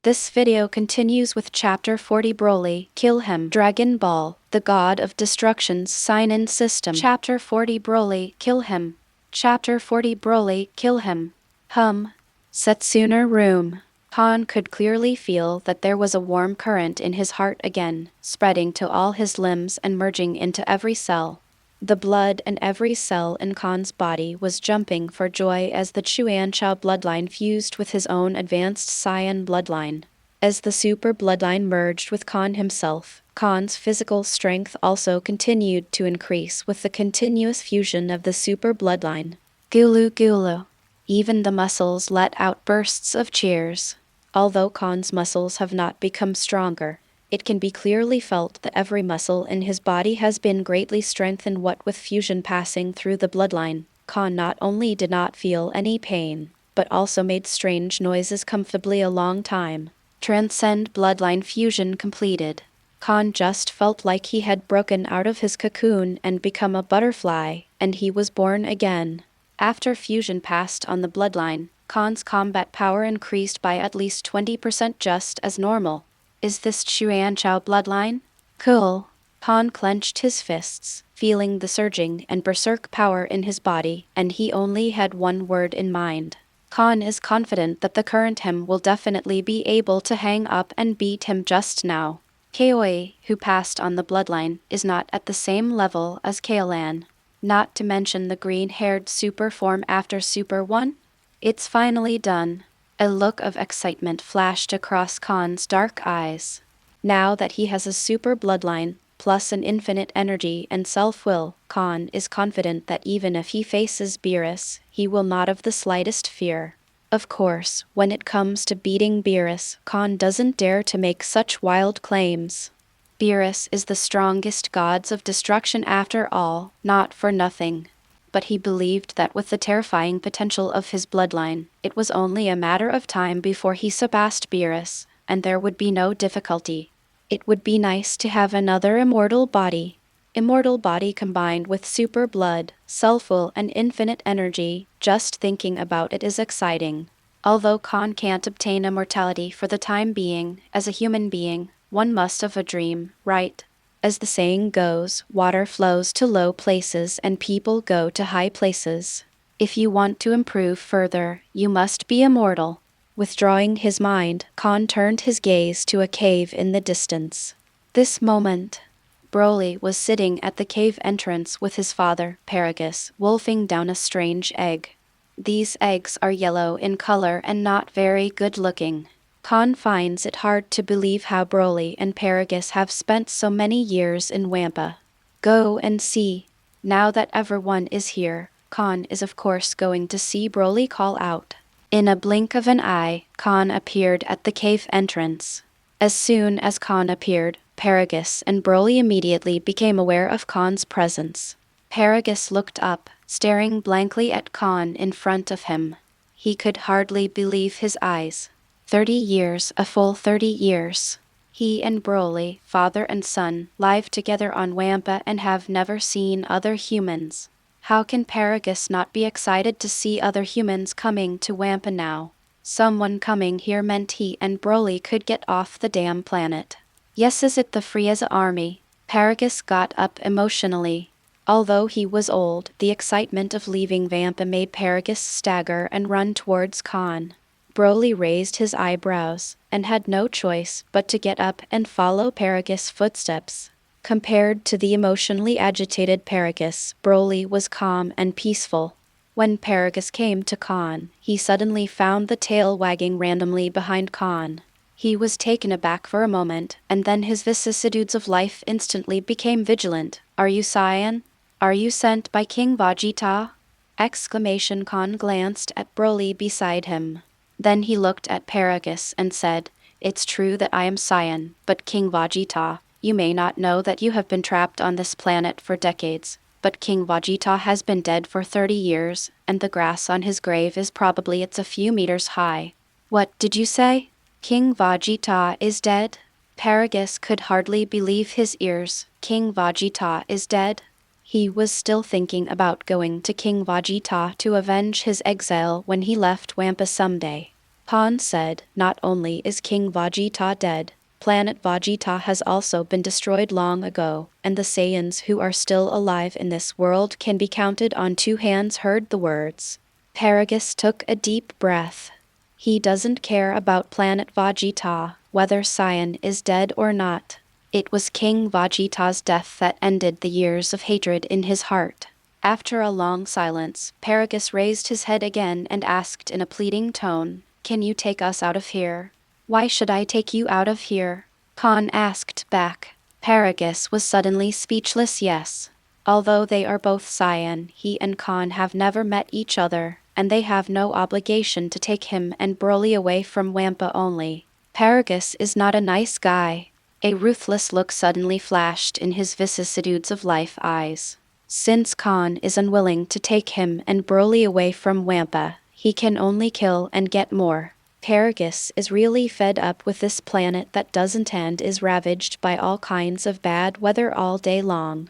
This video continues with Chapter 40 Broly, Kill Him, Dragon Ball, the God of Destruction's sign-in system. Chapter 40 Broly, Kill Him. Chapter 40 Broly, Kill Him. Setsuna Room. Kahn could clearly feel that there was a warm current in his heart again, spreading to all his limbs and merging into every cell. The blood in every cell in Kahn's body was jumping for joy as the Chuanchao bloodline fused with his own advanced Saiyan bloodline. As the super bloodline merged with Kahn himself, Kahn's physical strength also continued to increase with the continuous fusion of the super bloodline. Gulu gulu. Even the muscles let out bursts of cheers. Although Kahn's muscles have not become stronger, it can be clearly felt that every muscle in his body has been greatly strengthened. What with fusion passing through the bloodline, Kahn not only did not feel any pain, but also made strange noises comfortably a long time. Transcend bloodline fusion completed. Kahn just felt like he had broken out of his cocoon and become a butterfly, and he was born again. After fusion passed on the bloodline, Kahn's combat power increased by at least 20% just as normal. Is this Chuanchao bloodline? Cool. Kahn clenched his fists, feeling the surging and berserk power in his body, and he only had one word in mind. Kahn is confident that the current him will definitely be able to hang up and beat him just now. Kaoi, who passed on the bloodline, is not at the same level as Kaolan. Not to mention the green-haired super form after Super 1? It's finally done. A look of excitement flashed across Kahn's dark eyes. Now that he has a super bloodline, plus an infinite energy and self-will, Kahn is confident that even if he faces Beerus, he will not have the slightest fear. Of course, when it comes to beating Beerus, Kahn doesn't dare to make such wild claims. Beerus is the strongest gods of destruction after all, not for nothing. But he believed that with the terrifying potential of his bloodline, it was only a matter of time before he surpassed Beerus, and there would be no difficulty. It would be nice to have another immortal body. Immortal body combined with super blood, self-will and infinite energy, just thinking about it is exciting. Although Kahn can't obtain immortality for the time being, as a human being, one must have a dream, right? As the saying goes, water flows to low places and people go to high places. If you want to improve further, you must be immortal. Withdrawing his mind, Kahn turned his gaze to a cave in the distance. This moment, Broly was sitting at the cave entrance with his father, Paragus, wolfing down a strange egg. These eggs are yellow in color and not very good-looking. Kahn finds it hard to believe how Broly and Paragus have spent so many years in Wampa. Go and see. Now that everyone is here, Kahn is of course going to see Broly call out. In a blink of an eye, Kahn appeared at the cave entrance. As soon as Kahn appeared, Paragus and Broly immediately became aware of Kahn's presence. Paragus looked up, staring blankly at Kahn in front of him. He could hardly believe his eyes. 30 years, a full 30 years. He and Broly, father and son, live together on Wampa and have never seen other humans. How can Paragus not be excited to see other humans coming to Wampa now? Someone coming here meant he and Broly could get off the damn planet. Yes, is it the Frieza army? Paragus got up emotionally. Although he was old, the excitement of leaving Wampa made Paragus stagger and run towards Kahn. Broly raised his eyebrows, and had no choice but to get up and follow Paragus' footsteps. Compared to the emotionally agitated Paragus, Broly was calm and peaceful. When Paragus came to Kahn, he suddenly found the tail wagging randomly behind Kahn. He was taken aback for a moment, and then his vicissitudes of life instantly became vigilant. Are you Saiyan? Are you sent by King Vegeta? Kahn glanced at Broly beside him. Then he looked at Paragus and said, "It's true that I am Saiyan, but King Vegeta, you may not know that you have been trapped on this planet for decades, but King Vegeta has been dead for 30 years, and the grass on his grave is probably a few meters high." What did you say? King Vegeta is dead? Paragus could hardly believe his ears. King Vegeta is dead? He was still thinking about going to King Vegeta to avenge his exile when he left Wampa someday. Kahn said, not only is King Vegeta dead, Planet Vegeta has also been destroyed long ago, and the Saiyans who are still alive in this world can be counted on two hands. Heard the words. Paragus took a deep breath. He doesn't care about Planet Vegeta, whether Saiyan is dead or not. It was King Vegeta's death that ended the years of hatred in his heart. After a long silence, Paragus raised his head again and asked in a pleading tone, "Can you take us out of here?" "Why should I take you out of here?" Kahn asked back. Paragus was suddenly speechless. Yes. Although they are both Saiyan, he and Kahn have never met each other, and they have no obligation to take him and Broly away from Wampa only. Paragus is not a nice guy. A ruthless look suddenly flashed in his vicissitudes of life eyes. Since Kahn is unwilling to take him and Broly away from Wampa, he can only kill and get more. Paragus is really fed up with this planet that doesn't and is ravaged by all kinds of bad weather all day long.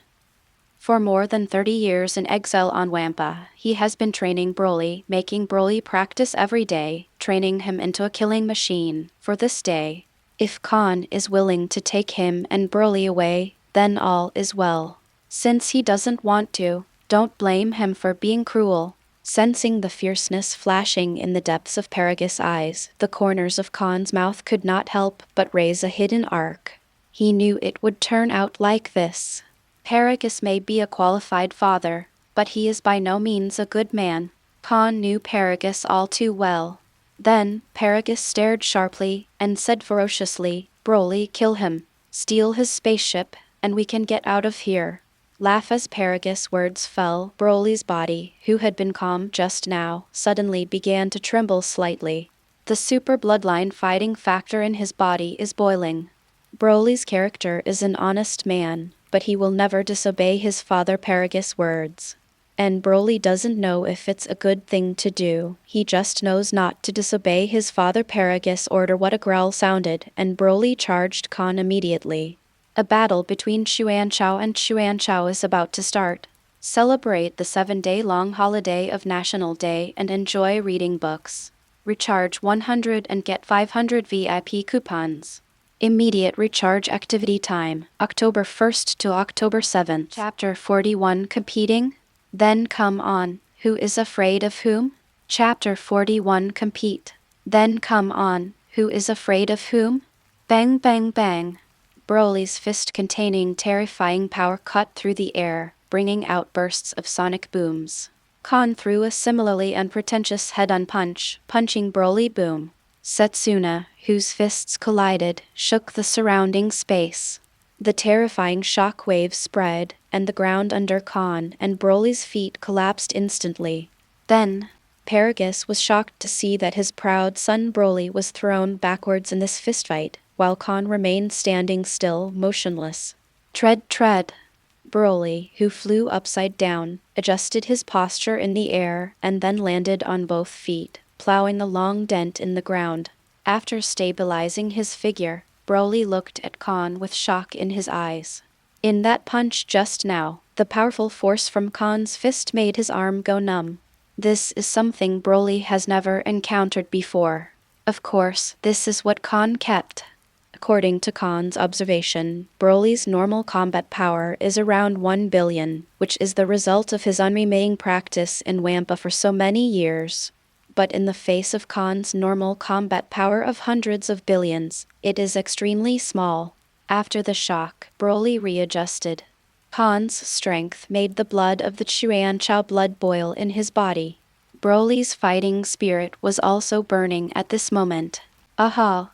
For more than 30 years in exile on Wampa, he has been training Broly, making Broly practice every day, training him into a killing machine for this day. If Kahn is willing to take him and Broly away, then all is well. Since he doesn't want to, don't blame him for being cruel. Sensing the fierceness flashing in the depths of Paragus' eyes, the corners of Kahn's mouth could not help but raise a hidden arc. He knew it would turn out like this. Paragus may be a qualified father, but he is by no means a good man. Kahn knew Paragus all too well. Then, Paragus stared sharply and said ferociously, "Broly, kill him. Steal his spaceship, and we can get out of here." Laugh as Paragus' words fell, Broly's body, who had been calm just now, suddenly began to tremble slightly. The super bloodline fighting factor in his body is boiling. Broly's character is an honest man, but he will never disobey his father Paragus' words. And Broly doesn't know if it's a good thing to do, he just knows not to disobey his father Paragus' order. What a growl sounded, and Broly charged Kahn immediately. A battle between Xuanchao and Xuanchao is about to start. Celebrate the 7-day-long holiday of National Day and enjoy reading books. Recharge 100 and get 500 VIP coupons. Immediate recharge activity time, October 1st to October 7th. Chapter 41 Competing? Then come on, who is afraid of whom? Chapter 41 Compete. Then come on, who is afraid of whom? Bang bang bang. Broly's fist containing terrifying power cut through the air, bringing out bursts of sonic booms. Kahn threw a similarly unpretentious head-on punch, punching Broly boom. Setsuna, whose fists collided, shook the surrounding space. The terrifying shock waves spread, and the ground under Kahn and Broly's feet collapsed instantly. Then, Paragus was shocked to see that his proud son Broly was thrown backwards in this fistfight, while Kahn remained standing still, motionless. Tread, tread. Broly, who flew upside down, adjusted his posture in the air and then landed on both feet, plowing a long dent in the ground. After stabilizing his figure, Broly looked at Kahn with shock in his eyes. In that punch just now, the powerful force from Kahn's fist made his arm go numb. This is something Broly has never encountered before. Of course, this is what Kahn kept. According to Kahn's observation, Broly's normal combat power is around 1 billion, which is the result of his unremitting practice in Wampa for so many years. But in the face of Kahn's normal combat power of hundreds of billions, it is extremely small. After the shock, Broly readjusted. Kahn's strength made the blood of the Xuanchao blood boil in his body. Broly's fighting spirit was also burning at this moment. Aha!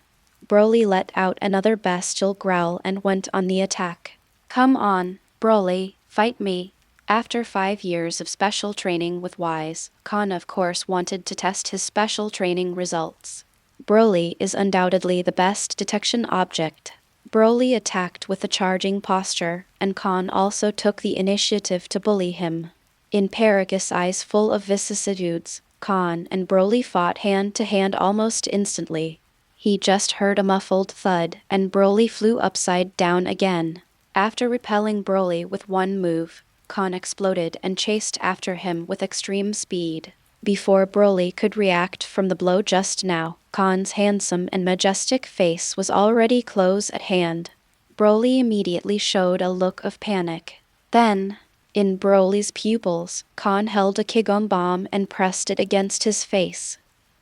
Broly let out another bestial growl and went on the attack. Come on, Broly, fight me. After 5 years of special training with Wise, Kahn of course wanted to test his special training results. Broly is undoubtedly the best detection object. Broly attacked with a charging posture, and Kahn also took the initiative to bully him. In Paragus' eyes full of vicissitudes, Kahn and Broly fought hand to hand almost instantly. He just heard a muffled thud, and Broly flew upside down again. After repelling Broly with one move, Kahn exploded and chased after him with extreme speed. Before Broly could react from the blow just now, Kahn's handsome and majestic face was already close at hand. Broly immediately showed a look of panic. Then, in Broly's pupils, Kahn held a Qigong bomb and pressed it against his face.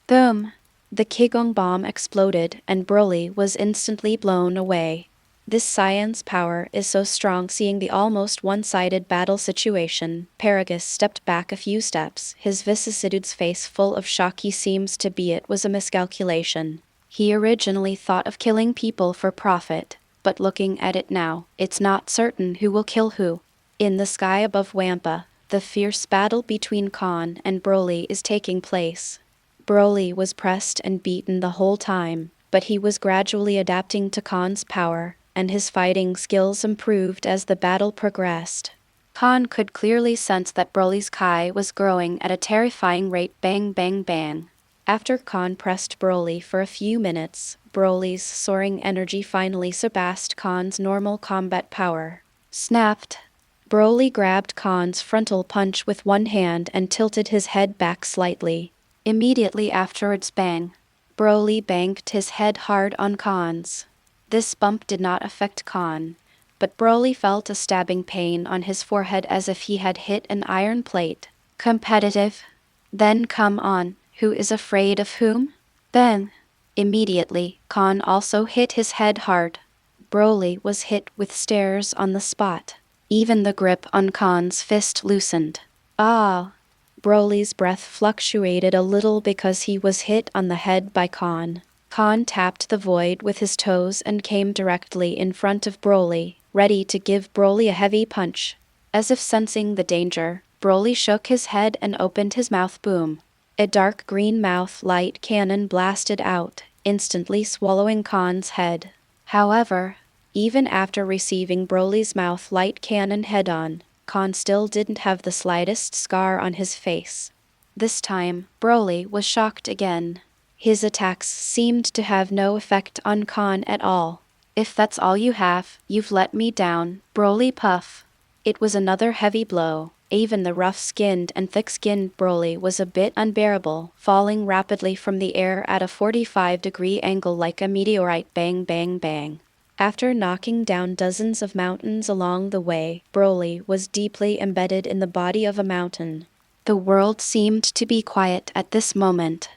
Boom! The Qigong bomb exploded and Broly was instantly blown away. This Saiyan's power is so strong. Seeing the almost one-sided battle situation, Paragus stepped back a few steps, his vicissitudes face full of shock. He seems to be it was a miscalculation. He originally thought of killing people for profit, but looking at it now, it's not certain who will kill who. In the sky above Wampa, the fierce battle between Kahn and Broly is taking place. Broly was pressed and beaten the whole time, but he was gradually adapting to Kahn's power, and his fighting skills improved as the battle progressed. Kahn could clearly sense that Broly's Kai was growing at a terrifying rate. Bang bang bang. After Kahn pressed Broly for a few minutes, Broly's soaring energy finally surpassed Kahn's normal combat power. Snapped! Broly grabbed Kahn's frontal punch with one hand and tilted his head back slightly. Immediately afterwards, bang! Broly banged his head hard on Kahn's. This bump did not affect Kahn, but Broly felt a stabbing pain on his forehead as if he had hit an iron plate. Competitive? Then come on, who is afraid of whom? Bang! Immediately, Kahn also hit his head hard. Broly was hit with stares on the spot. Even the grip on Kahn's fist loosened. Ah! Broly's breath fluctuated a little because he was hit on the head by Kahn. Kahn tapped the void with his toes and came directly in front of Broly, ready to give Broly a heavy punch. As if sensing the danger, Broly shook his head and opened his mouth. Boom! A dark green mouth light cannon blasted out, instantly swallowing Kahn's head. However, even after receiving Broly's mouth light cannon head-on, Kahn still didn't have the slightest scar on his face. This time, Broly was shocked again. His attacks seemed to have no effect on Kahn at all. If that's all you have, you've let me down, Broly puff. It was another heavy blow. Even the rough-skinned and thick-skinned Broly was a bit unbearable, falling rapidly from the air at a 45-degree angle like a meteorite. Bang bang bang. After knocking down dozens of mountains along the way, Broly was deeply embedded in the body of a mountain. The world seemed to be quiet at this moment.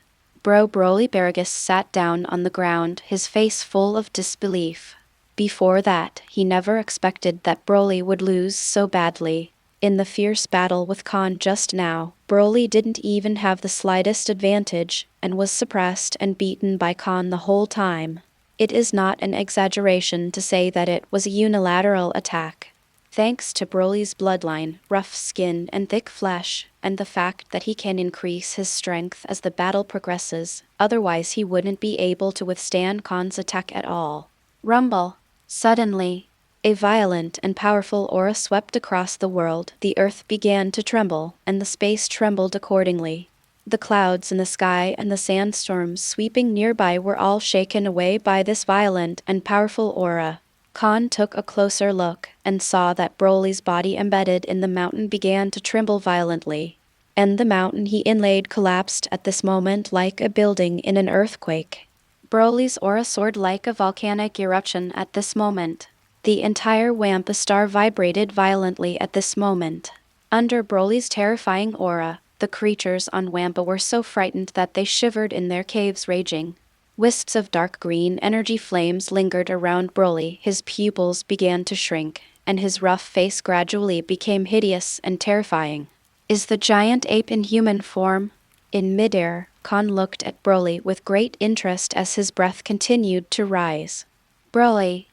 Broly Paragus sat down on the ground, his face full of disbelief. Before that, he never expected that Broly would lose so badly. In the fierce battle with Kahn just now, Broly didn't even have the slightest advantage, and was suppressed and beaten by Kahn the whole time. It is not an exaggeration to say that it was a unilateral attack. Thanks to Broly's bloodline, rough skin and thick flesh, and the fact that he can increase his strength as the battle progresses, otherwise he wouldn't be able to withstand Kahn's attack at all. Rumble! Suddenly, a violent and powerful aura swept across the world. The earth began to tremble, and the space trembled accordingly. The clouds in the sky and the sandstorms sweeping nearby were all shaken away by this violent and powerful aura. Kahn took a closer look and saw that Broly's body embedded in the mountain began to tremble violently, and the mountain he inlaid collapsed at this moment like a building in an earthquake. Broly's aura soared like a volcanic eruption at this moment. The entire Wampa star vibrated violently at this moment. Under Broly's terrifying aura, the creatures on Wampa were so frightened that they shivered in their caves raging. Wisps of dark green energy flames lingered around Broly. His pupils began to shrink, and his rough face gradually became hideous and terrifying. Is the giant ape in human form? In midair, Kahn looked at Broly with great interest as his breath continued to rise. Broly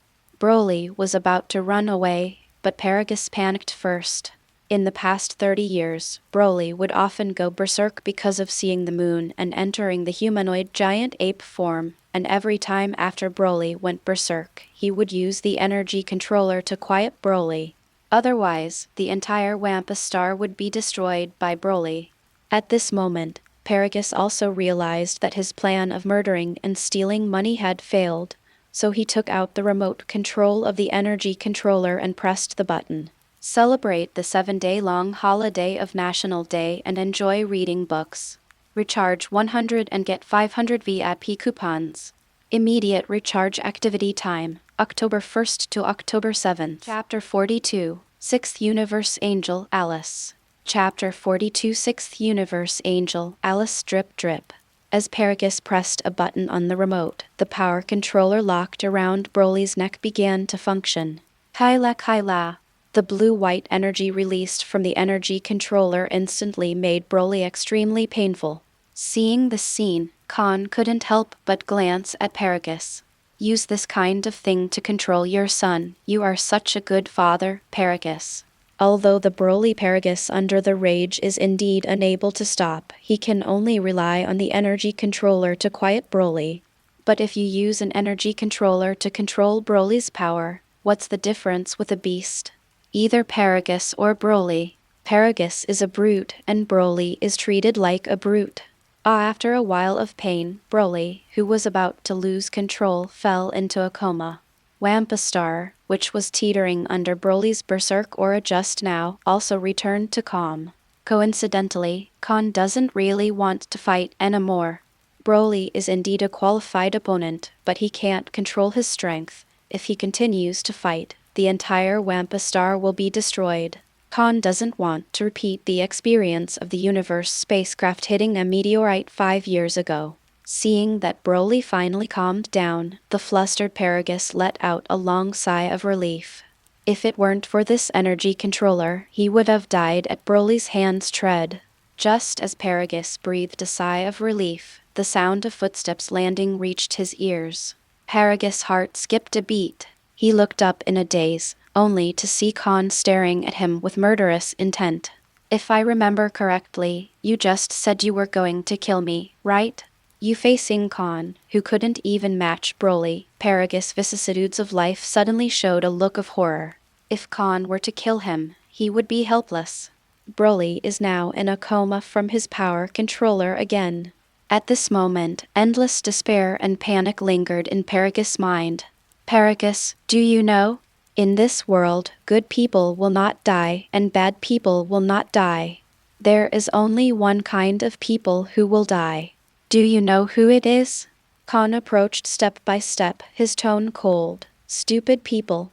was about to run away, but Paragus panicked first. In the past 30 years, Broly would often go berserk because of seeing the moon and entering the humanoid giant ape form, and every time after Broly went berserk, he would use the energy controller to quiet Broly. Otherwise, the entire Wampa star would be destroyed by Broly. At this moment, Paragus also realized that his plan of murdering and stealing money had failed, so he took out the remote control of the energy controller and pressed the button. Celebrate the 7-day-long holiday of National Day and enjoy reading books. Recharge 100 and get 500 VIP coupons. Immediate recharge activity time, October 1st to October 7th. Chapter 42, 6th Universe Angel Alice. Chapter 42, 6th Universe Angel Alice. Drip drip. As Paragus pressed a button on the remote, the power controller locked around Broly's neck began to function. Kyla Kyla. The blue-white energy released from the energy controller instantly made Broly extremely painful. Seeing this scene, Kahn couldn't help but glance at Paragus. Use this kind of thing to control your son. You are such a good father, Paragus. Although the Broly Paragus under the rage is indeed unable to stop, he can only rely on the energy controller to quiet Broly. But if you use an energy controller to control Broly's power, what's the difference with a beast? Either Paragus or Broly. Paragus is a brute and Broly is treated like a brute. After a while of pain, Broly, who was about to lose control, fell into a coma. Wampa Star, which was teetering under Broly's berserk aura just now, also returned to calm. Coincidentally, Kahn doesn't really want to fight anymore. Broly is indeed a qualified opponent, but he can't control his strength. If he continues to fight, the entire Wampa Star will be destroyed. Kahn doesn't want to repeat the experience of the universe spacecraft hitting a meteorite 5 years ago. Seeing that Broly finally calmed down, the flustered Paragus let out a long sigh of relief. If it weren't for this energy controller, he would have died at Broly's hand's tread. Just as Paragus breathed a sigh of relief, the sound of footsteps landing reached his ears. Paragus' heart skipped a beat. He looked up in a daze, only to see Kahn staring at him with murderous intent. If I remember correctly, you just said you were going to kill me, right? You facing Kahn, who couldn't even match Broly. Paragus' vicissitudes of life suddenly showed a look of horror. If Kahn were to kill him, he would be helpless. Broly is now in a coma from his power controller again. At this moment, endless despair and panic lingered in Paragus' mind. Paragus, do you know? In this world, good people will not die and bad people will not die. There is only one kind of people who will die. Do you know who it is? Kahn approached step by step, his tone cold. Stupid people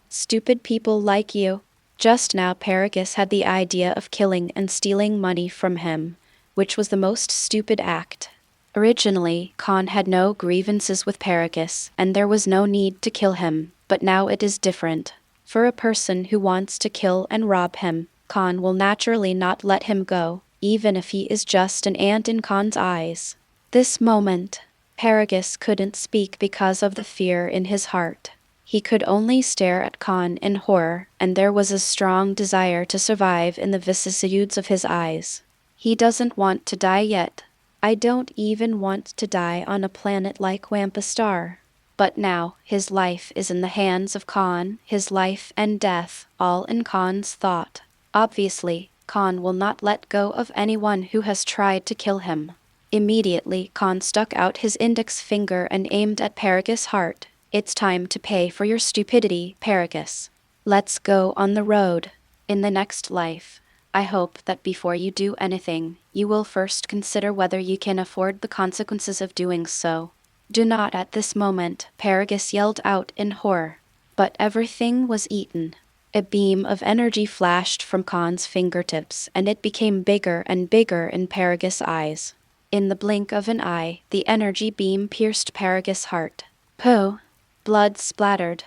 like you. Just now Paragus had the idea of killing and stealing money from him, which was the most stupid act. Originally, Kahn had no grievances with Paragus, and there was no need to kill him, but now it is different. For a person who wants to kill and rob him, Kahn will naturally not let him go, even if he is just an ant in Kahn's eyes. This moment, Paragus couldn't speak because of the fear in his heart. He could only stare at Kahn in horror, and there was a strong desire to survive in the vicissitudes of his eyes. He doesn't want to die yet. I don't even want to die on a planet like Wampa Star. But now, his life is in the hands of Kahn, his life and death, all in Kahn's thought. Obviously, Kahn will not let go of anyone who has tried to kill him. Immediately, Kahn stuck out his index finger and aimed at Paragus' heart. It's time to pay for your stupidity, Paragus. Let's go on the road. In the next life, I hope that before you do anything, you will first consider whether you can afford the consequences of doing so. Do not at this moment, Paragus yelled out in horror. But everything was eaten. A beam of energy flashed from Kahn's fingertips, and it became bigger and bigger in Paragus' eyes. In the blink of an eye, the energy beam pierced Paragus' heart. Pooh! Blood splattered.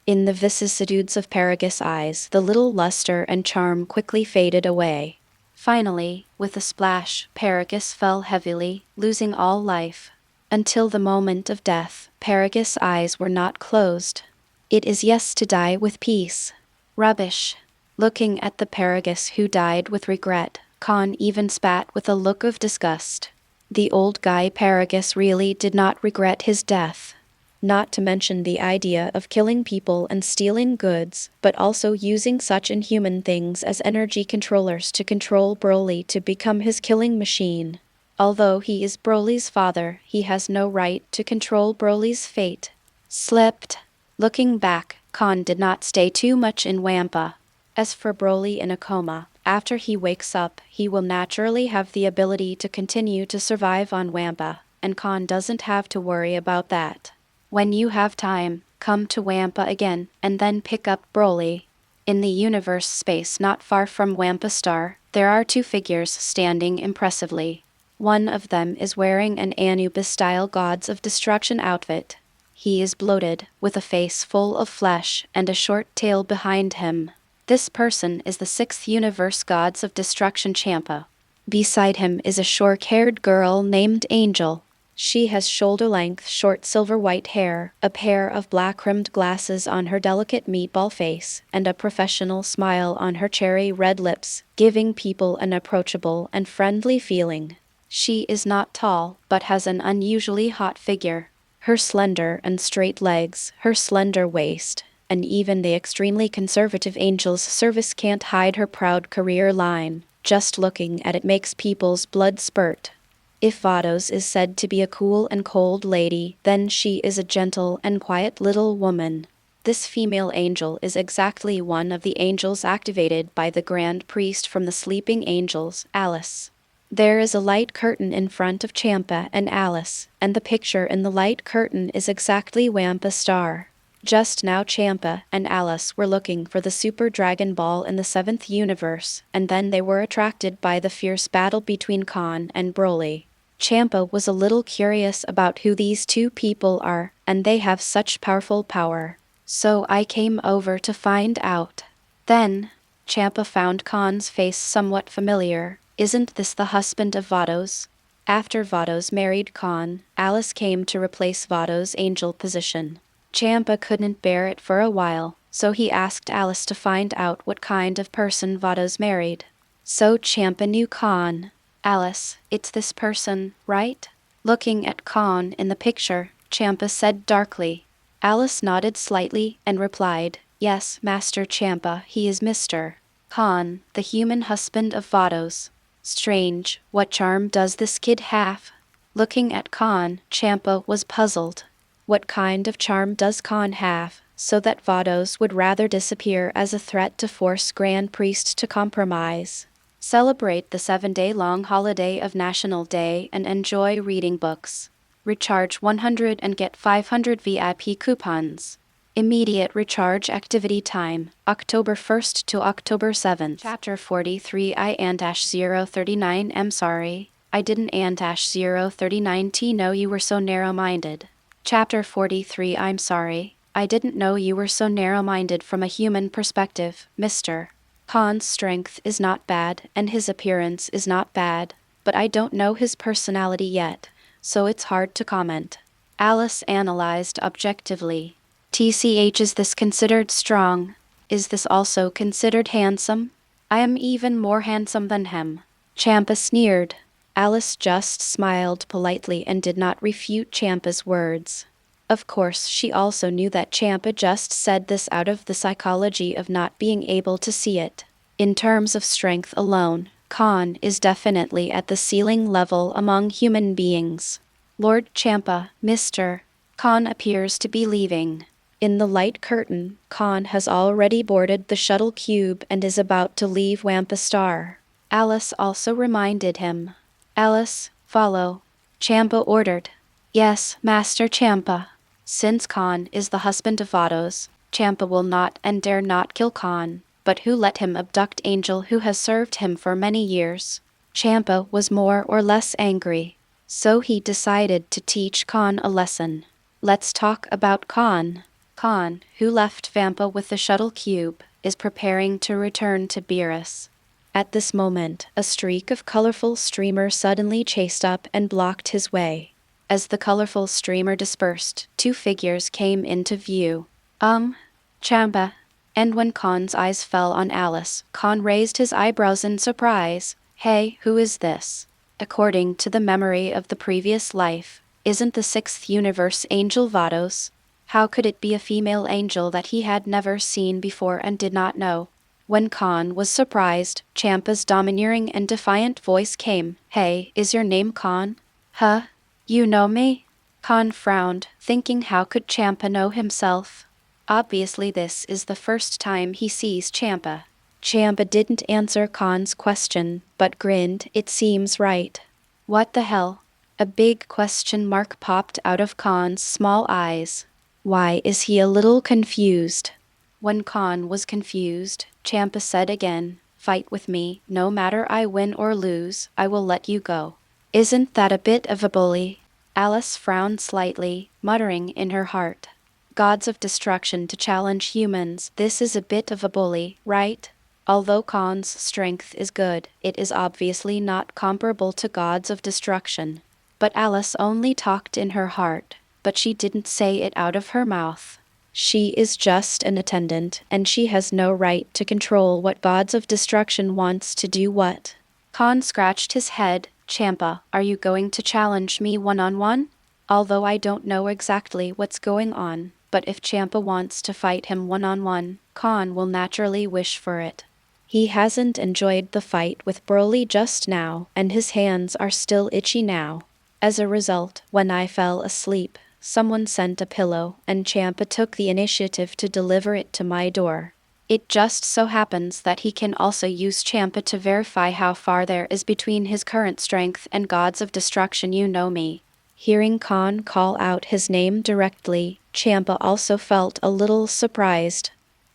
In the vicissitudes of Paragus' eyes, the little luster and charm quickly faded away. Finally, with a splash, Paragus fell heavily, losing all life. Until the moment of death, Paragus' eyes were not closed. It is yes to die with peace. Rubbish. Looking at the Paragus who died with regret, Kahn even spat with a look of disgust. The old guy Paragus really did not regret his death. Not to mention the idea of killing people and stealing goods, but also using such inhuman things as energy controllers to control Broly to become his killing machine. Although he is Broly's father, he has no right to control Broly's fate. Slipped. Looking back, Kahn did not stay too much in Wampa. As for Broly in a coma, after he wakes up, he will naturally have the ability to continue to survive on Wampa, and Kahn doesn't have to worry about that. When you have time, come to Wampa again, and then pick up Broly. In the universe space not far from Wampa Star, there are two figures standing impressively. One of them is wearing an Anubis-style Gods of Destruction outfit. He is bloated, with a face full of flesh and a short tail behind him. This person is the 6th Universe Gods of Destruction Champa. Beside him is a short-haired girl named Angel. She has shoulder-length short silver-white hair, a pair of black-rimmed glasses on her delicate meatball face, and a professional smile on her cherry-red lips, giving people an approachable and friendly feeling. She is not tall, but has an unusually hot figure. Her slender and straight legs, her slender waist, and even the extremely conservative Angel's service can't hide her proud career line. Just looking at it makes people's blood spurt. If Vados is said to be a cool and cold lady, then she is a gentle and quiet little woman. This female angel is exactly one of the angels activated by the Grand Priest from the Sleeping Angels, Alice. There is a light curtain in front of Champa and Alice, and the picture in the light curtain is exactly Wampa Star. Just now Champa and Alice were looking for the Super Dragon Ball in the 7th universe, and then they were attracted by the fierce battle between Kahn and Broly. Champa was a little curious about who these two people are, and they have such powerful power. So I came over to find out. Then, Champa found Kahn's face somewhat familiar. Isn't this the husband of Vados? After Vados married Kahn, Alice came to replace Vados' angel position. Champa couldn't bear it for a while, so he asked Alice to find out what kind of person Vados married. So Champa knew Kahn. Alice, it's this person, right? Looking at Kahn in the picture, Champa said darkly. Alice nodded slightly and replied, Yes, Master Champa, he is Mr. Kahn, the human husband of Vados. Strange, what charm does this kid have? Looking at Kahn, Champa was puzzled. What kind of charm does Kahn have, so that Vados would rather disappear as a threat to force Grand Priest to compromise? Celebrate the 7-day-long holiday of National Day and enjoy reading books. Recharge 100 and get 500 VIP coupons. Immediate recharge activity time, October 1st to October 7th. Chapter 43 I-039 I'm sorry, I didn't -039 know you were so narrow-minded. Chapter 43 I'm sorry, I didn't know you were so narrow-minded from a human perspective, Mr. Kahn's strength is not bad and his appearance is not bad, but I don't know his personality yet, so it's hard to comment. Alice analyzed objectively. TCH, is this considered strong? Is this also considered handsome? I am even more handsome than him. Champa sneered. Alice just smiled politely and did not refute Champa's words. Of course, she also knew that Champa just said this out of the psychology of not being able to see it. In terms of strength alone, Kahn is definitely at the ceiling level among human beings. Lord Champa, Mr. Kahn appears to be leaving. In the light curtain, Kahn has already boarded the shuttle cube and is about to leave Wampa Star. Alice also reminded him. Alice, follow. Champa ordered. Yes, Master Champa. Since Kahn is the husband of Vados, Champa will not and dare not kill Kahn, but who let him abduct Angel who has served him for many years? Champa was more or less angry, so he decided to teach Kahn a lesson. Let's talk about Kahn. Kahn, who left Vampa with the shuttle cube, is preparing to return to Beerus. At this moment, a streak of colorful streamer suddenly chased up and blocked his way. As the colorful streamer dispersed, two figures came into view. Champa. And when Kahn's eyes fell on Alice, Kahn raised his eyebrows in surprise. Hey, who is this? According to the memory of the previous life, isn't the 6th universe Angel Vados? How could it be a female angel that he had never seen before and did not know? When Kahn was surprised, Champa's domineering and defiant voice came. Hey, is your name Kahn? Huh? You know me? Kahn frowned, thinking how could Champa know himself? Obviously this is the first time he sees Champa. Champa didn't answer Kahn's question, but grinned. It seems right. What the hell? A big question mark popped out of Kahn's small eyes. Why is he a little confused? When Kahn was confused, Champa said again, "Fight with me, no matter I win or lose, I will let you go." Isn't that a bit of a bully? Alice frowned slightly, muttering in her heart. Gods of Destruction to challenge humans, this is a bit of a bully, right? Although Kahn's strength is good, it is obviously not comparable to Gods of Destruction. But Alice only talked in her heart, but she didn't say it out of her mouth. She is just an attendant, and she has no right to control what Gods of Destruction wants to do what. Kahn scratched his head. Champa, are you going to challenge me one-on-one? Although I don't know exactly what's going on, but if Champa wants to fight him one-on-one, Kahn will naturally wish for it. He hasn't enjoyed the fight with Broly just now, and his hands are still itchy now. As a result, when I fell asleep, someone sent a pillow, and Champa took the initiative to deliver it to my door. It just so happens that he can also use Champa to verify how far there is between his current strength and Gods of Destruction. You know me. Hearing Kahn call out his name directly, Champa also felt a little surprised.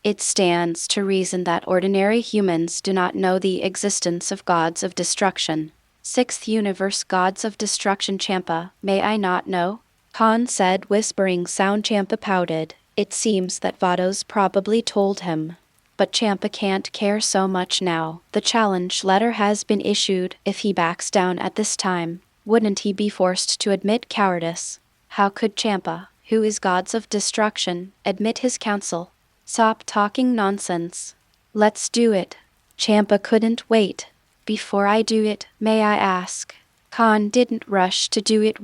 It stands to reason that ordinary humans do not know the existence of Gods of Destruction. 6th Universe Gods of Destruction. Champa, may I not know? Kahn said, whispering sound. Champa pouted. It seems that Vados probably told him. But Champa can't care so much now. The challenge letter has been issued. If he backs down at this time, wouldn't he be forced to admit cowardice? How could Champa, who is Gods of Destruction, admit his counsel? Stop talking nonsense. Let's do it. Champa couldn't wait. Before I do it, may I ask? Kahn didn't rush to do it.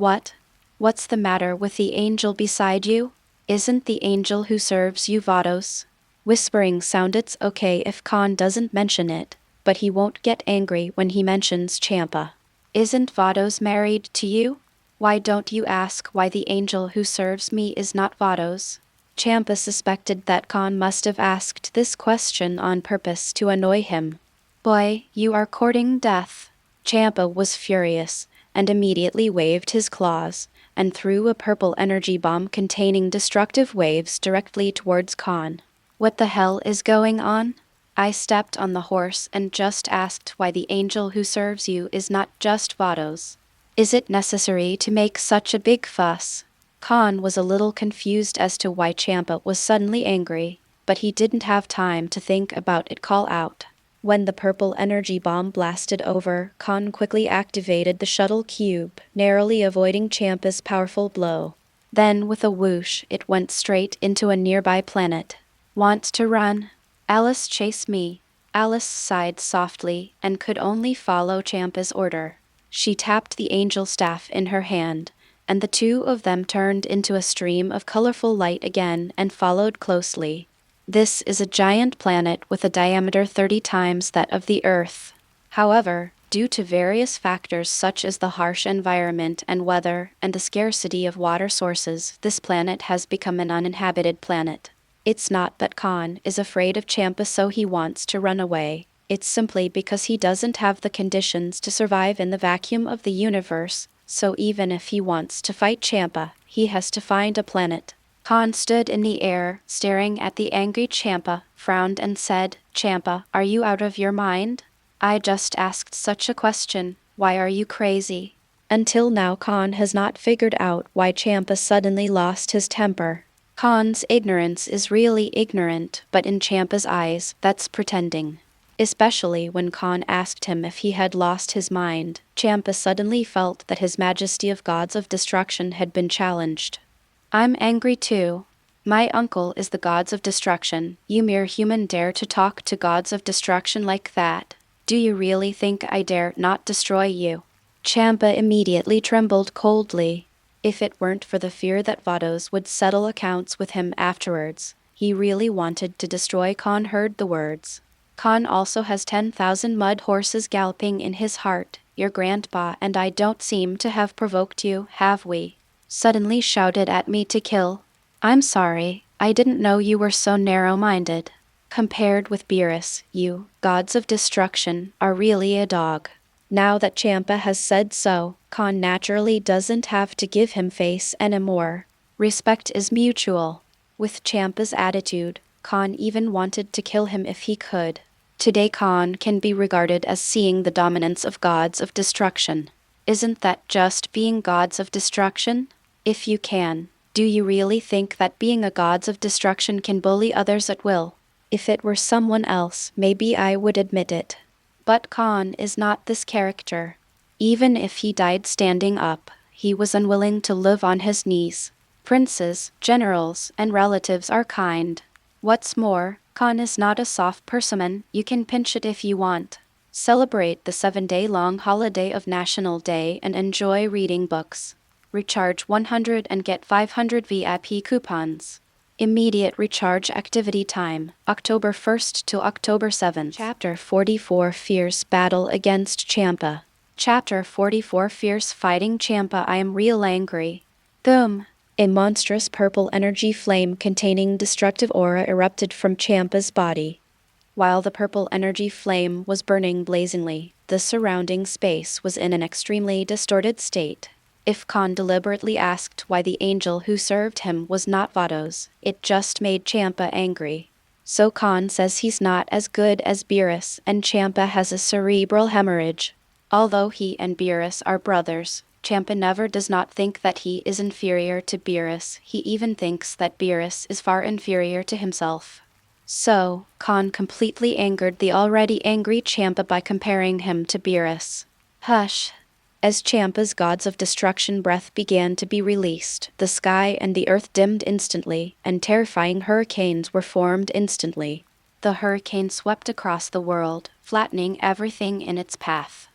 What's the matter with the angel beside you? Isn't the angel who serves you Vados? Whispering sound. It's okay if Kahn doesn't mention it, but he won't get angry when he mentions Champa. Isn't Vados married to you? Why don't you ask why the angel who serves me is not Vados? Champa suspected that Kahn must have asked this question on purpose to annoy him. Boy, you are courting death. Champa was furious, and immediately waved his claws, and threw a purple energy bomb containing destructive waves directly towards Kahn. What the hell is going on? I stepped on the horse and just asked why the angel who serves you is not just Vados. Is it necessary to make such a big fuss? Kahn was a little confused as to why Champa was suddenly angry, but he didn't have time to think about it. Call out. When the purple energy bomb blasted over, Kahn quickly activated the shuttle cube, narrowly avoiding Champa's powerful blow. Then, with a whoosh, it went straight into a nearby planet. Want to run? Alice, chase me. Alice sighed softly and could only follow Champa's order. She tapped the angel staff in her hand, and the two of them turned into a stream of colorful light again and followed closely. This is a giant planet with a diameter 30 times that of the Earth. However, due to various factors such as the harsh environment and weather and the scarcity of water sources, this planet has become an uninhabited planet. It's not that Kahn is afraid of Champa so he wants to run away. It's simply because he doesn't have the conditions to survive in the vacuum of the universe, so even if he wants to fight Champa, he has to find a planet. Kahn stood in the air, staring at the angry Champa, frowned and said, Champa, are you out of your mind? I just asked such a question. Why are you crazy? Until now Kahn has not figured out why Champa suddenly lost his temper. Kahn's ignorance is really ignorant, but in Champa's eyes, that's pretending. Especially when Kahn asked him if he had lost his mind, Champa suddenly felt that his majesty of Gods of Destruction had been challenged. I'm angry too. My uncle is the Gods of Destruction. You mere human dare to talk to Gods of Destruction like that? Do you really think I dare not destroy you? Champa immediately trembled coldly. If it weren't for the fear that Vados would settle accounts with him afterwards, he really wanted to destroy Kahn. Heard the words. Kahn also has 10,000 mud horses galloping in his heart. Your grandpa and I don't seem to have provoked you, have we? Suddenly shouted at me to kill. I'm sorry, I didn't know you were so narrow-minded. Compared with Beerus, you, Gods of Destruction, are really a dog. Now that Champa has said so, Kahn naturally doesn't have to give him face anymore. Respect is mutual. With Champa's attitude, Kahn even wanted to kill him if he could. Today Kahn can be regarded as seeing the dominance of Gods of Destruction. Isn't that just being Gods of Destruction? If you can, do you really think that being a Gods of Destruction can bully others at will? If it were someone else, maybe I would admit it. But Kahn is not this character. Even if he died standing up, he was unwilling to live on his knees. Princes, generals, and relatives are kind. What's more, Kahn is not a soft persimmon, you can pinch it if you want. Celebrate the 7-day-long holiday of National Day and enjoy reading books. Recharge 100 and get 500 VIP coupons. Immediate recharge activity time, October 1st to October 7th. Chapter 44 Fierce Battle Against Champa. Chapter 44 Fierce Fighting Champa. I am real angry. Boom! A monstrous purple energy flame containing destructive aura erupted from Champa's body. While the purple energy flame was burning blazingly, the surrounding space was in an extremely distorted state. If Kahn deliberately asked why the angel who served him was not Vados, it just made Champa angry. So Kahn says he's not as good as Beerus and Champa has a cerebral hemorrhage. Although he and Beerus are brothers, Champa never does not think that he is inferior to Beerus, he even thinks that Beerus is far inferior to himself. So, Kahn completely angered the already angry Champa by comparing him to Beerus. Hush! As Champa's Gods of Destruction breath began to be released, the sky and the earth dimmed instantly, and terrifying hurricanes were formed instantly. The hurricane swept across the world, flattening everything in its path.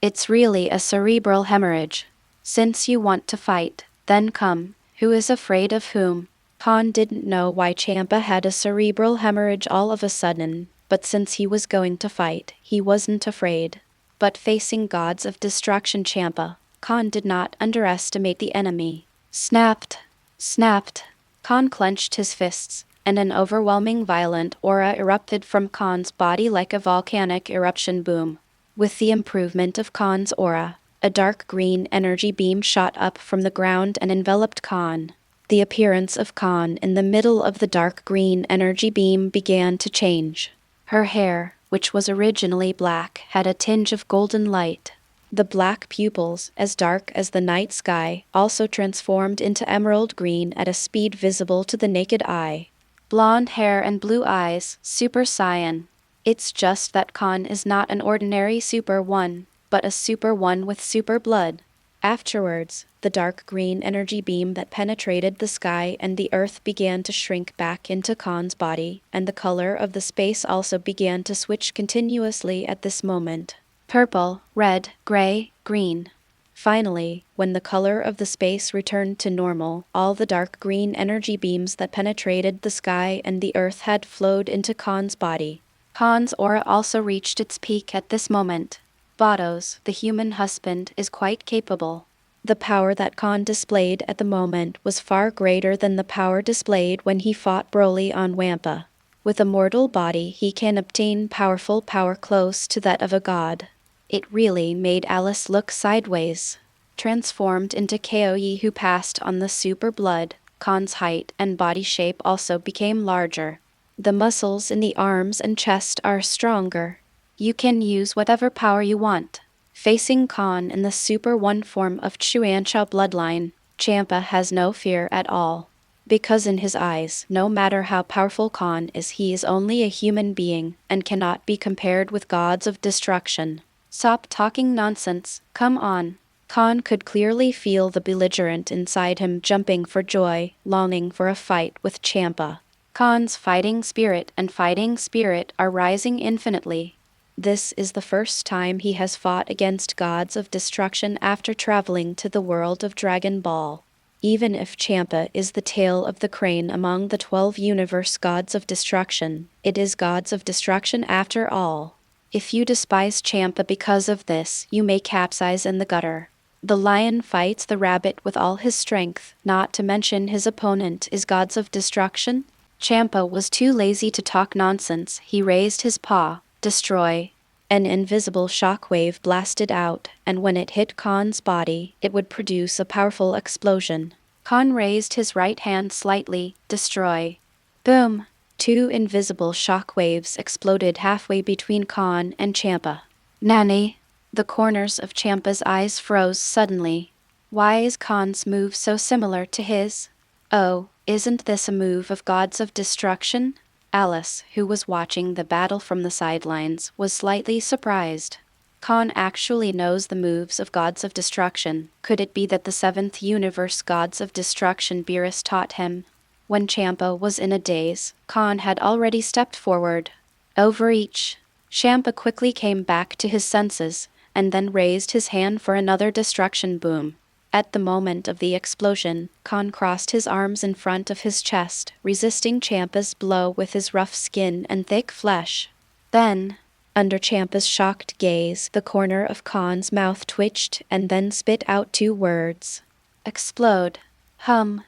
It's really a cerebral hemorrhage. Since you want to fight, then come. Who is afraid of whom? Kahn didn't know why Champa had a cerebral hemorrhage all of a sudden, but since he was going to fight, he wasn't afraid. But facing Gods of Destruction Champa, Kahn did not underestimate the enemy. Snapped! Snapped! Kahn clenched his fists, and an overwhelming violent aura erupted from Kahn's body like a volcanic eruption boom. With the improvement of Kahn's aura, a dark green energy beam shot up from the ground and enveloped Kahn. The appearance of Kahn in the middle of the dark green energy beam began to change. Her hair, which was originally black, had a tinge of golden light. The black pupils, as dark as the night sky, also transformed into emerald green at a speed visible to the naked eye. Blonde hair and blue eyes, Super Saiyan. It's just that Kahn is not an ordinary Super One, but a Super One with super blood. Afterwards, the dark green energy beam that penetrated the sky and the earth began to shrink back into Kahn's body, and the color of the space also began to switch continuously at this moment. Purple, red, gray, green. Finally, when the color of the space returned to normal, all the dark green energy beams that penetrated the sky and the earth had flowed into Kahn's body. Kahn's aura also reached its peak at this moment. Vados, the human husband, is quite capable. The power that Kahn displayed at the moment was far greater than the power displayed when he fought Broly on Wampa. With a mortal body, he can obtain powerful power close to that of a god. It really made Alice look sideways. Transformed into Kaoyi who passed on the super blood, Kahn's height and body shape also became larger. The muscles in the arms and chest are stronger. You can use whatever power you want. Facing Kahn in the Super One form of Chuancha bloodline, Champa has no fear at all. Because in his eyes, no matter how powerful Kahn is, he is only a human being, and cannot be compared with Gods of Destruction. Stop talking nonsense, come on. Kahn could clearly feel the belligerent inside him jumping for joy, longing for a fight with Champa. Kahn's fighting spirit and fighting spirit are rising infinitely. This is the first time he has fought against Gods of Destruction after traveling to the world of Dragon Ball. Even if Champa is the tail of the crane among the 12 universe Gods of Destruction, it is Gods of Destruction after all. If you despise Champa because of this, you may capsize in the gutter. The lion fights the rabbit with all his strength, not to mention his opponent is Gods of Destruction. Champa was too lazy to talk nonsense. He raised his paw. Destroy. An invisible shockwave blasted out, and when it hit Kahn's body, it would produce a powerful explosion. Kahn raised his right hand slightly. Destroy. Boom! Two invisible shockwaves exploded halfway between Kahn and Champa. Nanny! The corners of Champa's eyes froze suddenly. Why is Kahn's move so similar to his? Oh, isn't this a move of Gods of Destruction? Alice, who was watching the battle from the sidelines, was slightly surprised. Kahn actually knows the moves of Gods of Destruction. Could it be that the 7th universe Gods of Destruction Beerus taught him? When Champa was in a daze, Kahn had already stepped forward. Overreach. Champa quickly came back to his senses, and then raised his hand for another destruction boom. At the moment of the explosion, Kahn crossed his arms in front of his chest, resisting Champa's blow with his rough skin and thick flesh. Then, under Champa's shocked gaze, the corner of Kahn's mouth twitched and then spit out 2 words. Explode. Hum.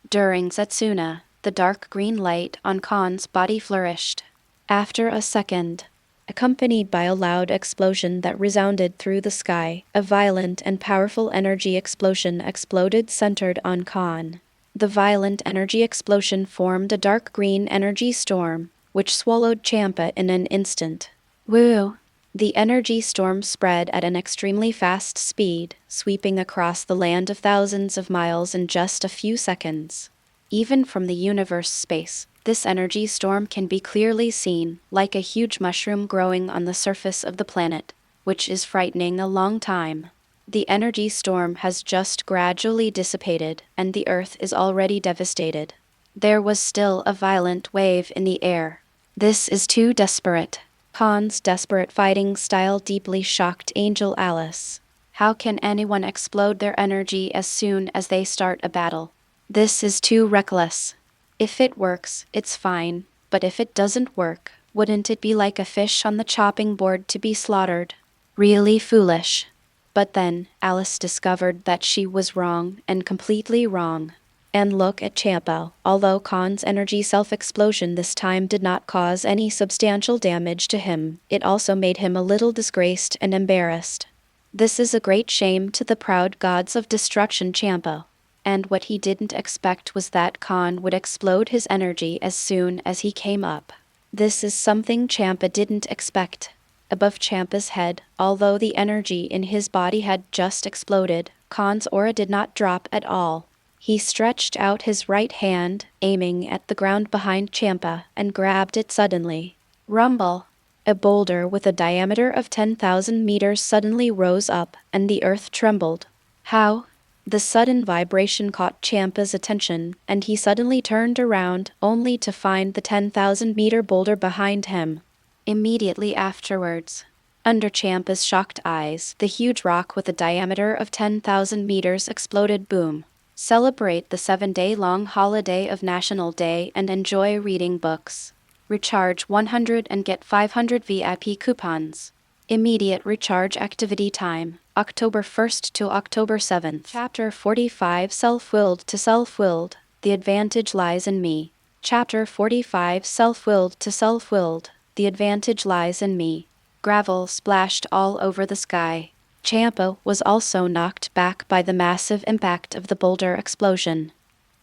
During Setsuna, the dark green light on Kahn's body flourished. After a second, accompanied by a loud explosion that resounded through the sky, a violent and powerful energy explosion exploded centered on Kahn. The violent energy explosion formed a dark green energy storm, which swallowed Champa in an instant. Woo! The energy storm spread at an extremely fast speed, sweeping across the land of thousands of miles in just a few seconds. Even from the universe space, this energy storm can be clearly seen, like a huge mushroom growing on the surface of the planet, which is frightening a long time. The energy storm has just gradually dissipated, and the Earth is already devastated. There was still a violent wave in the air. This is too desperate. Kahn's desperate fighting style deeply shocked Angel Alice. How can anyone explode their energy as soon as they start a battle? This is too reckless. If it works, it's fine, but if it doesn't work, wouldn't it be like a fish on the chopping board to be slaughtered? Really foolish. But then, Alice discovered that she was wrong, and completely wrong. And look at Champa. Although Kahn's energy self-explosion this time did not cause any substantial damage to him, it also made him a little disgraced and embarrassed. This is a great shame to the proud Gods of Destruction Champa. And what he didn't expect was that Kahn would explode his energy as soon as he came up. This is something Champa didn't expect. Above Champa's head, although the energy in his body had just exploded, Kahn's aura did not drop at all. He stretched out his right hand, aiming at the ground behind Champa, and grabbed it suddenly. Rumble! A boulder with a diameter of 10,000 meters suddenly rose up, and the earth trembled. How? The sudden vibration caught Champa's attention, and he suddenly turned around, only to find the 10,000-meter boulder behind him. Immediately afterwards, under Champa's shocked eyes, the huge rock with a diameter of 10,000 meters exploded. Boom. Celebrate the 7-day-long holiday of National Day and enjoy reading books. Recharge 100 and get 500 VIP coupons. Immediate recharge activity time, October 1st to October 7th. Chapter 45 Self-Willed to Self-Willed, The Advantage Lies in Me. Chapter 45 Self-Willed to Self-Willed, The Advantage Lies in Me. Gravel splashed all over the sky. Champa was also knocked back by the massive impact of the boulder explosion.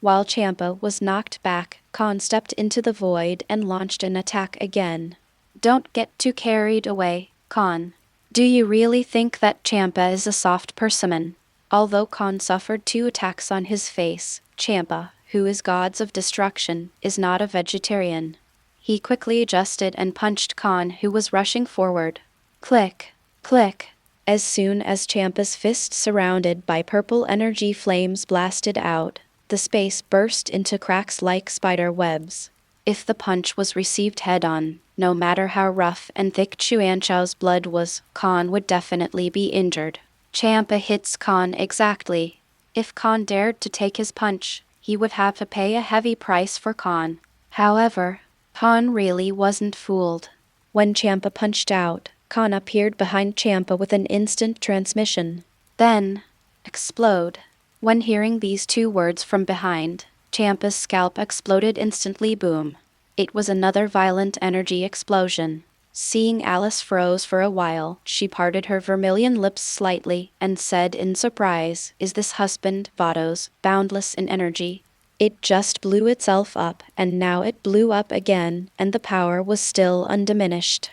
While Champa was knocked back, Kahn stepped into the void and launched an attack again. Don't get too carried away, Kahn. Do you really think that Champa is a soft persimmon? Although Kahn suffered 2 attacks on his face, Champa, who is Gods of Destruction, is not a vegetarian. He quickly adjusted and punched Kahn, who was rushing forward. Click, click. As soon as Champa's fist surrounded by purple energy flames blasted out, the space burst into cracks like spider webs. If the punch was received head-on, no matter how rough and thick Chuanchao's blood was, Kahn would definitely be injured. Champa hits Kahn exactly. If Kahn dared to take his punch, he would have to pay a heavy price for Kahn. However, Kahn really wasn't fooled. When Champa punched out, Kahn appeared behind Champa with an instant transmission. Then, explode. When hearing these 2 words from behind, Champa's scalp exploded instantly. Boom. It was another violent energy explosion. Seeing Alice froze for a while, she parted her vermilion lips slightly and said in surprise, "Is this husband, Vados, boundless in energy?" It just blew itself up, and now it blew up again, and the power was still undiminished.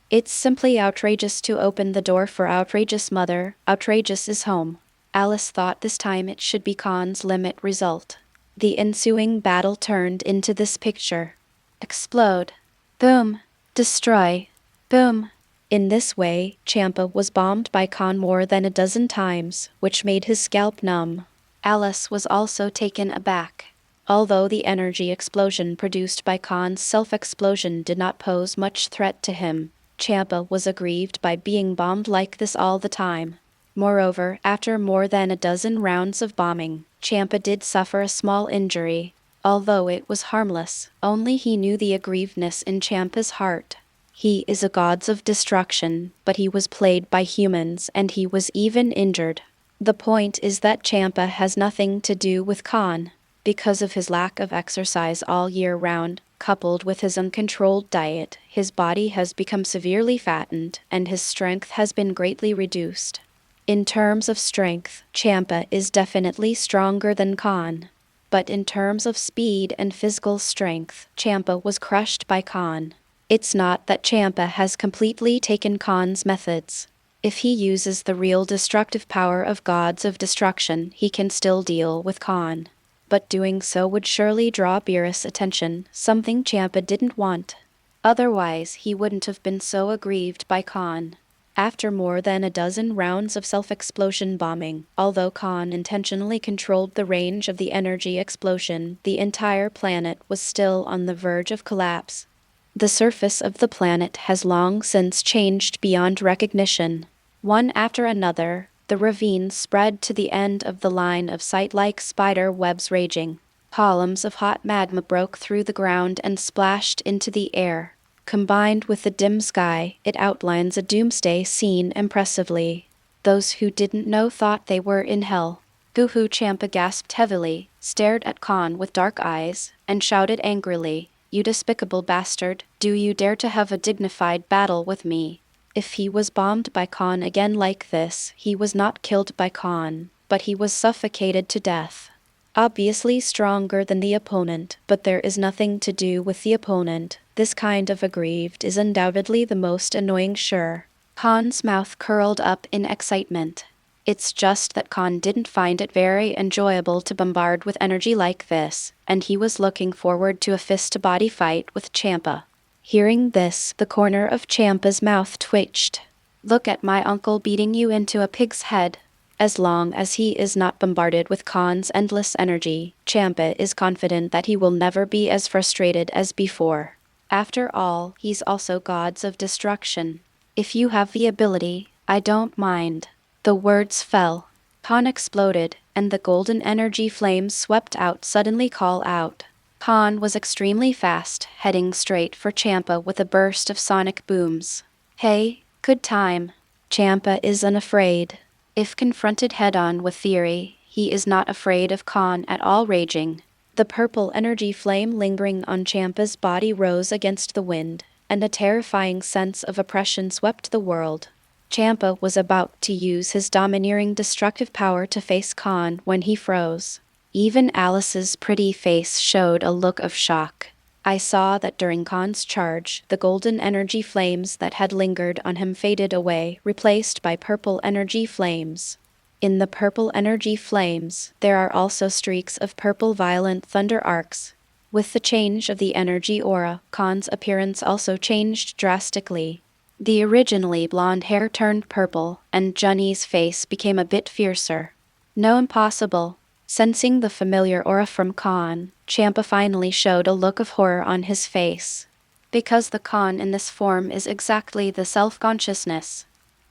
It's simply outrageous to open the door for outrageous mother. Outrageous is home. Alice thought this time it should be Kahn's limit result. The ensuing battle turned into this picture. Explode. Boom. Destroy. Boom. In this way, Champa was bombed by Kahn more than a dozen times, which made his scalp numb. Alice was also taken aback. Although the energy explosion produced by Kahn's self-explosion did not pose much threat to him, Champa was aggrieved by being bombed like this all the time. Moreover, after more than a dozen rounds of bombing, Champa did suffer a small injury. Although it was harmless, only he knew the aggrievedness in Champa's heart. He is a Gods of Destruction, but he was played by humans and he was even injured. The point is that Champa has nothing to do with Kahn. Because of his lack of exercise all year round, coupled with his uncontrolled diet, his body has become severely fattened and his strength has been greatly reduced. In terms of strength, Champa is definitely stronger than Kahn. But in terms of speed and physical strength, Champa was crushed by Kahn. It's not that Champa has completely taken Kahn's methods. If he uses the real destructive power of Gods of Destruction, he can still deal with Kahn. But doing so would surely draw Beerus' attention, something Champa didn't want. Otherwise, he wouldn't have been so aggrieved by Kahn. After more than a dozen rounds of self-explosion bombing, although Kahn intentionally controlled the range of the energy explosion, the entire planet was still on the verge of collapse. The surface of the planet has long since changed beyond recognition. One after another, the ravines spread to the end of the line of sight like spider webs raging. Columns of hot magma broke through the ground and splashed into the air. Combined with the dim sky, it outlines a doomsday scene impressively. Those who didn't know thought they were in hell. Goku Champa gasped heavily, stared at Kahn with dark eyes, and shouted angrily, "You despicable bastard, do you dare to have a dignified battle with me?" If he was bombed by Kahn again like this, he was not killed by Kahn, but he was suffocated to death. Obviously stronger than the opponent, but there is nothing to do with the opponent. This kind of aggrieved is undoubtedly the most annoying. Sure. Kahn's mouth curled up in excitement. It's just that Kahn didn't find it very enjoyable to bombard with energy like this, and he was looking forward to a fist-to-body fight with Champa. Hearing this, the corner of Champa's mouth twitched. "Look at my uncle beating you into a pig's head." As long as he is not bombarded with Kahn's endless energy, Champa is confident that he will never be as frustrated as before. After all, he's also Gods of Destruction. "If you have the ability, I don't mind." The words fell. Kahn exploded, and the golden energy flames swept out suddenly. Call out. Kahn was extremely fast, heading straight for Champa with a burst of sonic booms. "Hey, good time." Champa is unafraid. If confronted head-on with theory, he is not afraid of Kahn at all. Raging. The purple energy flame lingering on Champa's body rose against the wind, and a terrifying sense of oppression swept the world. Champa was about to use his domineering destructive power to face Kahn when he froze. Even Alice's pretty face showed a look of shock. I saw that during Kahn's charge, the golden energy flames that had lingered on him faded away, replaced by purple energy flames. In the purple energy flames, there are also streaks of purple violent thunder arcs. With the change of the energy aura, Kahn's appearance also changed drastically. The originally blonde hair turned purple, and Johnny's face became a bit fiercer. "No, impossible." Sensing the familiar aura from Kahn, Champa finally showed a look of horror on his face. Because the Kahn in this form is exactly the self-consciousness.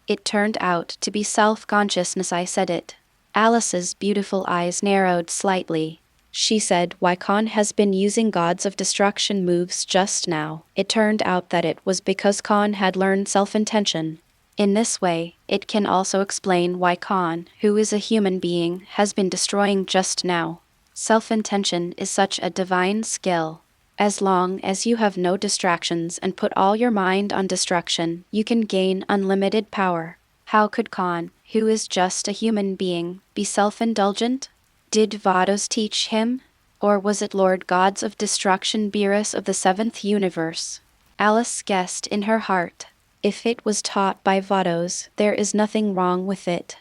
It turned out to be self-consciousness. I said it. Alice's beautiful eyes narrowed slightly. She said, "Why Kahn has been using Gods of Destruction moves just now." It turned out that it was because Kahn had learned self-intention. In this way, it can also explain why Kahn, who is a human being, has been destroying just now. Self-intention is such a divine skill. As long as you have no distractions and put all your mind on destruction, you can gain unlimited power. How could Kahn, who is just a human being, be self-indulgent? Did Vados teach him? Or was it Lord Gods of Destruction Beerus of the seventh universe? Alice guessed in her heart. If it was taught by Vados, there is nothing wrong with it.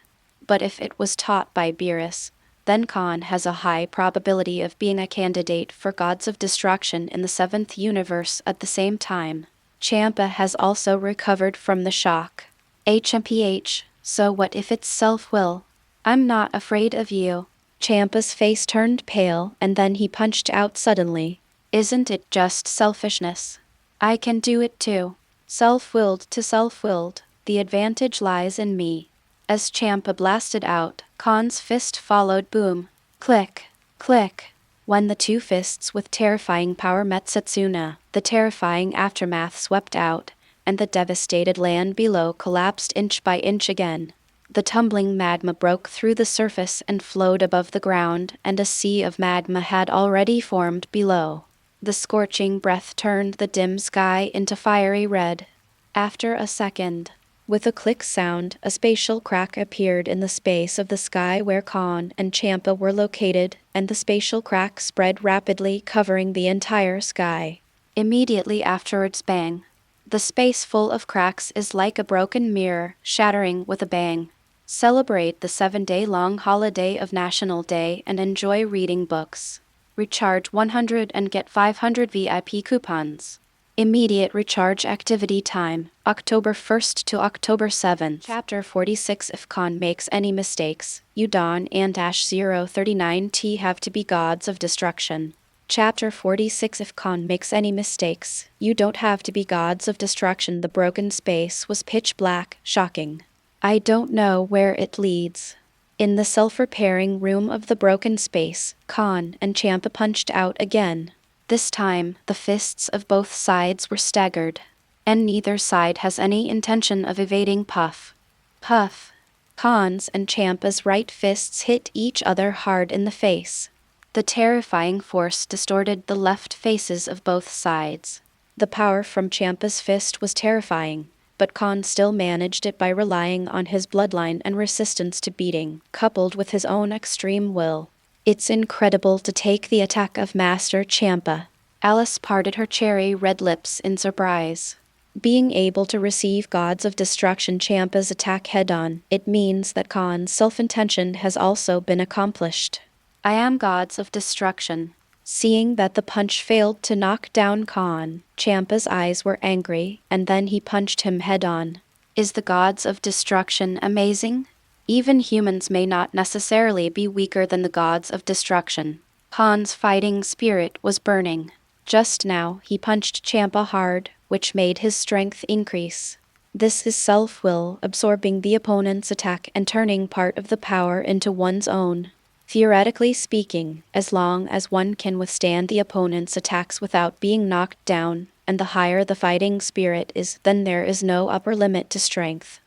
But if it was taught by Beerus, then Kahn has a high probability of being a candidate for Gods of Destruction in the seventh universe at the same time. Champa has also recovered from the shock. HMPH, so what if it's self-will? I'm not afraid of you. Champa's face turned pale and then he punched out suddenly. Isn't it just selfishness? I can do it too. Self-willed to self-willed, the advantage lies in me. As Champa blasted out, Kahn's fist followed boom. Click, click. When the two fists with terrifying power met Setsuna, the terrifying aftermath swept out, and the devastated land below collapsed inch by inch again. The tumbling magma broke through the surface and flowed above the ground, and a sea of magma had already formed below. The scorching breath turned the dim sky into fiery red. After a second, with a click sound, a spatial crack appeared in the space of the sky where Kahn and Champa were located, and the spatial crack spread rapidly, covering the entire sky. Immediately afterwards, bang. The space full of cracks is like a broken mirror, shattering with a bang. Celebrate the 7-day-long holiday of National Day and enjoy reading books. Recharge 100 and get 500 VIP coupons. Immediate recharge activity time, October 1st to October 7th. Chapter 46. If Kahn makes any mistakes, you Dawn and 039T have to be Gods of Destruction. Chapter 46. If Kahn makes any mistakes, you don't have to be Gods of Destruction. The broken space was pitch black, shocking. I don't know where it leads. In the self-repairing room of the broken space, Kahn and Champa punched out again. This time, the fists of both sides were staggered, and neither side has any intention of evading puff. Puff. Kahn's and Champa's right fists hit each other hard in the face. The terrifying force distorted the left faces of both sides. The power from Champa's fist was terrifying, but Kahn still managed it by relying on his bloodline and resistance to beating, coupled with his own extreme will. It's incredible to take the attack of Master Champa. Alice parted her cherry red lips in surprise. Being able to receive Gods of Destruction Champa's attack head-on, it means that Kahn's self-intention has also been accomplished. I am Gods of Destruction. Seeing that the punch failed to knock down Kahn, Champa's eyes were angry, and then he punched him head-on. Is the Gods of Destruction amazing? Even humans may not necessarily be weaker than the Gods of Destruction. Kahn's fighting spirit was burning. Just now, he punched Champa hard, which made his strength increase. This is self-will, absorbing the opponent's attack and turning part of the power into one's own. Theoretically speaking, as long as one can withstand the opponent's attacks without being knocked down, and the higher the fighting spirit is, then there is no upper limit to strength.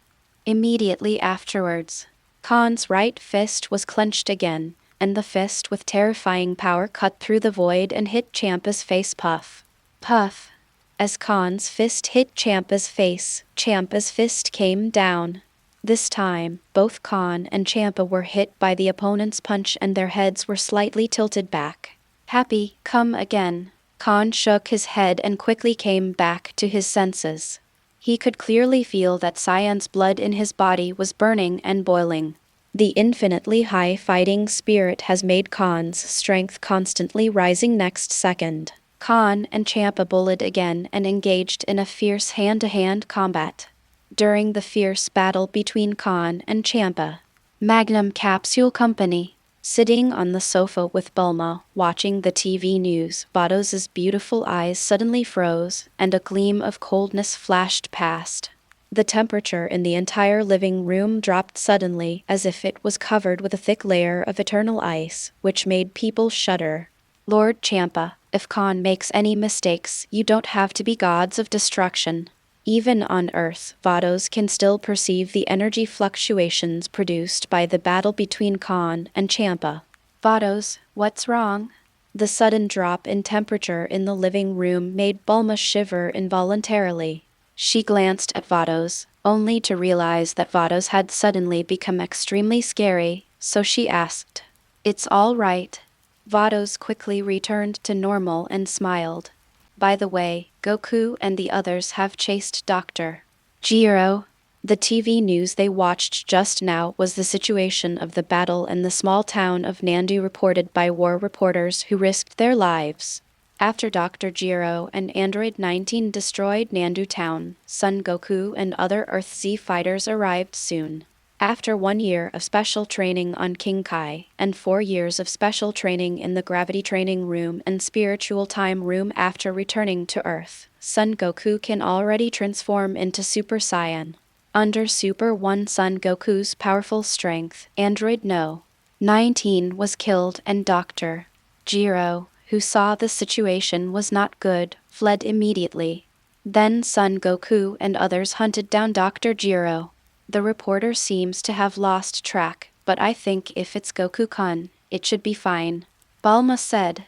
Immediately afterwards, Kahn's right fist was clenched again, and the fist with terrifying power cut through the void and hit Champa's face. Puff. Puff. As Kahn's fist hit Champa's face, Champa's fist came down. This time, both Kahn and Champa were hit by the opponent's punch and their heads were slightly tilted back. Happy, come again. Kahn shook his head and quickly came back to his senses. He could clearly feel that Saiyan's blood in his body was burning and boiling. The infinitely high fighting spirit has made Kahn's strength constantly rising. Next second, Kahn and Champa bullied again and engaged in a fierce hand-to-hand combat. During the fierce battle between Kahn and Champa, Magnum Capsule Company, sitting on the sofa with Bulma, watching the TV news, Vados' beautiful eyes suddenly froze, and a gleam of coldness flashed past. The temperature in the entire living room dropped suddenly, as if it was covered with a thick layer of eternal ice, which made people shudder. Lord Champa, if Kahn makes any mistakes, you don't have to be Gods of Destruction. Even on Earth, Vados can still perceive the energy fluctuations produced by the battle between Kahn and Champa. Vados, what's wrong? The sudden drop in temperature in the living room made Bulma shiver involuntarily. She glanced at Vados, only to realize that Vados had suddenly become extremely scary, so she asked. It's all right. Vados quickly returned to normal and smiled. By the way, Goku and the others have chased Dr. Gero. The TV news they watched just now was the situation of the battle in the small town of Nandu reported by war reporters who risked their lives. After Dr. Gero and Android 19 destroyed Nandu Town, Son Goku and other Earth-Z fighters arrived soon. After 1 year of special training on King Kai, and 4 years of special training in the Gravity Training Room and Spiritual Time Room after returning to Earth, Son Goku can already transform into Super Saiyan. Under Super 1 Son Goku's powerful strength, Android No. 19 was killed and Dr. Gero, who saw the situation was not good, fled immediately. Then Son Goku and others hunted down Dr. Gero. The reporter seems to have lost track, but I think if it's Goku-kun, it should be fine. Bulma said.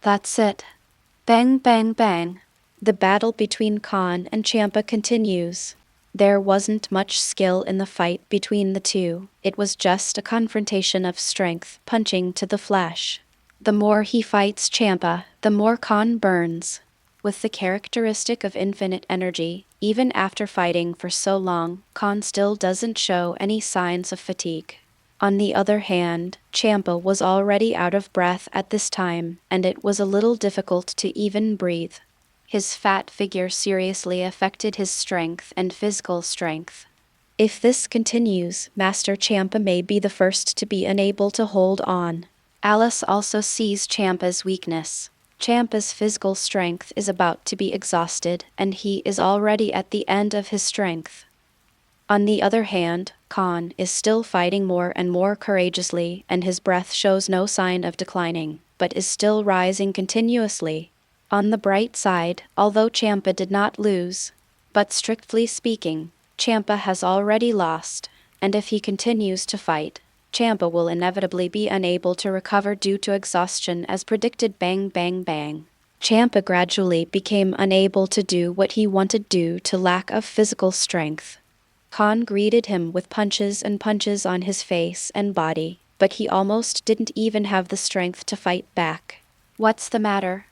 That's it. Bang bang bang. The battle between Kahn and Champa continues. There wasn't much skill in the fight between the two, it was just a confrontation of strength, punching to the flesh. The more he fights Champa, the more Kahn burns. With the characteristic of infinite energy, even after fighting for so long, Kahn still doesn't show any signs of fatigue. On the other hand, Champa was already out of breath at this time, and it was a little difficult to even breathe. His fat figure seriously affected his strength and physical strength. If this continues, Master Champa may be the first to be unable to hold on. Alice also sees Champa's weakness. Champa's physical strength is about to be exhausted, and he is already at the end of his strength. On the other hand, Kahn is still fighting more and more courageously, and his breath shows no sign of declining, but is still rising continuously. On the bright side, although Champa did not lose, but strictly speaking, Champa has already lost, and if he continues to fight, Champa will inevitably be unable to recover due to exhaustion as predicted. Bang bang bang. Champa gradually became unable to do what he wanted due to lack of physical strength. Kahn greeted him with punches and punches on his face and body, but he almost didn't even have the strength to fight back. What's the matter?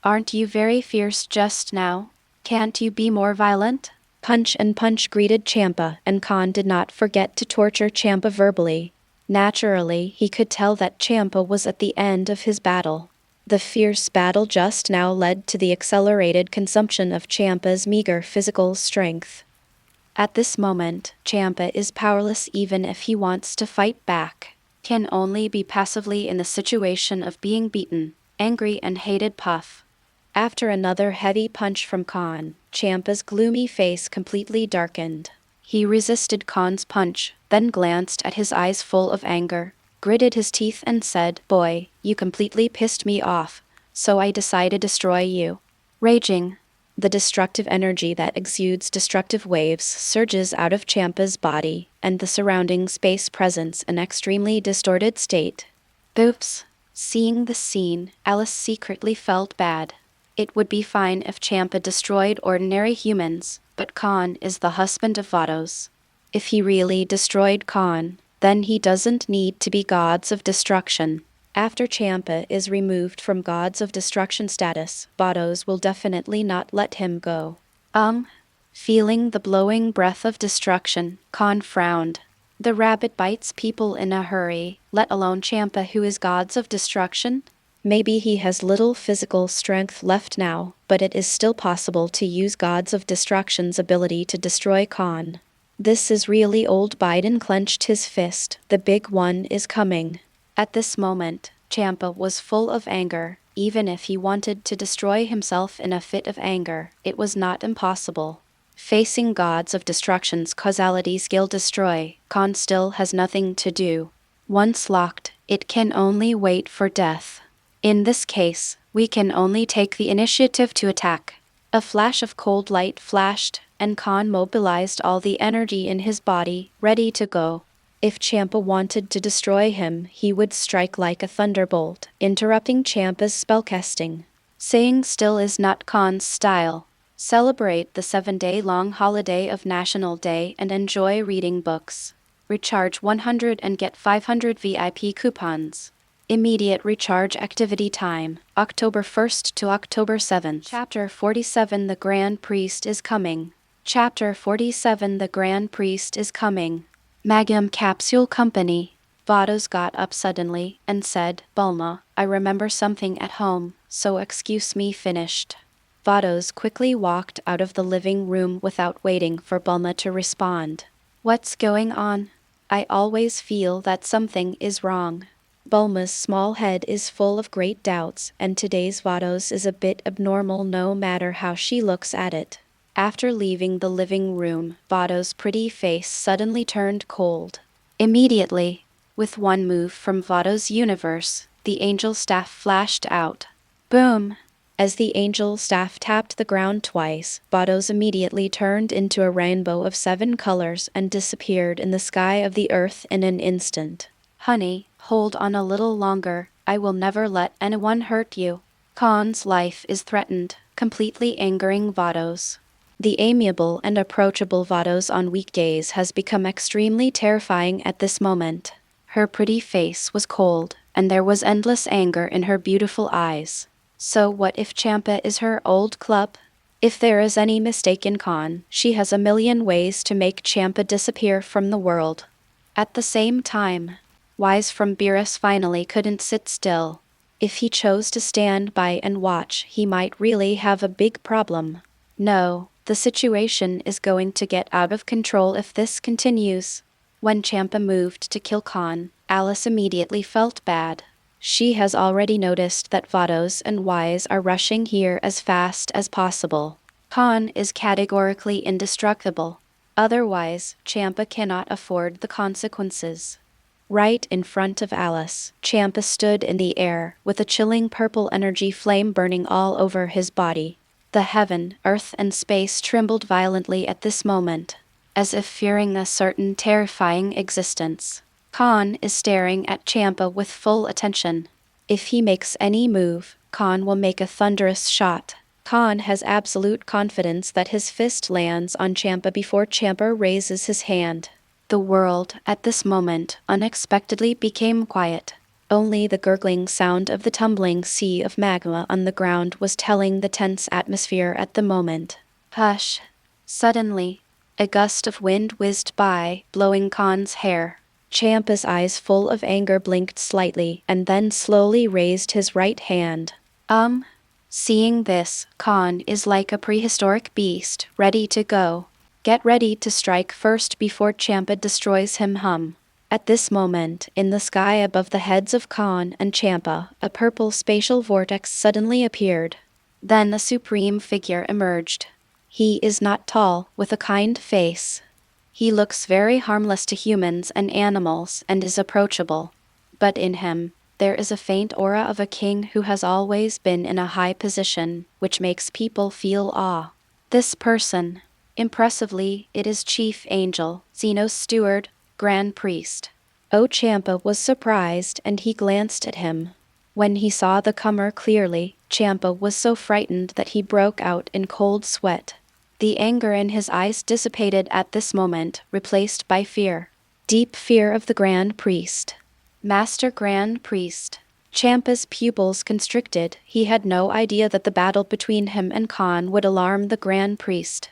Aren't you very fierce just now? Can't you be more violent? Punch and punch greeted Champa, and Kahn did not forget to torture Champa verbally. Naturally, he could tell that Champa was at the end of his battle. The fierce battle just now led to the accelerated consumption of Champa's meager physical strength. At this moment, Champa is powerless even if he wants to fight back. Can only be passively in the situation of being beaten, angry and hated puff. After another heavy punch from Kahn, Champa's gloomy face completely darkened. He resisted Kahn's punch, then glanced at his eyes full of anger, gritted his teeth and said, "Boy, you completely pissed me off, so I decided to destroy you." Raging, the destructive energy that exudes destructive waves surges out of Champa's body, and the surrounding space presents an extremely distorted state. Oops. Seeing the scene, Alice secretly felt bad. It would be fine if Champa destroyed ordinary humans, but Kahn is the husband of Vados. If he really destroyed Kahn, then he doesn't need to be Gods of Destruction. After Champa is removed from Gods of Destruction status, Vados will definitely not let him go. Feeling the blowing breath of destruction, Kahn frowned. The rabbit bites people in a hurry, let alone Champa who is Gods of Destruction? Maybe he has little physical strength left now, but it is still possible to use Gods of Destruction's ability to destroy Kahn. This is really old. Biden clenched his fist. The big one is coming. At this moment, Champa was full of anger. Even if he wanted to destroy himself in a fit of anger, it was not impossible. Facing Gods of Destruction's causality skill destroy, Kahn still has nothing to do. Once locked, it can only wait for death. In this case, we can only take the initiative to attack. A flash of cold light flashed, and Kahn mobilized all the energy in his body, ready to go. If Champa wanted to destroy him, he would strike like a thunderbolt, interrupting Champa's spellcasting. Staying still is not Kahn's style. Celebrate the 7-day-long holiday of National Day and enjoy reading books. Recharge 100 and get 500 VIP coupons. Immediate recharge activity time, October 1st to October 7th. Chapter 47 The Grand Priest is Coming. Chapter 47 The Grand Priest is Coming. Magnum Capsule Company. Vados got up suddenly and said, Bulma, I remember something at home, so excuse me finished. Vados quickly walked out of the living room without waiting for Bulma to respond. What's going on? I always feel that something is wrong. Bulma's small head is full of great doubts, and today's Vados is a bit abnormal no matter how she looks at it. After leaving the living room, Vados' pretty face suddenly turned cold. Immediately, with one move from Vados' universe, the angel staff flashed out. Boom! As the angel staff tapped the ground twice, Vados immediately turned into a rainbow of 7 colors and disappeared in the sky of the earth in an instant. Honey, hold on a little longer. I will never let anyone hurt you. Kahn's life is threatened, completely angering Vados. The amiable and approachable Vados on weekdays has become extremely terrifying at this moment. Her pretty face was cold, and there was endless anger in her beautiful eyes. So what if Champa is her old club? If there is any mistake in Kahn, she has a million ways to make Champa disappear from the world. At the same time, Wise from Beerus finally couldn't sit still. If he chose to stand by and watch, he might really have a big problem. No, the situation is going to get out of control if this continues. When Champa moved to kill Kahn, Alice immediately felt bad. She has already noticed that Vados and Wise are rushing here as fast as possible. Kahn is categorically indestructible. Otherwise, Champa cannot afford the consequences. Right in front of Alice, Champa stood in the air, with a chilling purple energy flame burning all over his body. The heaven, earth and space trembled violently at this moment, as if fearing a certain terrifying existence. Kahn is staring at Champa with full attention. If he makes any move, Kahn will make a thunderous shot. Kahn has absolute confidence that his fist lands on Champa before Champa raises his hand. The world, at this moment, unexpectedly became quiet. Only the gurgling sound of the tumbling sea of magma on the ground was telling the tense atmosphere at the moment. Hush! Suddenly, a gust of wind whizzed by, blowing Kahn's hair. Champa's eyes full of anger blinked slightly, and then slowly raised his right hand. Seeing this, Kahn is like a prehistoric beast, ready to go. Get ready to strike first before Champa destroys him. At this moment, in the sky above the heads of Kahn and Champa, a purple spatial vortex suddenly appeared. Then a supreme figure emerged. He is not tall, with a kind face. He looks very harmless to humans and animals and is approachable. But in him, there is a faint aura of a king who has always been in a high position, which makes people feel awe. This person, impressively, it is Chief Angel, Xeno's steward, Grand Priest. Champa was surprised and he glanced at him. When he saw the comer clearly, Champa was so frightened that he broke out in cold sweat. The anger in his eyes dissipated at this moment, replaced by fear. Deep fear of the Grand Priest. Master Grand Priest. Champa's pupils constricted. He had no idea that the battle between him and Kahn would alarm the Grand Priest.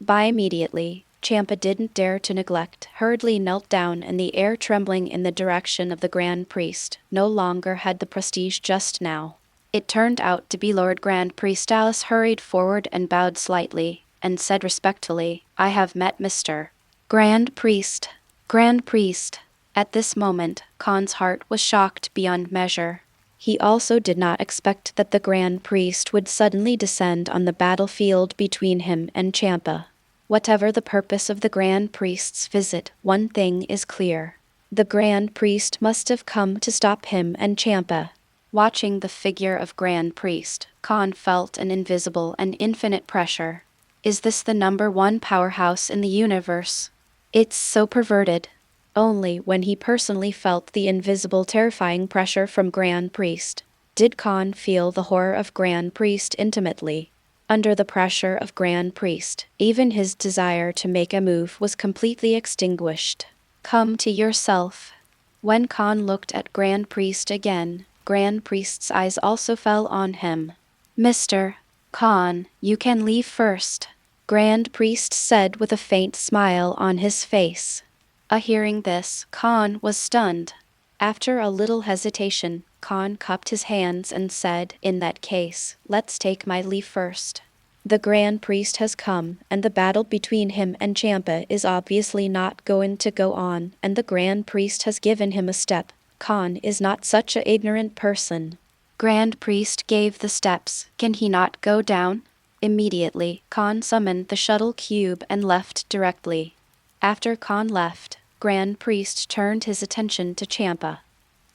Immediately, Champa didn't dare to neglect, hurriedly knelt down in the air trembling in the direction of the Grand Priest, no longer had the prestige just now. It turned out to be Lord Grand Priest. Alice hurried forward and bowed slightly, and said respectfully, I have met Mr. Grand Priest. Grand Priest. At this moment, Kahn's heart was shocked beyond measure. He also did not expect that the Grand Priest would suddenly descend on the battlefield between him and Champa. Whatever the purpose of the Grand Priest's visit, one thing is clear. The Grand Priest must have come to stop him and Champa. Watching the figure of Grand Priest, Kahn felt an invisible and infinite pressure. Is this the #1 powerhouse in the universe? It's so perverted. Only when he personally felt the invisible terrifying pressure from Grand Priest did Kahn feel the horror of Grand Priest intimately. Under the pressure of Grand Priest, even his desire to make a move was completely extinguished. Come to yourself. When Kahn looked at Grand Priest again, Grand Priest's eyes also fell on him. Mr. Kahn, you can leave first, Grand Priest said with a faint smile on his face. Hearing this, Kahn was stunned. After a little hesitation, Kahn cupped his hands and said, in that case, let's take my leave first. The Grand Priest has come, and the battle between him and Champa is obviously not going to go on, and the Grand Priest has given him a step. Kahn is not such a ignorant person. Grand Priest gave the steps, can he not go down? Immediately, Kahn summoned the shuttle cube and left directly. After Kahn left, Grand Priest turned his attention to Champa.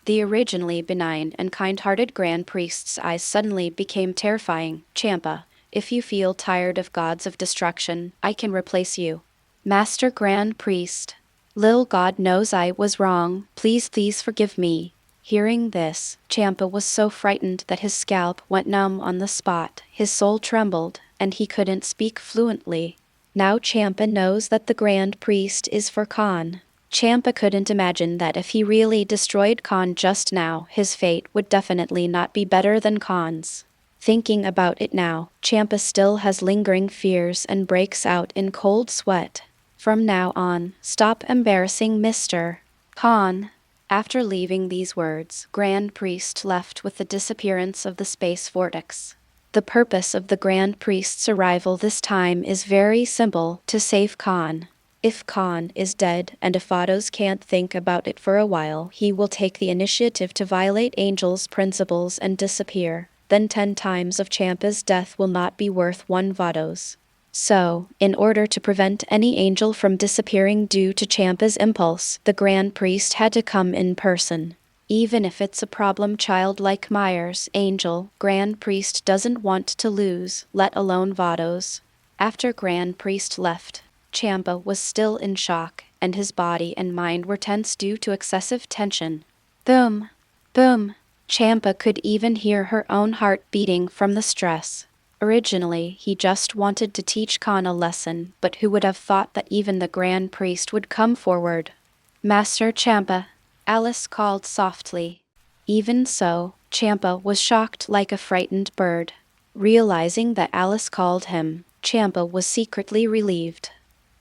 The originally benign and kind-hearted Grand Priest's eyes suddenly became terrifying. Champa, if you feel tired of Gods of Destruction, I can replace you. Master Grand Priest. Lil God knows I was wrong, please forgive me. Hearing this, Champa was so frightened that his scalp went numb on the spot, his soul trembled, and he couldn't speak fluently. Now Champa knows that the Grand Priest is for Kahn. Champa couldn't imagine that if he really destroyed Kahn just now, his fate would definitely not be better than Kahn's. Thinking about it now, Champa still has lingering fears and breaks out in cold sweat. From now on, stop embarrassing Mr. Kahn. After leaving these words, Grand Priest left with the disappearance of the space vortex. The purpose of the Grand Priest's arrival this time is very simple, to save Kahn. If Kahn is dead and if Vados can't think about it for a while, he will take the initiative to violate Angel's principles and disappear. Then 10 times of Champa's death will not be worth 1 Vados. So, in order to prevent any angel from disappearing due to Champa's impulse, the Grand Priest had to come in person. Even if it's a problem child like Myers, Angel, Grand Priest doesn't want to lose, let alone Vados. After Grand Priest left, Champa was still in shock, and his body and mind were tense due to excessive tension. Boom! Boom! Champa could even hear her own heart beating from the stress. Originally, he just wanted to teach Kahn a lesson, but who would have thought that even the Grand Priest would come forward? Master Champa, Alice called softly. Even so, Champa was shocked like a frightened bird. Realizing that Alice called him, Champa was secretly relieved.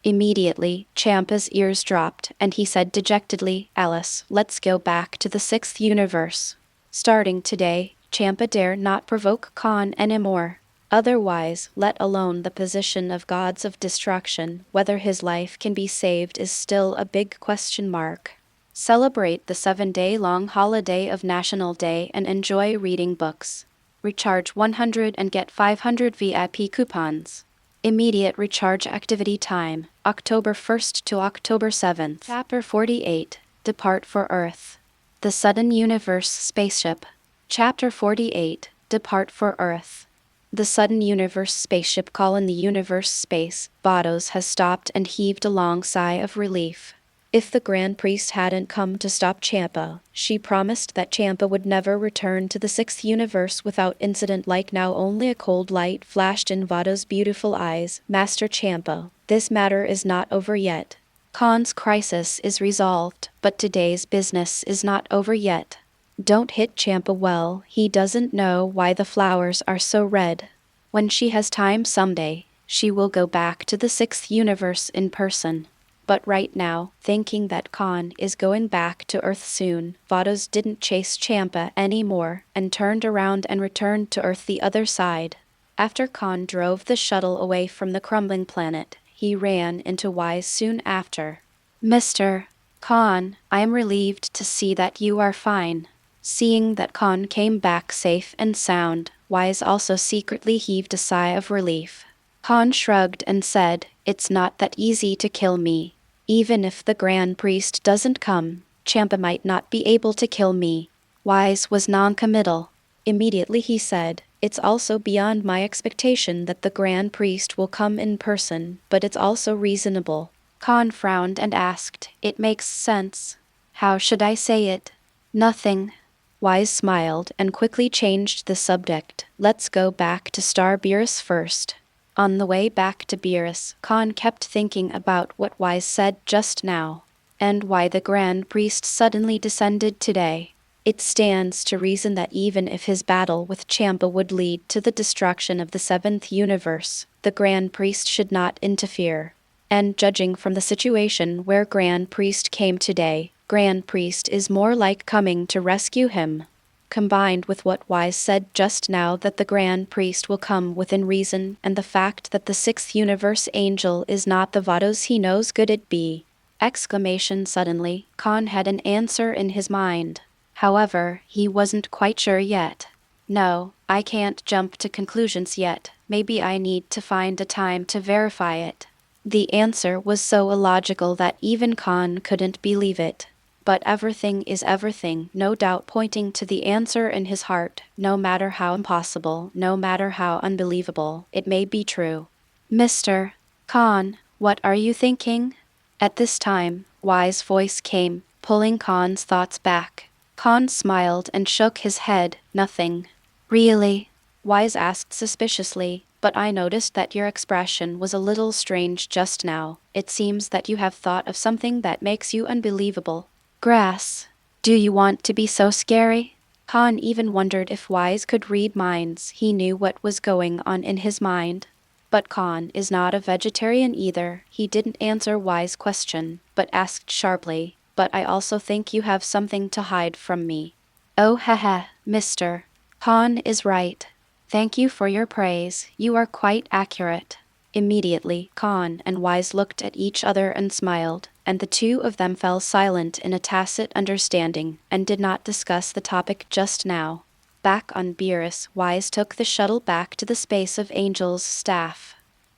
Immediately, Champa's ears dropped, and he said dejectedly, Alice, let's go back to the 6th universe. Starting today, Champa dare not provoke Kahn anymore. Otherwise, let alone the position of Gods of Destruction, whether his life can be saved is still a big question mark. Celebrate the 7-day-long holiday of National Day and enjoy reading books. Recharge 100 and get 500 VIP coupons. Immediate recharge activity time, October 1st to October 7th. Chapter 48, Depart for Earth. The Sudden Universe Spaceship. Chapter 48, Depart for Earth. The sudden universe spaceship call in the universe space, Vados has stopped and heaved a long sigh of relief. If the Grand Priest hadn't come to stop Champa, she promised that Champa would never return to the 6th universe without incident. Like now only a cold light flashed in Vados' beautiful eyes. Master Champa, this matter is not over yet. Kahn's crisis is resolved, but today's business is not over yet. Don't hit Champa well, he doesn't know why the flowers are so red. When she has time someday, she will go back to the 6th universe in person. But right now, thinking that Kahn is going back to Earth soon, Vados didn't chase Champa anymore and turned around and returned to Earth the other side. After Kahn drove the shuttle away from the crumbling planet, he ran into Wise soon after. Mr. Kahn, I am relieved to see that you are fine. Seeing that Kahn came back safe and sound, Wise also secretly heaved a sigh of relief. Kahn shrugged and said, It's not that easy to kill me. Even if the Grand Priest doesn't come, Champa might not be able to kill me. Wise was non-committal. Immediately he said, It's also beyond my expectation that the Grand Priest will come in person, but it's also reasonable. Kahn frowned and asked, "It makes sense. How should I say it?" "Nothing." Wise smiled and quickly changed the subject. "Let's go back to Star Beerus first." On the way back to Beerus, Kahn kept thinking about what Wise said just now, and why the Grand Priest suddenly descended today. It stands to reason that even if his battle with Champa would lead to the destruction of the seventh universe, the Grand Priest should not interfere. And judging from the situation where Grand Priest came today, Grand Priest is more like coming to rescue him. Combined with what Wise said just now that the Grand Priest will come within reason, and the fact that the sixth universe angel is not the Vados he knows could it be? Suddenly, Kahn had an answer in his mind. However, he wasn't quite sure yet. "No, I can't jump to conclusions yet. Maybe I need to find a time to verify it." The answer was so illogical that even Kahn couldn't believe it. But everything is everything, no doubt pointing to the answer in his heart, no matter how impossible, no matter how unbelievable, it may be true. "Mr. Kahn, what are you thinking?" At this time, Wise's voice came, pulling Kahn's thoughts back. Kahn smiled and shook his head. "Nothing." "Really?" Wise asked suspiciously, "But I noticed that your expression was a little strange just now. It seems that you have thought of something that makes you unbelievable." "Grass. Do you want to be so scary?" Kahn even wondered if Wise could read minds. He knew what was going on in his mind. But Kahn is not a vegetarian either. He didn't answer Wise's question, but asked sharply, "But I also think you have something to hide from me." "Oh haha, Mr. Kahn is right. Thank you for your praise, you are quite accurate." Immediately, Kahn and Wise looked at each other and smiled, and the two of them fell silent in a tacit understanding, and did not discuss the topic just now. Back on Beerus, Wise took the shuttle back to the space of Angel's staff.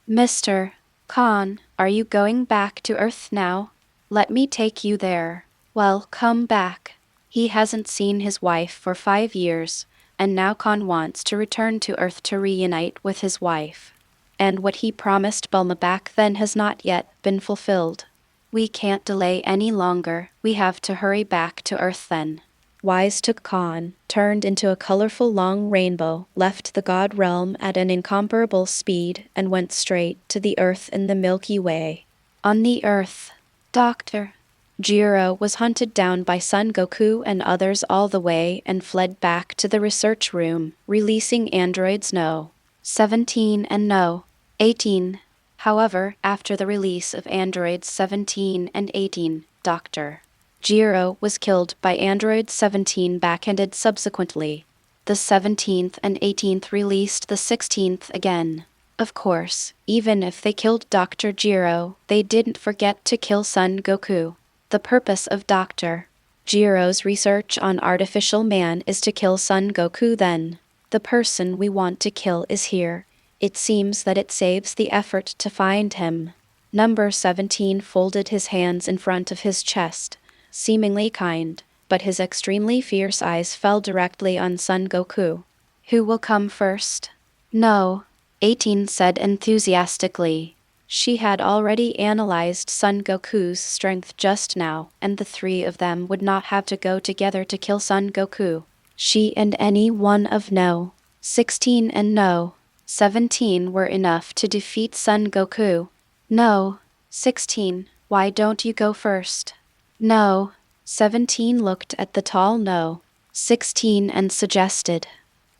"Mr. Kahn, are you going back to Earth now? Let me take you there." "Well, come back." He hasn't seen his wife for 5 years, and now Kahn wants to return to Earth to reunite with his wife. And what he promised Bulma back then has not yet been fulfilled. "We can't delay any longer, we have to hurry back to Earth then." Wise took Kahn, turned into a colorful long rainbow, left the god realm at an incomparable speed, and went straight to the Earth in the Milky Way. On the Earth, Dr. Jiro was hunted down by Son Goku and others all the way and fled back to the research room, releasing androids No. 17 and No. 18. However, after the release of androids 17 and 18, Dr. Jiro was killed by android 17 backhanded subsequently. The 17th and 18th released the 16th again. Of course, even if they killed Dr. Jiro, they didn't forget to kill Son Goku. The purpose of Dr. Jiro's research on artificial man is to kill Son Goku then. The person we want to kill is here. It seems that it saves the effort to find him. Number 17 folded his hands in front of his chest, seemingly kind, but his extremely fierce eyes fell directly on Son Goku. "Who will come first?" "No," 18 said enthusiastically. She had already analyzed Son Goku's strength just now, and the three of them would not have to go together to kill Son Goku. She and any one of No. 16 and No. 17 were enough to defeat Son Goku. "No. 16, why don't you go first?" "No." 17 looked at the tall No. 16 and suggested.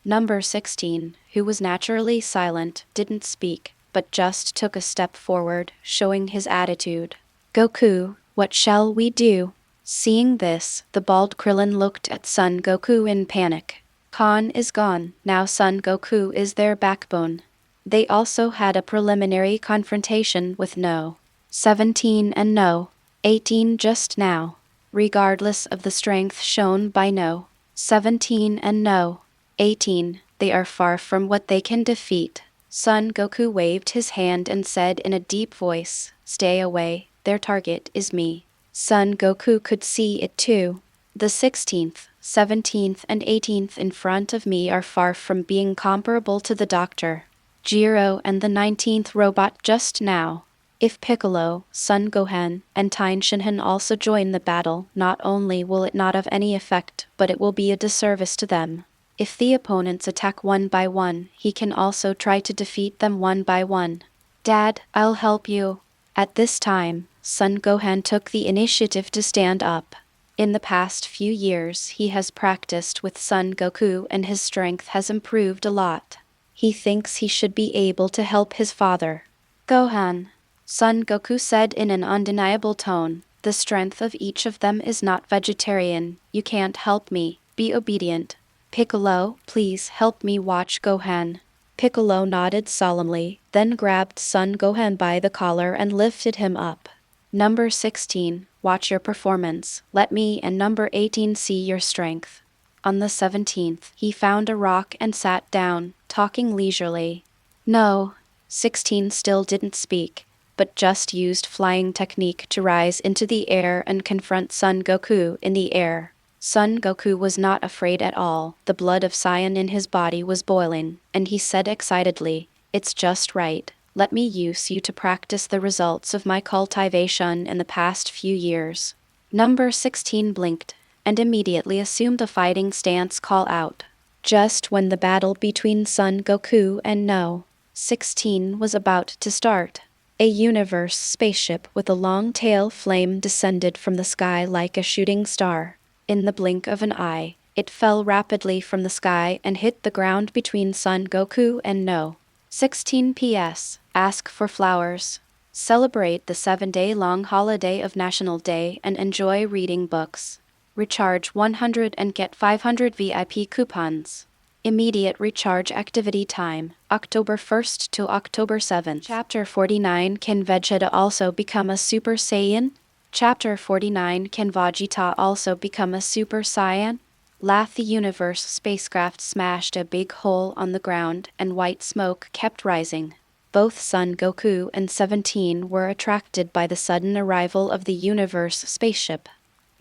Number 16, who was naturally silent, didn't speak, but just took a step forward, showing his attitude. "Goku, what shall we do?" Seeing this, the bald Krillin looked at Son Goku in panic. Kahn is gone, now Son Goku is their backbone. They also had a preliminary confrontation with No. 17 and No. 18 just now. Regardless of the strength shown by No. 17 and No. 18, they are far from what they can defeat. Son Goku waved his hand and said in a deep voice, "Stay away, their target is me." Son Goku could see it too. The 16th, 17th and 18th in front of me are far from being comparable to the Dr. Jiro and the 19th robot just now. If Piccolo, Son Gohan, and Tenshinhan also join the battle, not only will it not have any effect, but it will be a disservice to them. If the opponents attack one by one, he can also try to defeat them one by one. Dad, I'll help you. At this time, Son Gohan took the initiative to stand up. In the past few years, he has practiced with Son Goku and his strength has improved a lot. He thinks he should be able to help his father. Gohan, Son Goku said in an undeniable tone, the strength of each of them is not vegetarian. You can't help me. Be obedient. Piccolo, please help me watch Gohan. Piccolo nodded solemnly, then grabbed Son Gohan by the collar and lifted him up. Number 16, watch your performance. Let me and number 18 see your strength. On the 17th, he found a rock and sat down, talking leisurely. No, 16 still didn't speak, but just used flying technique to rise into the air and confront Son Goku in the air. Son Goku was not afraid at all. The blood of Saiyan in his body was boiling, and he said excitedly, "It's just right. Let me use you to practice the results of my cultivation in the past few years." Number 16 blinked, and immediately assumed a fighting stance call out. Just when the battle between Son Goku and No. 16 was about to start, a universe spaceship with a long tail flame descended from the sky like a shooting star. In the blink of an eye, it fell rapidly from the sky and hit the ground between Son Goku and No. 16 P.S. Ask for flowers. Celebrate the 7-day-long holiday of National Day and enjoy reading books. Recharge 100 and get 500 VIP coupons. Immediate recharge activity time, October 1st to October 7th. Chapter 49, Can Vegeta also become a Super Saiyan? Chapter 49, Can Vegeta also become a Super Saiyan? The Universe spacecraft smashed a big hole on the ground and white smoke kept rising. Both Son Goku and 17 were attracted by the sudden arrival of the Universe spaceship.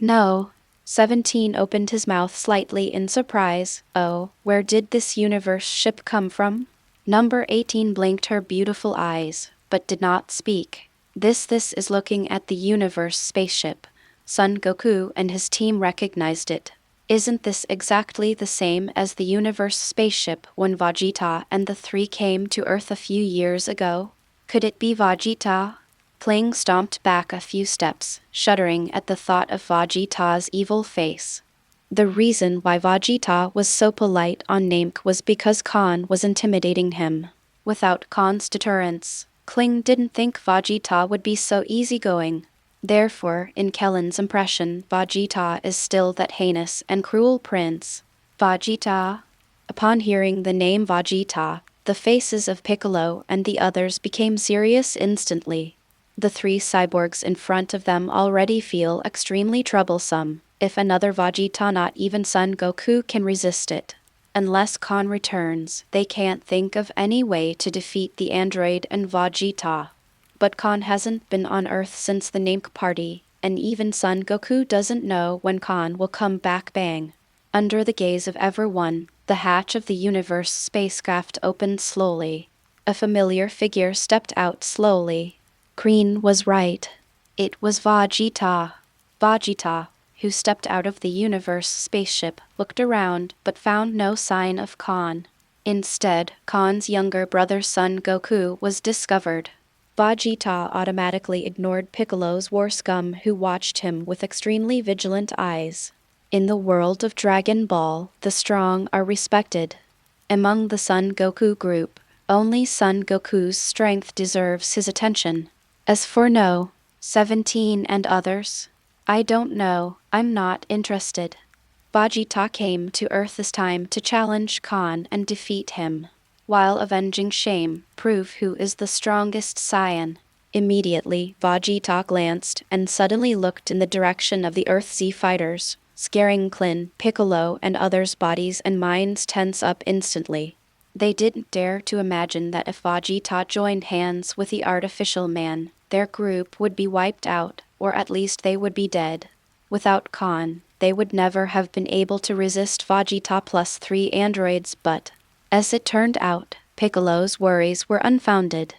No. 17 opened his mouth slightly in surprise. Oh, where did this universe ship come from? Number 18 blinked her beautiful eyes, but did not speak. This is looking at the universe spaceship. Son Goku and his team recognized it. Isn't this exactly the same as the universe spaceship when Vegeta and the three came to Earth a few years ago? Could it be Vegeta? Kling stomped back a few steps, shuddering at the thought of Vegeta's evil face. The reason why Vegeta was so polite on Namek was because Kahn was intimidating him. Without Kahn's deterrence, Kling didn't think Vegeta would be so easygoing. Therefore, in Kellen's impression, Vegeta is still that heinous and cruel prince. Vegeta. Upon hearing the name Vegeta, the faces of Piccolo and the others became serious instantly. The three cyborgs in front of them already feel extremely troublesome. If another Vegeta, not even Son Goku, can resist it. Unless Kahn returns, they can't think of any way to defeat the android and Vegeta. But Kahn hasn't been on Earth since the Namek party, and even Son Goku doesn't know when Kahn will come back. Bang. Under the gaze of everyone, the hatch of the universe spacecraft opened slowly. A familiar figure stepped out slowly. Kreen was right. It was Vegeta. Vegeta, who stepped out of the universe spaceship, looked around but found no sign of Kahn. Instead, Kahn's younger brother Son Goku was discovered. Vegeta automatically ignored Piccolo's war scum who watched him with extremely vigilant eyes. In the world of Dragon Ball, the strong are respected. Among the Son Goku group, only Son Goku's strength deserves his attention. As for No. 17 and others, I don't know, I'm not interested. Vegeta came to Earth this time to challenge Kahn and defeat him, while avenging shame, prove who is the strongest Saiyan. Immediately, Vegeta glanced and suddenly looked in the direction of the Earth Z fighters, scaring Klin, Piccolo, and others' bodies and minds tense up instantly. They didn't dare to imagine that if Vegeta joined hands with the artificial man, their group would be wiped out, or at least they would be dead. Without Kahn, they would never have been able to resist Vegeta plus 3 androids, but, as it turned out, Piccolo's worries were unfounded.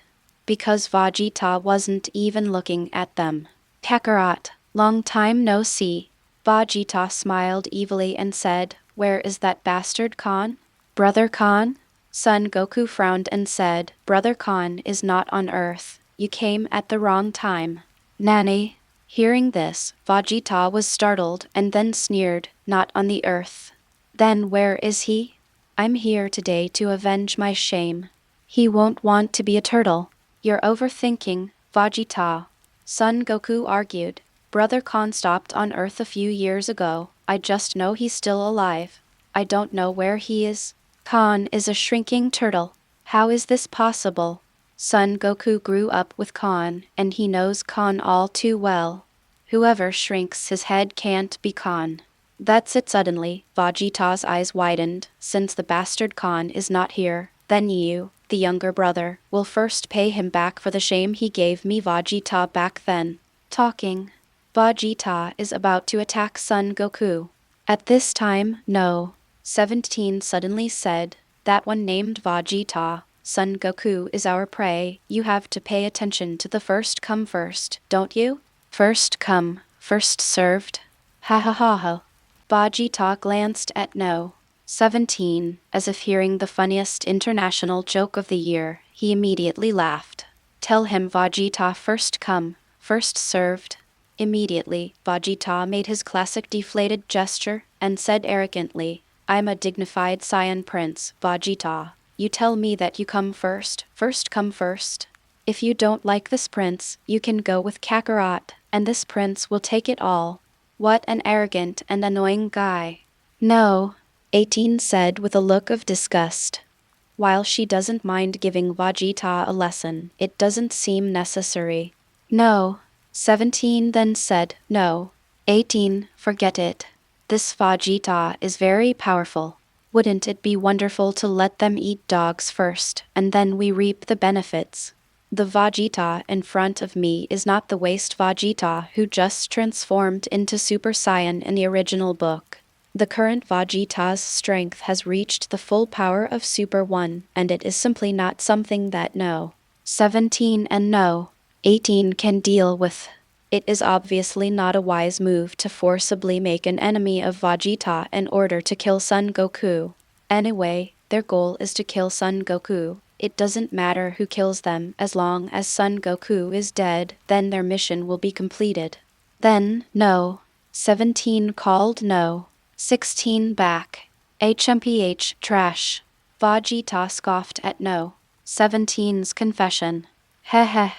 because Vegeta wasn't even looking at them. Kakarot, long time no see. Vegeta smiled evilly and said, "Where is that bastard Kahn?" "Brother Kahn?" Son Goku frowned and said, "Brother Kahn is not on Earth. You came at the wrong time." "Nanny?" Hearing this, Vegeta was startled and then sneered, "Not on the Earth. Then where is he?" "I'm here today to avenge my shame." "He won't want to be a turtle." "You're overthinking, Vegeta." Son Goku argued. "Brother Kahn stopped on Earth a few years ago. I just know he's still alive. I don't know where he is." "Kahn is a shrinking turtle. How is this possible?" Son Goku grew up with Kahn, and he knows Kahn all too well. Whoever shrinks his head can't be Kahn. That's it. Suddenly, Vegeta's eyes widened. "Since the bastard Kahn is not here, then you, the younger brother, will first pay him back for the shame he gave me." Vegeta back then. Talking. Vegeta is about to attack Son Goku. At this time, no. 17 suddenly said, "That one named Vegeta. Son Goku is our prey. You have to pay attention to the first come first, don't you? First come, first served." Ha ha ha ha. Vegeta glanced at No. 17, as if hearing the funniest international joke of the year. He immediately laughed. "Tell him Vegeta first come, first served." Immediately, Vegeta made his classic deflated gesture and said arrogantly, "I'm a dignified Saiyan prince, Vegeta. You tell me that you come first come first. If you don't like this prince, you can go with Kakarot, and this prince will take it all." What an arrogant and annoying guy. "No," 18 said with a look of disgust. While she doesn't mind giving Vegeta a lesson, it doesn't seem necessary. "No." 17 then said, "No. 18, forget it. This Vegeta is very powerful. Wouldn't it be wonderful to let them eat dogs first, and then we reap the benefits?" The Vegeta in front of me is not the waste Vegeta who just transformed into Super Saiyan in the original book. The current Vegeta's strength has reached the full power of Super 1, and it is simply not something that No. 17 and No. 18 can deal with. It is obviously not a wise move to forcibly make an enemy of Vegeta in order to kill Son Goku. Anyway, their goal is to kill Son Goku. It doesn't matter who kills them, as long as Son Goku is dead, then their mission will be completed. Then, No. 17 called No. 16 back. HMPH trash. Vegeta scoffed at No. 17's confession. Heh heh.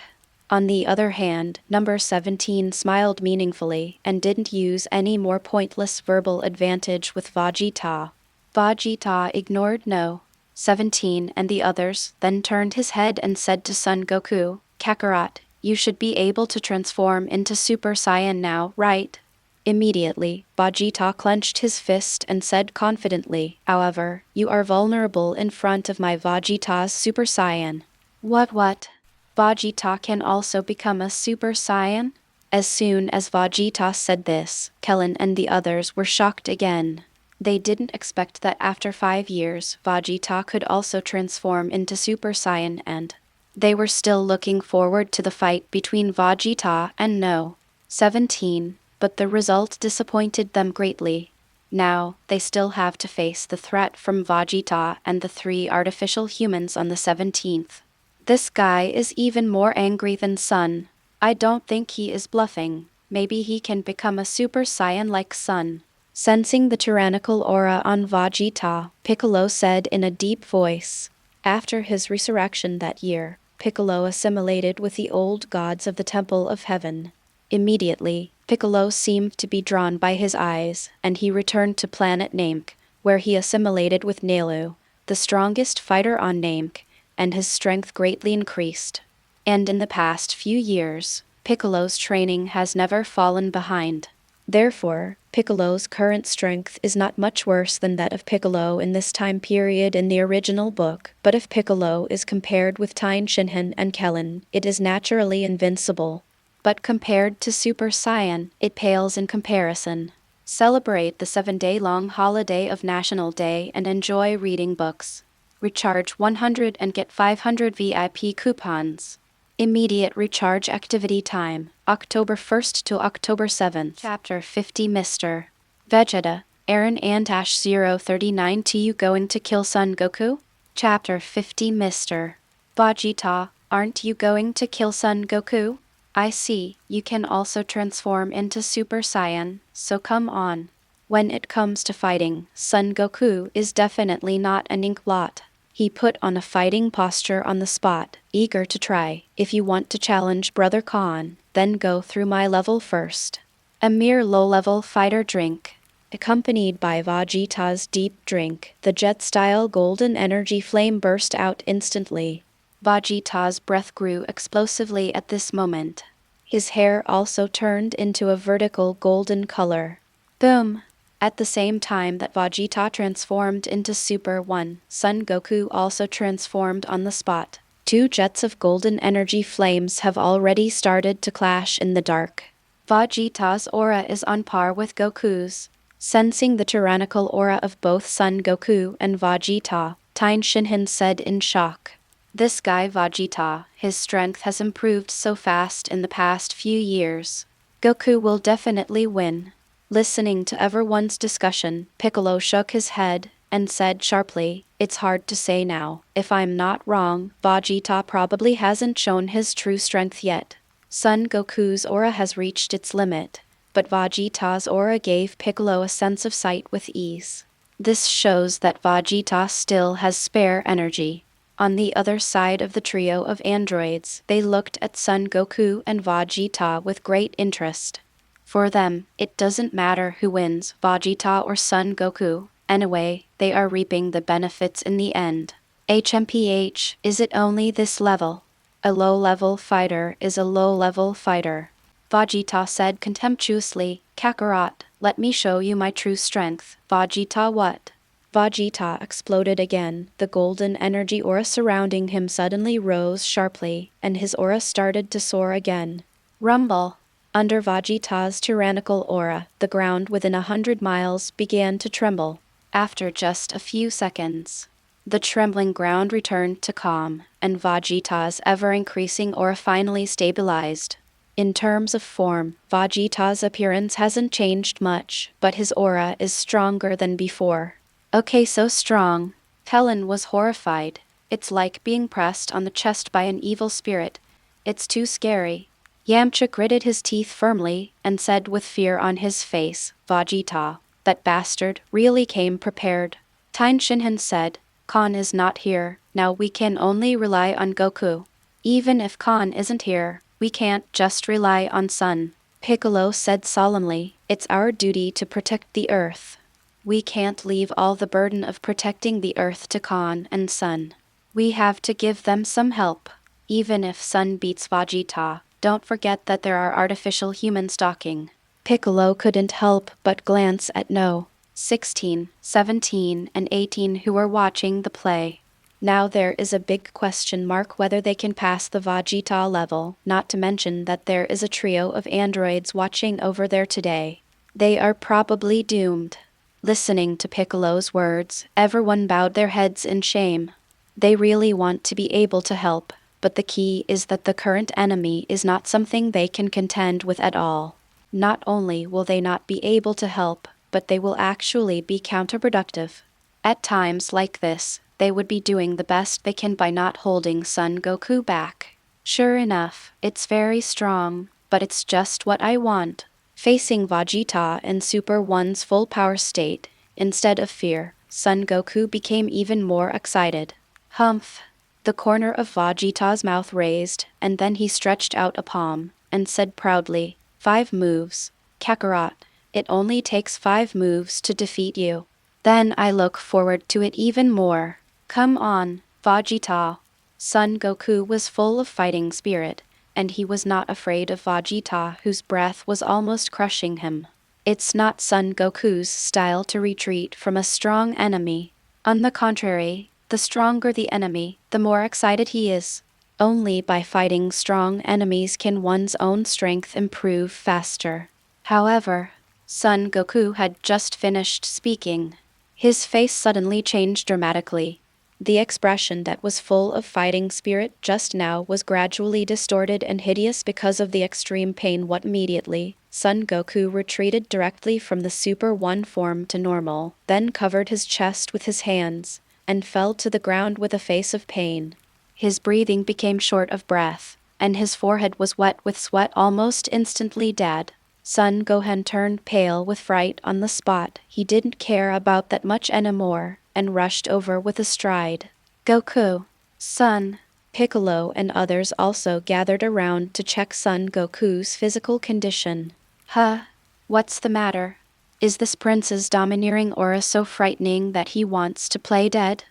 On the other hand, number 17 smiled meaningfully and didn't use any more pointless verbal advantage with Vegeta. Vegeta ignored No. 17 and the others, then turned his head and said to Son Goku, "Kakarot, you should be able to transform into Super Saiyan now, right?" Immediately, Vegeta clenched his fist and said confidently, "However, you are vulnerable in front of my Vegeta's Super Saiyan." What? Vegeta can also become a Super Saiyan? As soon as Vegeta said this, Kellen and the others were shocked again. They didn't expect that after 5 years, Vegeta could also transform into Super Saiyan, and they were still looking forward to the fight between Vegeta and No. 17, but the result disappointed them greatly. Now, they still have to face the threat from Vegeta and the 3 artificial humans on the 17th. This guy is even more angry than Son. I don't think he is bluffing. Maybe he can become a Super Saiyan like Son. Sensing the tyrannical aura on Vegeta, Piccolo said in a deep voice. After his resurrection that year, Piccolo assimilated with the old gods of the Temple of Heaven. Immediately, Piccolo seemed to be drawn by his eyes, and he returned to Planet Namek, where he assimilated with Nelu, the strongest fighter on Namek, and his strength greatly increased. And in the past few years, Piccolo's training has never fallen behind. Therefore, Piccolo's current strength is not much worse than that of Piccolo in this time period in the original book, but if Piccolo is compared with Tien Shinhan and Kellen, it is naturally invincible. But compared to Super Saiyan, it pales in comparison. Celebrate the 7-day-long holiday of National Day and enjoy reading books. Recharge 100 and get 500 VIP coupons. Immediate recharge activity time, October 1st to October 7th. Chapter 50 Mr. Vegeta, Aren and Ash 039 to you going to kill Son Goku? Chapter 50 Mr. Vegeta, aren't you going to kill Son Goku? I see, you can also transform into Super Saiyan, so come on. When it comes to fighting, Son Goku is definitely not an inkblot. He put on a fighting posture on the spot, eager to try. If you want to challenge Brother Kahn, then go through my level first. A mere low-level fighter drink. Accompanied by Vegeta's deep drink, the jet-style golden energy flame burst out instantly. Vegeta's breath grew explosively at this moment. His hair also turned into a vertical golden color. Boom! At the same time that Vegeta transformed into Super 1, Son Goku also transformed on the spot. Two jets of golden energy flames have already started to clash in the dark. Vegeta's aura is on par with Goku's. Sensing the tyrannical aura of both Son Goku and Vegeta, Tien Shinhan said in shock. This guy Vegeta, his strength has improved so fast in the past few years. Goku will definitely win. Listening to everyone's discussion, Piccolo shook his head and said sharply, "It's hard to say now. If I'm not wrong, Vegeta probably hasn't shown his true strength yet. Son Goku's aura has reached its limit, but Vegeta's aura gave Piccolo a sense of sight with ease. This shows that Vegeta still has spare energy." On the other side of the trio of androids, they looked at Son Goku and Vegeta with great interest. For them, it doesn't matter who wins, Vegeta or Son Goku. Anyway, they are reaping the benefits in the end. HMPH, is it only this level? A low-level fighter is a low-level fighter. Vegeta said contemptuously, "Kakarot, let me show you my true strength." Vegeta what? Vegeta exploded again. The golden energy aura surrounding him suddenly rose sharply, and his aura started to soar again. Rumble! Under Vegeta's tyrannical aura, the ground within 100 miles began to tremble. After just a few seconds, the trembling ground returned to calm, and Vegeta's ever-increasing aura finally stabilized. In terms of form, Vegeta's appearance hasn't changed much, but his aura is stronger than before. Okay, so strong. Helen was horrified. It's like being pressed on the chest by an evil spirit. It's too scary. Yamcha gritted his teeth firmly and said with fear on his face, "Vegeta, that bastard really came prepared." Tien Shinhan said, "Kahn is not here. Now we can only rely on Goku. Even if Kahn isn't here, we can't just rely on Son." Piccolo said solemnly, "It's our duty to protect the Earth. We can't leave all the burden of protecting the Earth to Kahn and Son. We have to give them some help. Even if Son beats Vegeta, don't forget that there are artificial humans stalking." Piccolo couldn't help but glance at No. 16, 17, and 18 who were watching the play. Now there is a big question mark whether they can pass the Vegeta level, not to mention that there is a trio of androids watching over there today. They are probably doomed. Listening to Piccolo's words, everyone bowed their heads in shame. They really want to be able to help, but the key is that the current enemy is not something they can contend with at all. Not only will they not be able to help, but they will actually be counterproductive. At times like this, they would be doing the best they can by not holding Son Goku back. Sure enough, it's very strong, but it's just what I want. Facing Vegeta in Super 1's full power state, instead of fear, Son Goku became even more excited. Humph! The corner of Vegeta's mouth raised, and then he stretched out a palm, and said proudly, "5 moves. Kakarot, it only takes 5 moves to defeat you. Then I look forward to it even more. Come on, Vegeta." Son Goku was full of fighting spirit, and he was not afraid of Vegeta, whose breath was almost crushing him. It's not Son Goku's style to retreat from a strong enemy. On the contrary, the stronger the enemy, the more excited he is. Only by fighting strong enemies can one's own strength improve faster. However, Son Goku had just finished speaking. His face suddenly changed dramatically. The expression that was full of fighting spirit just now was gradually distorted and hideous because of the extreme pain. What immediately, Son Goku retreated directly from the Super One form to normal, then covered his chest with his hands, and fell to the ground with a face of pain. His breathing became short of breath, and his forehead was wet with sweat almost instantly. Dad. Son Gohan turned pale with fright on the spot. He didn't care about that much anymore, and rushed over with a stride. Goku. Son. Piccolo and others also gathered around to check Son Goku's physical condition. Huh? What's the matter? Is this prince's domineering aura so frightening that he wants to play dead?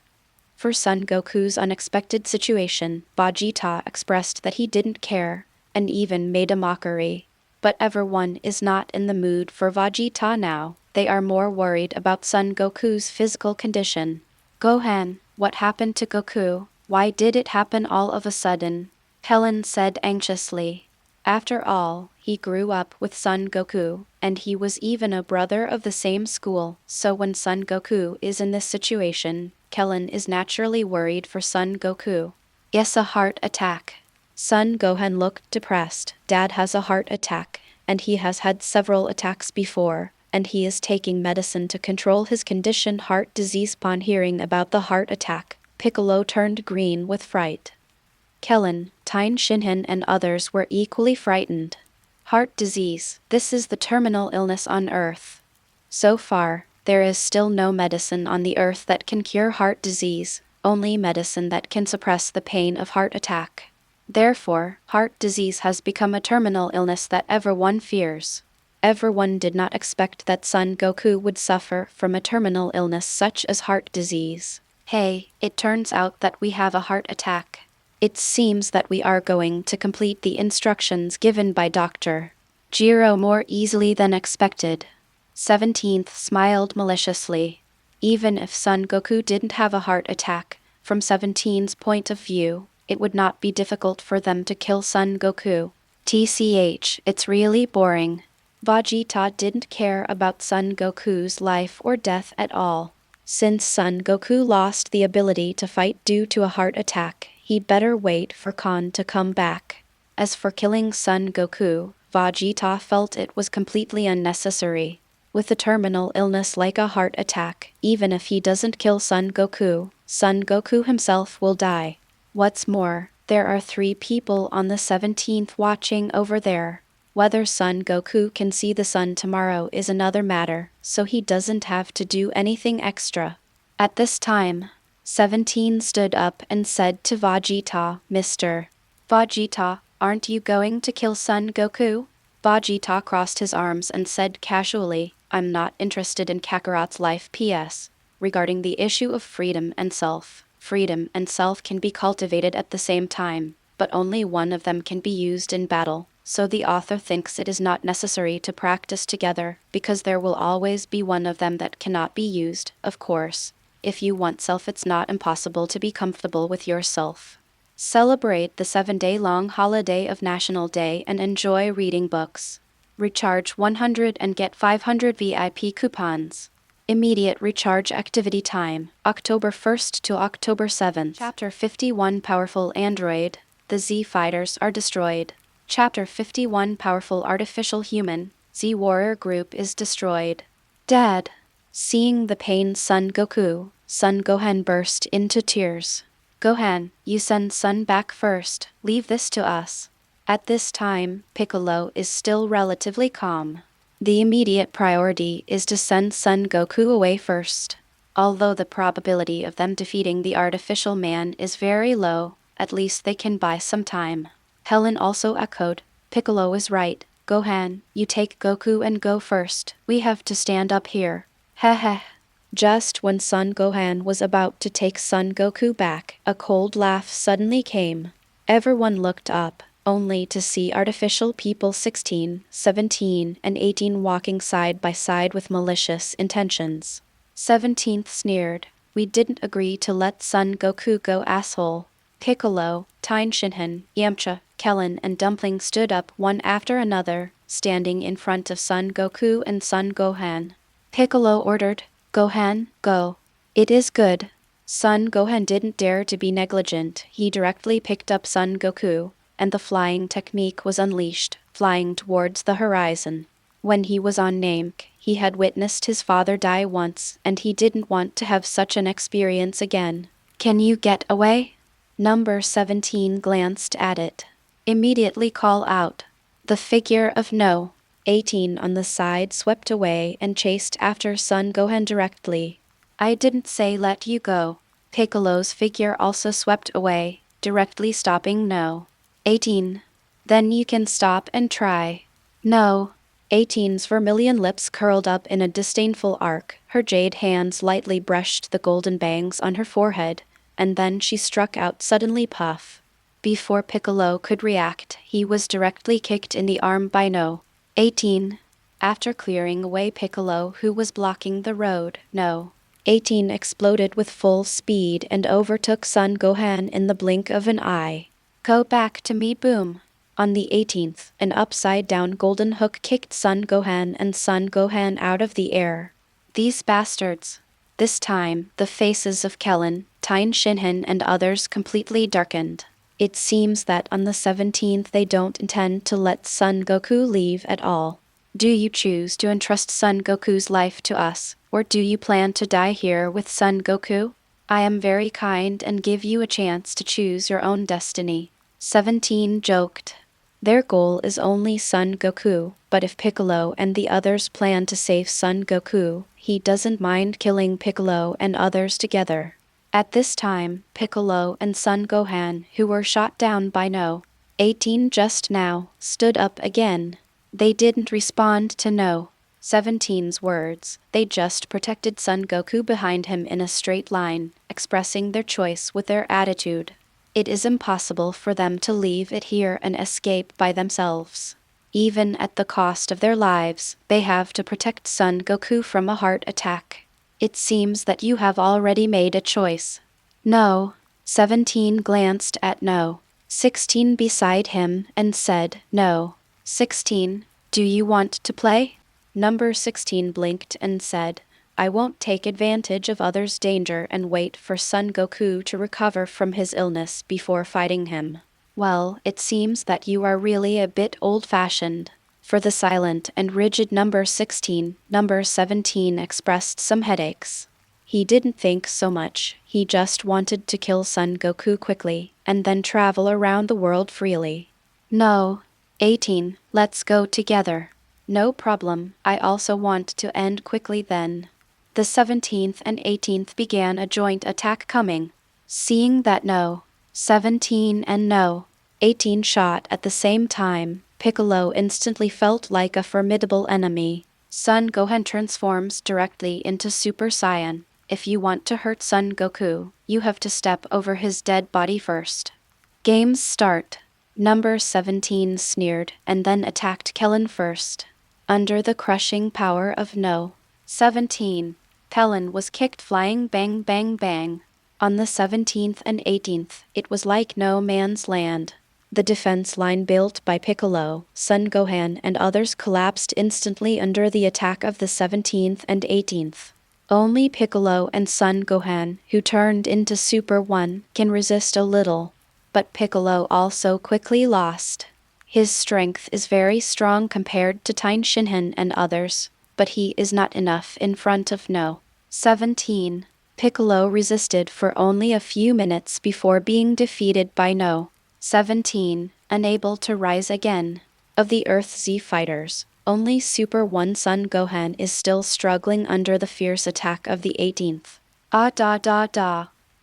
For Son Goku's unexpected situation, Vegeta expressed that he didn't care, and even made a mockery. But everyone is not in the mood for Vegeta now. They are more worried about Son Goku's physical condition. Gohan, what happened to Goku? Why did it happen all of a sudden? Helen said anxiously. After all, he grew up with Son Goku, and he was even a brother of the same school, so when Son Goku is in this situation, Kellen is naturally worried for Son Goku. Yes, a heart attack. Son Gohan looked depressed. Dad has a heart attack, and he has had several attacks before, and he is taking medicine to control his condition, heart disease. Upon hearing about the heart attack, Piccolo turned green with fright. Kellen, Tien Shinhan and others were equally frightened. Heart disease, this is the terminal illness on Earth. So far, there is still no medicine on the Earth that can cure heart disease, only medicine that can suppress the pain of heart attack. Therefore, heart disease has become a terminal illness that everyone fears. Everyone did not expect that Son Goku would suffer from a terminal illness such as heart disease. Hey, it turns out that we have a heart attack. It seems that we are going to complete the instructions given by Dr. Jiro more easily than expected. 17th smiled maliciously. Even if Son Goku didn't have a heart attack, from 17's point of view, it would not be difficult for them to kill Son Goku. TCH, it's really boring. Vegeta didn't care about Son Goku's life or death at all. Since Son Goku lost the ability to fight due to a heart attack, he'd better wait for Kahn to come back. As for killing Son Goku, Vegeta felt it was completely unnecessary. With a terminal illness like a heart attack, even if he doesn't kill Son Goku himself will die. What's more, there are 3 people on the 17th watching over there. Whether Son Goku can see the sun tomorrow is another matter, so he doesn't have to do anything extra. At this time, 17 stood up and said to Vegeta, Mr. Vegeta, aren't you going to kill Son Goku? Vegeta crossed his arms and said casually, I'm not interested in Kakarot's life. P.S. Regarding the issue of freedom and self can be cultivated at the same time, but only one of them can be used in battle. So the author thinks it is not necessary to practice together, because there will always be one of them that cannot be used, of course. If you want self, it's not impossible to be comfortable with yourself. Celebrate the 7-day-long holiday of National Day and enjoy reading books. Recharge 100 and get 500 VIP coupons. Immediate recharge activity time, October 1st to October 7th. Chapter 51 Powerful Android. The Z Fighters are destroyed. Chapter 51 Powerful Artificial Human. Z Warrior Group is destroyed. Dad. Seeing the pain Son Gohan burst into tears. Gohan, you send Son back first, leave this to us. At this time, Piccolo is still relatively calm. The immediate priority is to send Son Goku away first. Although the probability of them defeating the artificial man is very low, at least they can buy some time. Helen also echoed, Piccolo is right. Gohan, you take Goku and go first. We have to stand up here. Heh. Just when Son Gohan was about to take Son Goku back, a cold laugh suddenly came. Everyone looked up, only to see artificial people 16, 17, and 18 walking side by side with malicious intentions. 17th sneered, we didn't agree to let Son Goku go, asshole. Piccolo, Tien Shinhan, Yamcha, Kellen and Dumpling stood up one after another, standing in front of Son Goku and Son Gohan. Piccolo ordered, Gohan, go. It is good. Son Gohan didn't dare to be negligent. He directly picked up Son Goku, and the flying technique was unleashed, flying towards the horizon. When he was on Namek, he had witnessed his father die once, and he didn't want to have such an experience again. Can you get away? Number 17 glanced at it. Immediately call out. The figure of No. 18 on the side swept away and chased after Son Gohan directly. I didn't say let you go. Piccolo's figure also swept away, directly stopping No. 18. Then you can stop and try. No. 18's vermilion lips curled up in a disdainful arc, her jade hands lightly brushed the golden bangs on her forehead, and then she struck out suddenly puff. Before Piccolo could react, he was directly kicked in the arm by No. 18. After clearing away Piccolo, who was blocking the road, No. 18 exploded with full speed and overtook Son Gohan in the blink of an eye. Go back to me, boom. On the 18th, an upside-down golden hook kicked Son Gohan and Son Gohan out of the air. These bastards. This time, the faces of Kellen, Tien Shinhan and others completely darkened. It seems that on the 17th they don't intend to let Son Goku leave at all. Do you choose to entrust Son Goku's life to us, or do you plan to die here with Son Goku? I am very kind and give you a chance to choose your own destiny. 17 joked. Their goal is only Son Goku, but if Piccolo and the others plan to save Son Goku, he doesn't mind killing Piccolo and others together. At this time, Piccolo and Son Gohan, who were shot down by No. 18 just now, stood up again. They didn't respond to No. 17's words, they just protected Son Goku behind him in a straight line, expressing their choice with their attitude. It is impossible for them to leave it here and escape by themselves. Even at the cost of their lives, they have to protect Son Goku from a heart attack. It seems that you have already made a choice. No. 17 glanced at No. 16 beside him and said, No. 16, do you want to play? Number 16 blinked and said, I won't take advantage of others' danger and wait for Son Goku to recover from his illness before fighting him. Well, it seems that you are really a bit old-fashioned. For the silent and rigid number 16, number 17 expressed some headaches. He didn't think so much, he just wanted to kill Son Goku quickly, and then travel around the world freely. No. 18, let's go together. No problem, I also want to end quickly then. The 17th and 18th began a joint attack coming. Seeing that No. 17 and No. 18 shot at the same time, Piccolo instantly felt like a formidable enemy. Son Gohan transforms directly into Super Saiyan. If you want to hurt Son Goku, you have to step over his dead body first. Games start. Number 17 sneered and then attacked Kellen first. Under the crushing power of No. 17, Kellen was kicked flying bang bang bang. On the 17th and 18th, it was like no man's land. The defense line built by Piccolo, Son Gohan and others collapsed instantly under the attack of the 17th and 18th. Only Piccolo and Son Gohan, who turned into Super 1, can resist a little. But Piccolo also quickly lost. His strength is very strong compared to Tien Shinhan and others, but he is not enough in front of No. 17. Piccolo resisted for only a few minutes before being defeated by No. 17, unable to rise again. Of the Earth Z fighters, only Super 1 Son Gohan is still struggling under the fierce attack of the 18th.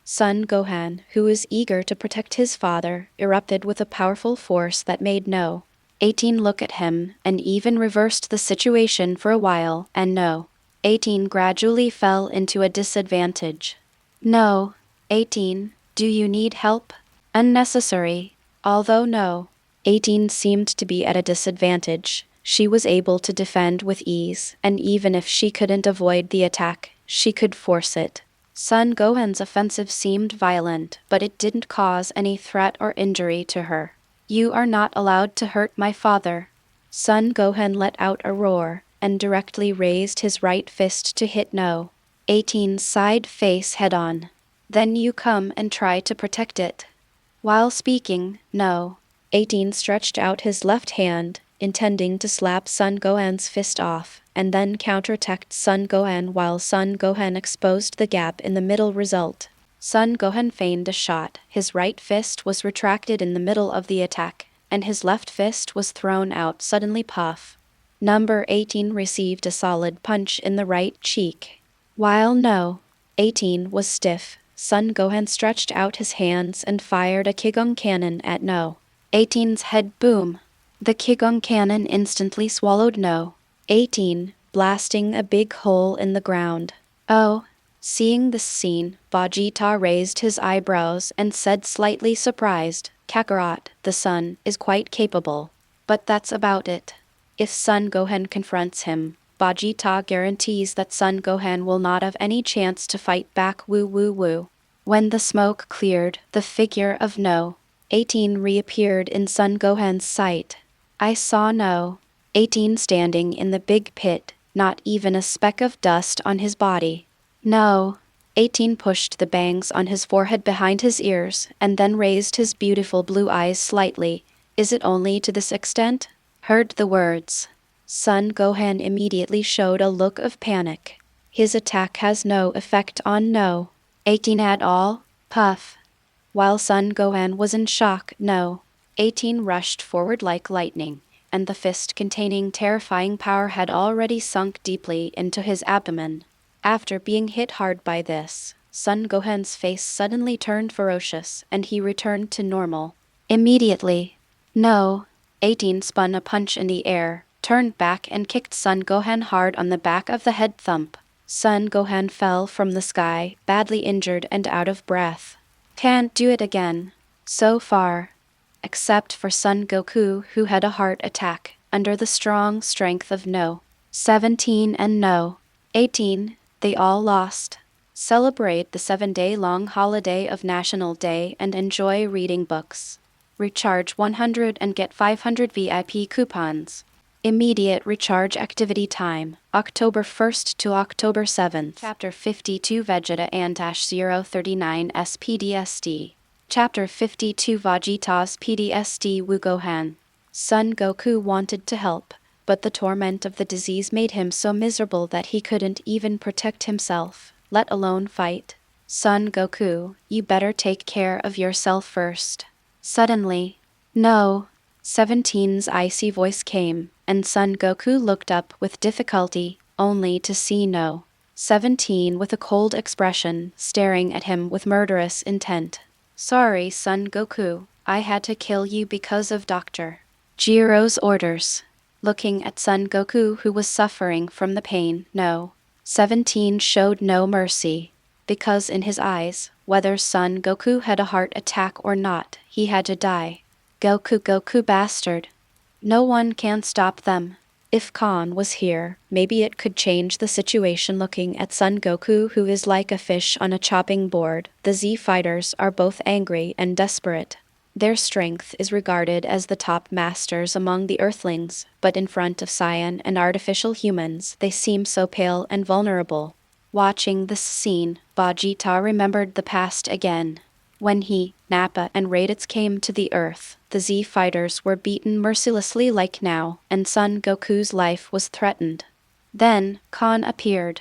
Son Gohan, who is eager to protect his father, erupted with a powerful force that made No. 18 look at him, and even reversed the situation for a while, and No. 18 gradually fell into a disadvantage. No. 18, do you need help? Unnecessary. Although No. 18 seemed to be at a disadvantage, she was able to defend with ease, and even if she couldn't avoid the attack, she could force it. Son Gohan's offensive seemed violent, but it didn't cause any threat or injury to her. You are not allowed to hurt my father. Son Gohan let out a roar, and directly raised his right fist to hit No. 18's side face head-on. Then you come and try to protect it. While speaking, no. 18 stretched out his left hand, intending to slap Son Gohan's fist off, and then counterattacked Son Gohan while Son Gohan exposed the gap in the middle. Result. Son Gohan feigned a shot, his right fist was retracted in the middle of the attack, and his left fist was thrown out suddenly. Puff. Number 18 received a solid punch in the right cheek. While no. 18 was stiff, Son Gohan stretched out his hands and fired a Kigong cannon at no. 18's head. Boom. The Kigong cannon instantly swallowed no. 18, blasting a big hole in the ground. Oh. Seeing this scene, Vegeta raised his eyebrows and said, slightly surprised, Kakarot, the son, is quite capable. But that's about it. If Son Gohan confronts him, Vegeta guarantees that Son Gohan will not have any chance to fight back. Woo woo woo. When the smoke cleared, the figure of no. 18 reappeared in Son Gohan's sight. I saw no. 18 standing in the big pit, not even a speck of dust on his body. No. 18 pushed the bangs on his forehead behind his ears, and then raised his beautiful blue eyes slightly. Is it only to this extent? Heard the words. Son Gohan immediately showed a look of panic. His attack has no effect on no. 18 at all? Puff. While Son Gohan was in shock, no. 18 rushed forward like lightning, and the fist containing terrifying power had already sunk deeply into his abdomen. After being hit hard by this, Son Gohan's face suddenly turned ferocious, and he returned to normal. Immediately. No. 18 spun a punch in the air, turned back and kicked Son Gohan hard on the back of the head. Thump. Son Gohan fell from the sky, badly injured and out of breath. Can't do it again. So far. Except for Son Goku, who had a heart attack, under the strong strength of no. 17 and no. 18. They all lost. Celebrate the 7-day-long holiday of National Day and enjoy reading books. Recharge 100 and get 500 VIP coupons. Immediate recharge activity time, October 1st to October 7th. Chapter 52 Vegeta and -039's Pdst. Chapter 52 Vegeta's Pdst. Wu Gohan. Son Goku wanted to help, but the torment of the disease made him so miserable that he couldn't even protect himself, let alone fight. Son Goku, you better take care of yourself first. Suddenly, no. 17's icy voice came, and Son Goku looked up with difficulty, only to see no. 17 with a cold expression, staring at him with murderous intent. Sorry, Son Goku, I had to kill you because of Dr. Jiro's orders. Looking at Son Goku, who was suffering from the pain, no. 17 showed no mercy, because in his eyes, whether Son Goku had a heart attack or not, he had to die. Goku bastard. No one can stop them. If Kahn was here, maybe it could change the situation. Looking at Son Goku, who is like a fish on a chopping board, the Z fighters are both angry and desperate. Their strength is regarded as the top masters among the Earthlings, but in front of Saiyan and artificial humans, they seem so pale and vulnerable. Watching this scene, Vegeta remembered the past again. When he, Nappa, and Raditz came to the Earth, the Z fighters were beaten mercilessly like now, and Son Goku's life was threatened. Then, Kahn appeared.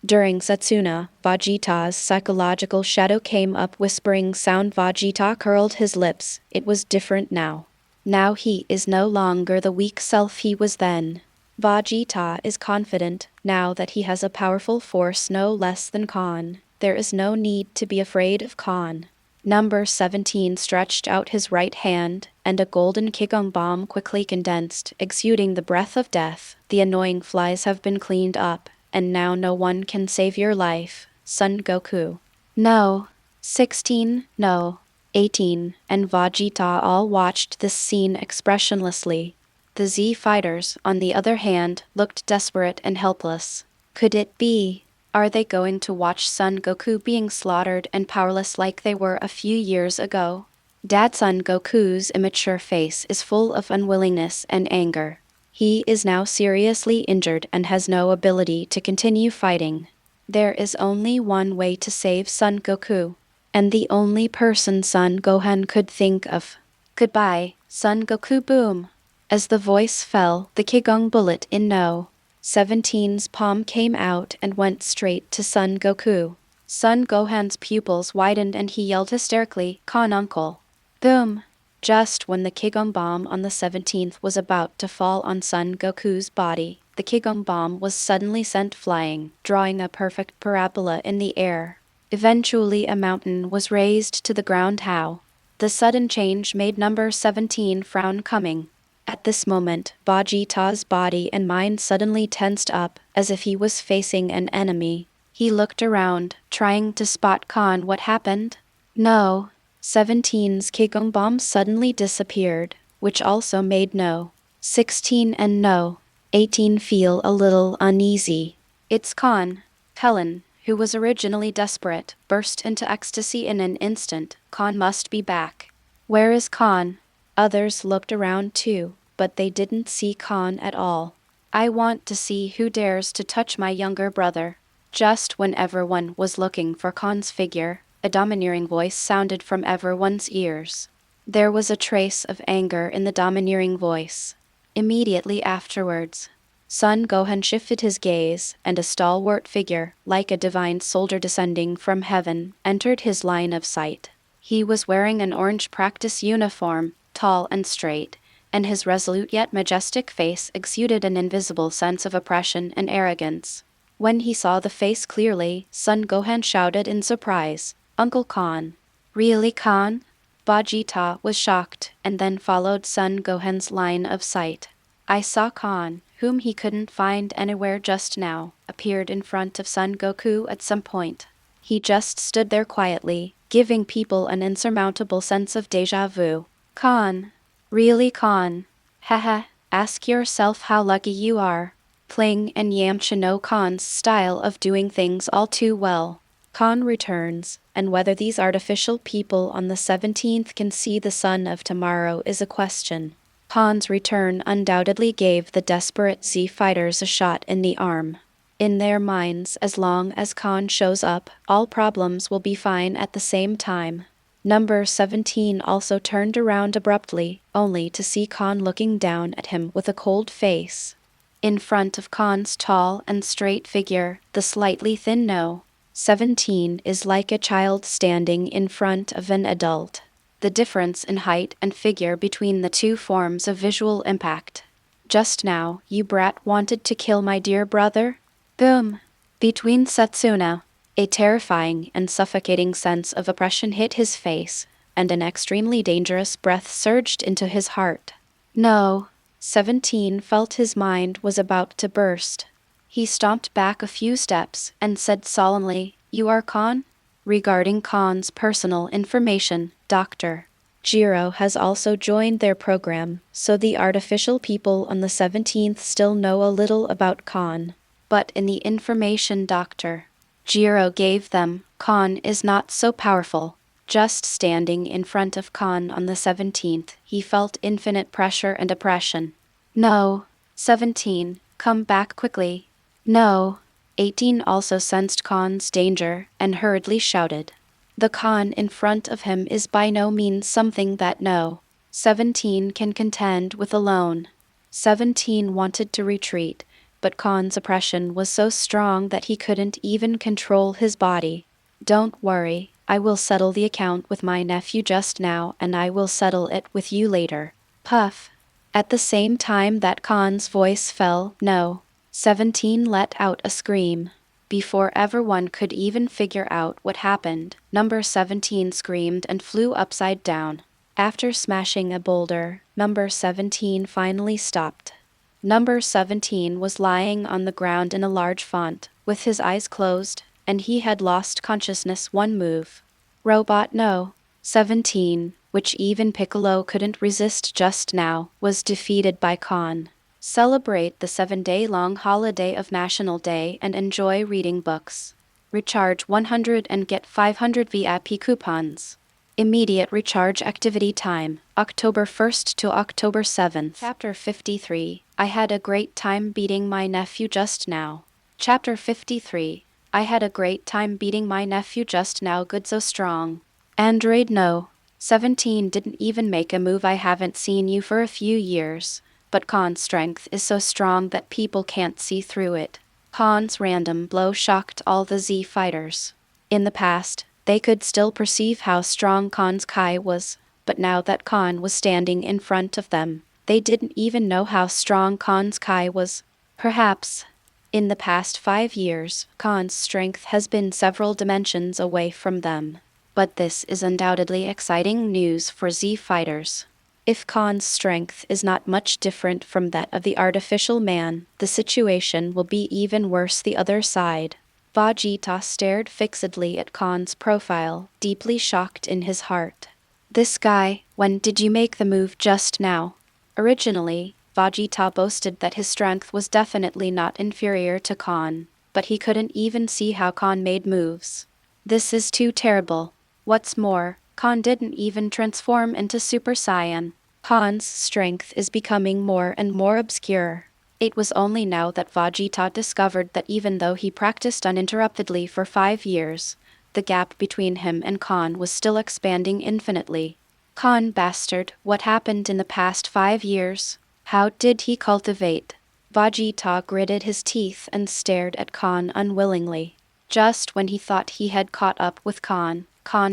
During Setsuna, Vegeta's psychological shadow came up whispering sound. Vegeta curled his lips. It was different now. Now he is no longer the weak self he was then. Vegeta is confident, now that he has a powerful force no less than Kahn. There is no need to be afraid of Kahn. Number 17 stretched out his right hand, and a golden Kigong bomb quickly condensed, exuding the breath of death. The annoying flies have been cleaned up, and now no one can save your life, Son Goku. No. 16, no. 18, and Vegeta all watched this scene expressionlessly. The Z fighters, on the other hand, looked desperate and helpless. Could it be? Are they going to watch Son Goku being slaughtered and powerless like they were a few years ago? Son Goku's immature face is full of unwillingness and anger. He is now seriously injured and has no ability to continue fighting. There is only one way to save Son Goku. and the only person Son Gohan could think of. Goodbye, Son Goku. Boom. As the voice fell, the Kigong bullet in No. 17's palm came out and went straight to Son Goku. Son Gohan's pupils widened and he yelled hysterically, "Kahn uncle!" Boom! Just when the Kigong bomb on the 17th was about to fall on Son Goku's body, the Kigong bomb was suddenly sent flying, drawing a perfect parabola in the air. Eventually a mountain was razed to the ground. How? The sudden change made number 17 frown coming. At this moment, Vegeta's body and mind suddenly tensed up, as if he was facing an enemy. He looked around, trying to spot Kahn. What happened? No. 17's Kigong bomb suddenly disappeared, which also made No. 16 and No. 18 feel a little uneasy. It's Kahn. Helen, who was originally desperate, burst into ecstasy in an instant. Kahn must be back. Where is Kahn? Others looked around too, but they didn't see Kahn at all. I want to see who dares to touch my younger brother. Just when everyone was looking for Kahn's figure, a domineering voice sounded from everyone's ears. There was a trace of anger in the domineering voice. Immediately afterwards, Son Gohan shifted his gaze, and a stalwart figure, like a divine soldier descending from heaven, entered his line of sight. He was wearing an orange practice uniform, tall and straight, and his resolute yet majestic face exuded an invisible sense of oppression and arrogance. When he saw the face clearly, Son Gohan shouted in surprise, "Uncle Kahn." Really, Kahn? Vegeta was shocked, and then followed Son Gohan's line of sight. I saw Kahn, whom he couldn't find anywhere just now, appeared in front of Son Goku at some point. He just stood there quietly, giving people an insurmountable sense of déjà vu. Kahn. Really, Kahn? Haha, ask yourself how lucky you are. Pling and Yamcha know Kahn's style of doing things all too well. Kahn returns, and whether these artificial people on the 17th can see the sun of tomorrow is a question. Kahn's return undoubtedly gave the desperate Z fighters a shot in the arm. In their minds, as long as Kahn shows up, all problems will be fine at the same time. Number 17 also turned around abruptly, only to see Kahn looking down at him with a cold face. In front of Kahn's tall and straight figure, the slightly thin No. 17 is like a child standing in front of an adult. The difference in height and figure between the two forms of visual impact. Just now, you brat wanted to kill my dear brother? Boom! Between Setsuna, a terrifying and suffocating sense of oppression hit his face, and an extremely dangerous breath surged into his heart. No. 17 felt his mind was about to burst. He stomped back a few steps and said solemnly, "You are Kahn?" Regarding Kahn's personal information, Dr. Jiro has also joined their program, so the artificial people on the 17th still know a little about Kahn. But in the information Dr. Jiro gave them, Kahn is not so powerful. Just standing in front of Kahn on the 17th, he felt infinite pressure and oppression. No. 17, come back quickly. No. 18 also sensed Kahn's danger and hurriedly shouted. The Kahn in front of him is by no means something that No. 17 can contend with alone. 17 wanted to retreat, but Kahn's oppression was so strong that he couldn't even control his body. Don't worry, I will settle the account with my nephew just now and I will settle it with you later. Puff. At the same time that Kahn's voice fell, No. 17 let out a scream. Before everyone could even figure out what happened, number 17 screamed and flew upside down. After smashing a boulder, number 17 finally stopped. Number 17 was lying on the ground in a large font, with his eyes closed, and he had lost consciousness one move. Robot No. 17, which even Piccolo couldn't resist just now, was defeated by Kahn. Celebrate the 7-day-long holiday of National Day and enjoy reading books. Recharge 100 and get 500 VIP coupons. Immediate recharge activity time, October 1st to October 7th. Chapter 53. I had a great time beating my nephew just now. Chapter 53. I had a great time beating my nephew just now. Good, so strong. Android, no. 17 didn't even make a move. I haven't seen you for a few years. But Kahn's strength is so strong that people can't see through it. Kahn's random blow shocked all the Z fighters. In the past, they could still perceive how strong Kahn's Kai was, but now that Kahn was standing in front of them, they didn't even know how strong Kahn's Kai was. Perhaps, in the past 5 years, Kahn's strength has been several dimensions away from them. But this is undoubtedly exciting news for Z fighters. If Kahn's strength is not much different from that of the artificial man, the situation will be even worse the other side. Vegeta stared fixedly at Kahn's profile, deeply shocked in his heart. This guy, when did you make the move just now? Originally, Vegeta boasted that his strength was definitely not inferior to Kahn, but he couldn't even see how Kahn made moves. This is too terrible. What's more, Kahn didn't even transform into Super Saiyan. Kahn's strength is becoming more and more obscure. It was only now that Vegeta discovered that even though he practiced uninterruptedly for 5 years, the gap between him and Kahn was still expanding infinitely. Kahn bastard, what happened in the past 5 years? How did he cultivate? Vegeta gritted his teeth and stared at Kahn unwillingly. Just when he thought he had caught up with Kahn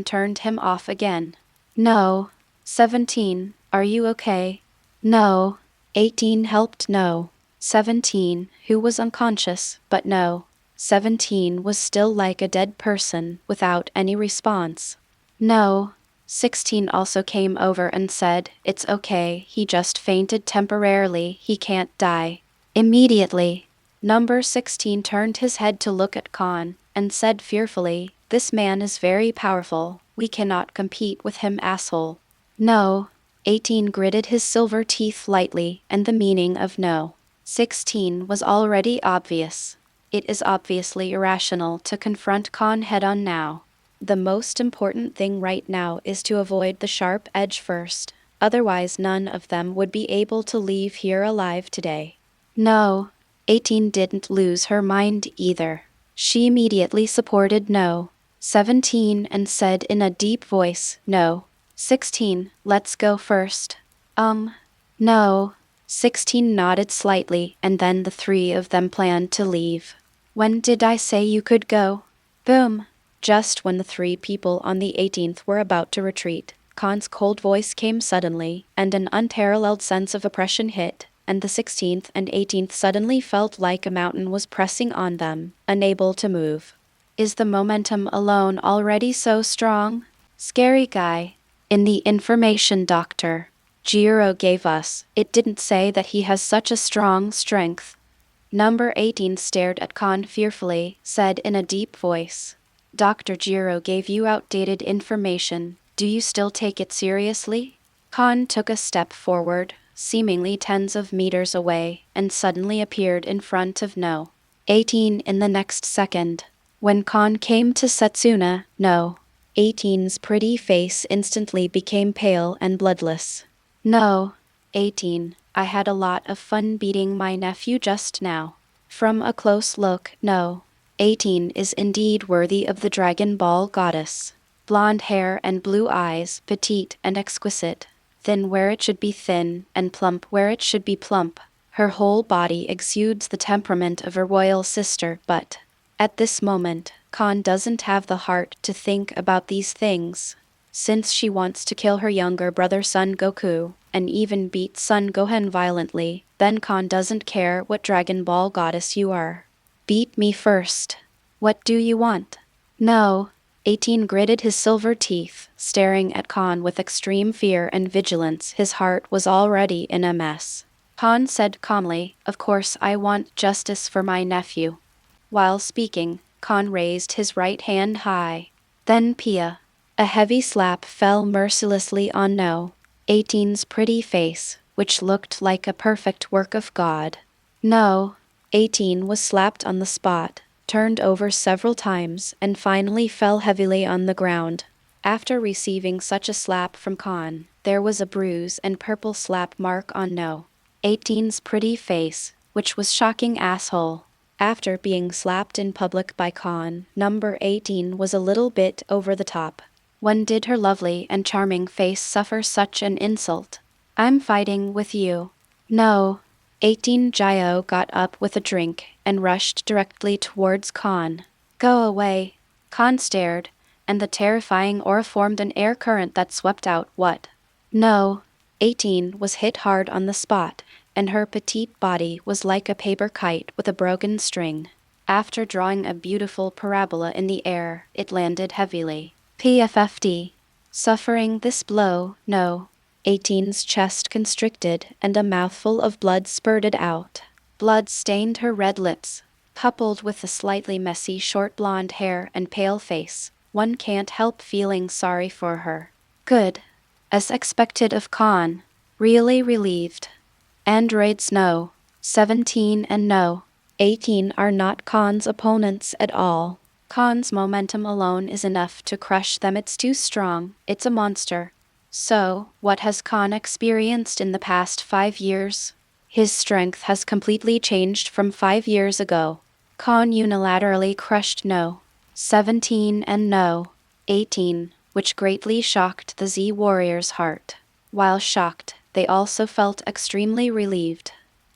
turned him off again. No. 17, are you okay? No. 18 helped. No. 17, who was unconscious, but no. 17 was still like a dead person, without any response. No. 16 also came over and said, "It's okay, he just fainted temporarily, he can't die." Immediately, number 16 turned his head to look at Kahn, and said fearfully, "This man is very powerful, we cannot compete with him, asshole." No. 18 gritted his silver teeth lightly, and the meaning of no. 16 was already obvious. It is obviously irrational to confront Kahn head-on now. The most important thing right now is to avoid the sharp edge first, otherwise none of them would be able to leave here alive today. No. 18 didn't lose her mind either. She immediately supported no. 17 and said in a deep voice, "No. 16, let's go first." No. 16 nodded slightly, and then the 3 of them planned to leave. When did I say you could go? Boom. Just when the 3 people on the 18th were about to retreat, Kahn's cold voice came suddenly, and an unparalleled sense of oppression hit, and the 16th and 18th suddenly felt like a mountain was pressing on them, unable to move. Is the momentum alone already so strong? Scary guy. In the information Dr. Jiro gave us, it didn't say that he has such a strong strength. Number 18 stared at Kahn fearfully, said in a deep voice, "Dr. Jiro gave you outdated information. Do you still take it seriously?" Kahn took a step forward, seemingly tens of meters away, and suddenly appeared in front of no. 18 in the next second. When Kahn came to Setsuna, no. 18's pretty face instantly became pale and bloodless. No. 18, I had a lot of fun beating my nephew just now. From a close look, no. 18 is indeed worthy of the Dragon Ball goddess. Blonde hair and blue eyes, petite and exquisite. Thin where it should be thin, and plump where it should be plump. Her whole body exudes the temperament of her royal sister, but at this moment, Kahn doesn't have the heart to think about these things. Since she wants to kill her younger brother Son Goku, and even beat Son Gohan violently, then Kahn doesn't care what Dragon Ball goddess you are. Beat me first. What do you want? No. 18 gritted his silver teeth, staring at Kahn with extreme fear and vigilance. His heart was already in a mess. Kahn said calmly, "Of course I want justice for my nephew." While speaking, Kahn raised his right hand high. Then Pia. A heavy slap fell mercilessly on no. 18's pretty face, which looked like a perfect work of God. No. 18 was slapped on the spot, turned over several times, and finally fell heavily on the ground. After receiving such a slap from Kahn, there was a bruise and purple slap mark on no. 18's pretty face, which was shocking asshole. After being slapped in public by Kahn, number 18 was a little bit over the top. When did her lovely and charming face suffer such an insult? I'm fighting with you. No. 18 Gio got up with a drink and rushed directly towards Kahn. Go away. Kahn stared, and the terrifying aura formed an air current that swept out what? No. 18 was hit hard on the spot, and her petite body was like a paper kite with a broken string. After drawing a beautiful parabola in the air, it landed heavily. PFFD. Suffering this blow, no. 18's chest constricted and a mouthful of blood spurted out. Blood stained her red lips. Coupled with the slightly messy short blonde hair and pale face, one can't help feeling sorry for her. Good. As expected of Kahn. Really relieved. Androids no. 17 and no. 18 are not Kahn's opponents at all. Kahn's momentum alone is enough to crush them. It's too strong. It's a monster. So, what has Kahn experienced in the past 5 years? His strength has completely changed from 5 years ago. Kahn unilaterally crushed no. 17 and no. 18, which greatly shocked the Z warrior's heart. While shocked, they also felt extremely relieved.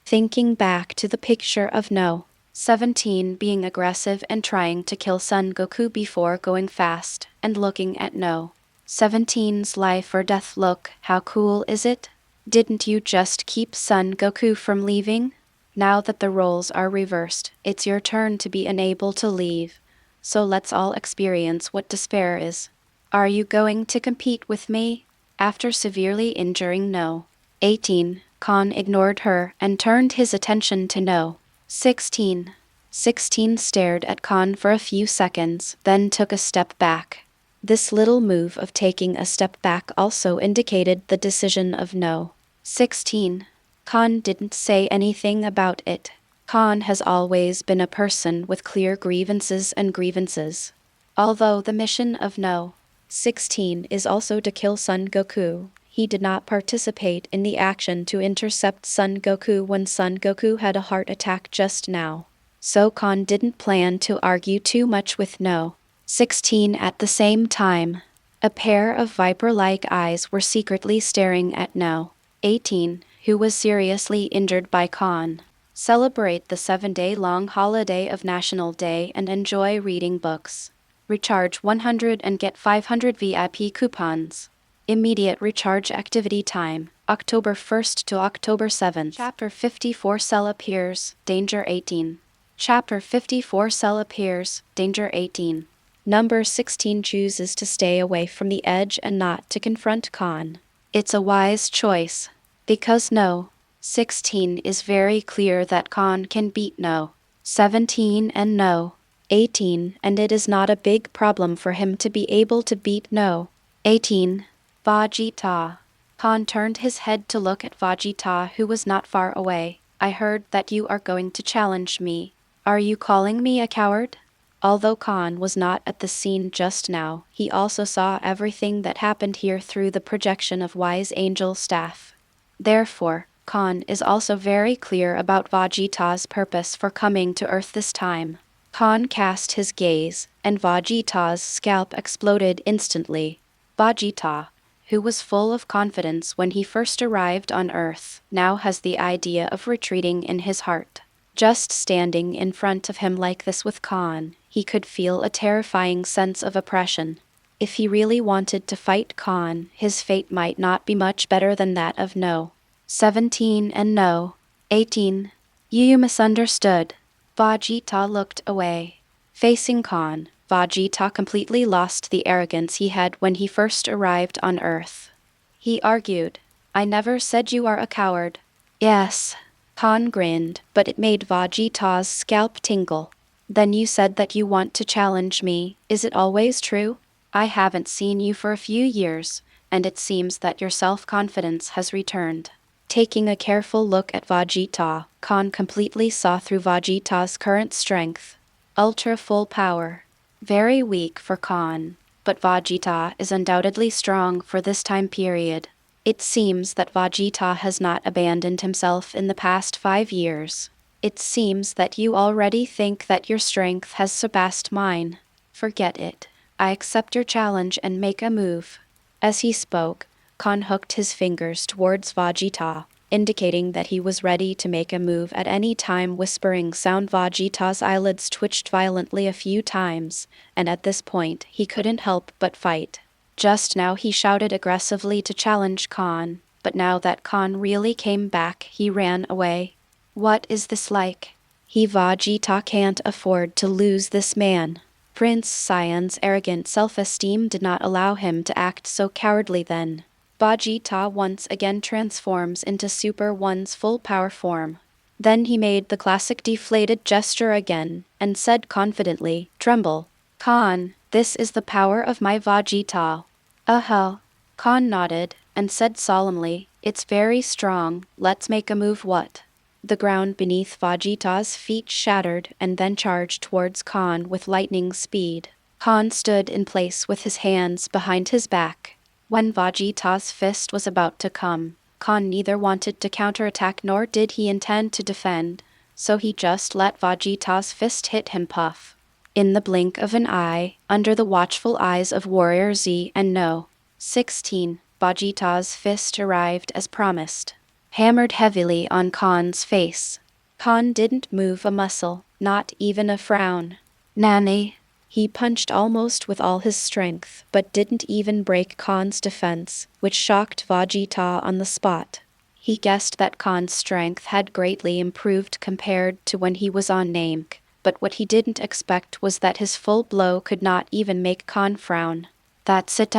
Thinking back to the picture of no. 17 being aggressive and trying to kill Son Goku before going fast, and looking at no. 17's life or death look, how cool is it? Didn't you just keep Son Goku from leaving? Now that the roles are reversed, it's your turn to be unable to leave. So let's all experience what despair is. Are you going to compete with me? After severely injuring no. 18, Kahn ignored her and turned his attention to no. 16. 16 stared at Kahn for a few seconds, then took a step back. This little move of taking a step back also indicated the decision of no. 16. Kahn didn't say anything about it. Kahn has always been a person with clear grievances and grievances. Although the mission of no. 16 is also to kill Son Goku, he did not participate in the action to intercept Son Goku when Son Goku had a heart attack just now. So Kahn didn't plan to argue too much with no. 16 at the same time. A pair of viper-like eyes were secretly staring at no. 18, who was seriously injured by Kahn. Celebrate the 7-day-long holiday of National Day and enjoy reading books. Recharge 100 and get 500 VIP coupons. Immediate recharge activity time, October 1st to October 7th. Chapter 54 Cell appears, Danger 18. Chapter 54 Cell appears, Danger 18. Number 16 chooses to stay away from the edge and not to confront Kahn. It's a wise choice. Because no. 16 is very clear that Kahn can beat no. 17 and no. 18, and it is not a big problem for him to be able to beat no. 18. Vegeta. Kahn turned his head to look at Vegeta, who was not far away. I heard that you are going to challenge me. Are you calling me a coward? Although Kahn was not at the scene just now, he also saw everything that happened here through the projection of Wise Angel's staff. Therefore, Kahn is also very clear about Vegeta's purpose for coming to Earth this time. Kahn cast his gaze, and Vegeta's scalp exploded instantly. Vegeta, who was full of confidence when he first arrived on Earth, now has the idea of retreating in his heart. Just standing in front of him like this with Kahn, he could feel a terrifying sense of oppression. If he really wanted to fight Kahn, his fate might not be much better than that of no. 17 and no. 18. You misunderstood. Vegeta looked away. Facing Kahn, Vegeta completely lost the arrogance he had when he first arrived on Earth. He argued, I never said you are a coward. Yes. Kahn grinned, but it made Vegeta's scalp tingle. Then you said that you want to challenge me. Is it always true? I haven't seen you for a few years, and it seems that your self-confidence has returned. Taking a careful look at Vegeta, Kahn completely saw through Vegeta's current strength. Ultra full power. Very weak for Kahn, but Vegeta is undoubtedly strong for this time period. It seems that Vegeta has not abandoned himself in the past 5 years. It seems that you already think that your strength has surpassed mine. Forget it. I accept your challenge and make a move." As he spoke, Kahn hooked his fingers towards Vegeta, indicating that he was ready to make a move at any time. Whispering sound, Vegeta's eyelids twitched violently a few times, and at this point he couldn't help but fight. Just now he shouted aggressively to challenge Kahn, but now that Kahn really came back, he ran away. What is this like? Vegeta can't afford to lose this man. Prince Saiyan's arrogant self-esteem did not allow him to act so cowardly then. Vegeta once again transforms into Super One's full power form. Then he made the classic deflated gesture again, and said confidently, "Tremble. Kahn, this is the power of my Vegeta." "Uh-huh." Kahn nodded, and said solemnly, "It's very strong, let's make a move." What? The ground beneath Vegeta's feet shattered and then charged towards Kahn with lightning speed. Kahn stood in place with his hands behind his back. When Vegeta's fist was about to come, Kahn neither wanted to counterattack nor did he intend to defend, so he just let Vegeta's fist hit him. Puff. In the blink of an eye, under the watchful eyes of Warrior Z and No. 16, Vegeta's fist arrived as promised. Hammered heavily on Kahn's face. Kahn didn't move a muscle, not even a frown. "Nanny." He punched almost with all his strength, but didn't even break Kahn's defense, which shocked Vegeta on the spot. He guessed that Kahn's strength had greatly improved compared to when he was on Namek, but what he didn't expect was that his full blow could not even make Kahn frown. "That's it,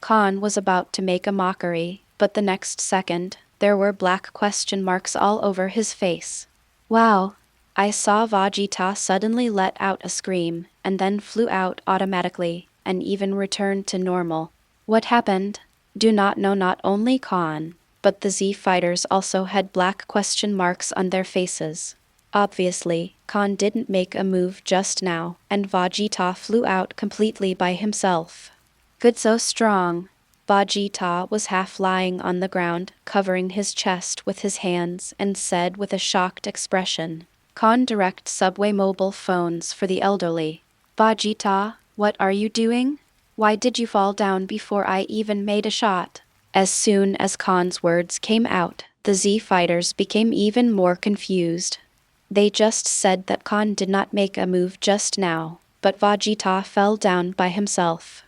Kahn was about to make a mockery, but the next second, there were black question marks all over his face. "Wow." I saw Vegeta suddenly let out a scream, and then flew out automatically, and even returned to normal. What happened? Do not know. Not only Kahn, but the Z fighters also had black question marks on their faces. Obviously, Kahn didn't make a move just now, and Vegeta flew out completely by himself. Good, so strong. Vegeta was half lying on the ground, covering his chest with his hands, and said with a shocked expression, "Kahn, direct subway mobile phones for the elderly." "Vegeta, what are you doing? Why did you fall down before I even made a shot?" As soon as Kahn's words came out, the Z fighters became even more confused. They just said that Kahn did not make a move just now, but Vegeta fell down by himself.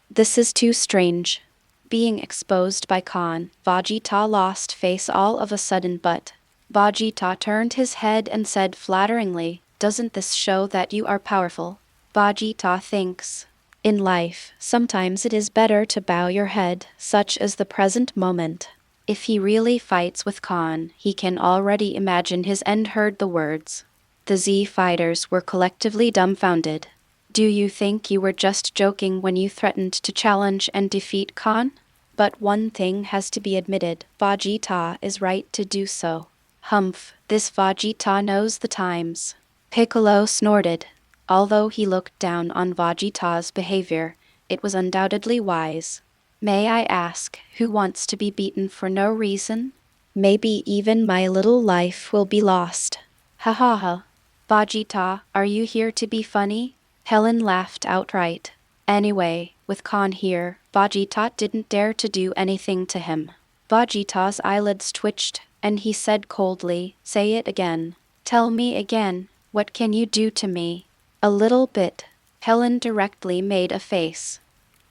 This is too strange. Being exposed by Kahn, Vegeta lost face all of a sudden, but Vegeta turned his head and said flatteringly, "Doesn't this show that you are powerful?" Vegeta thinks. In life, sometimes it is better to bow your head, such as the present moment. If he really fights with Kahn, he can already imagine his end. Heard the words. The Z fighters were collectively dumbfounded. "Do you think you were just joking when you threatened to challenge and defeat Kahn?" But one thing has to be admitted, Vegeta is right to do so. Humph, this Vegeta knows the times. Piccolo snorted. Although he looked down on Vegeta's behavior, it was undoubtedly wise. "May I ask, who wants to be beaten for no reason? Maybe even my little life will be lost." "Ha ha ha. Vegeta, are you here to be funny?" Helen laughed outright. Anyway, with Kahn here, Vegeta didn't dare to do anything to him. Vegeta's eyelids twitched, and he said coldly, "Say it again. Tell me again, what can you do to me?" "A little bit." Helen directly made a face.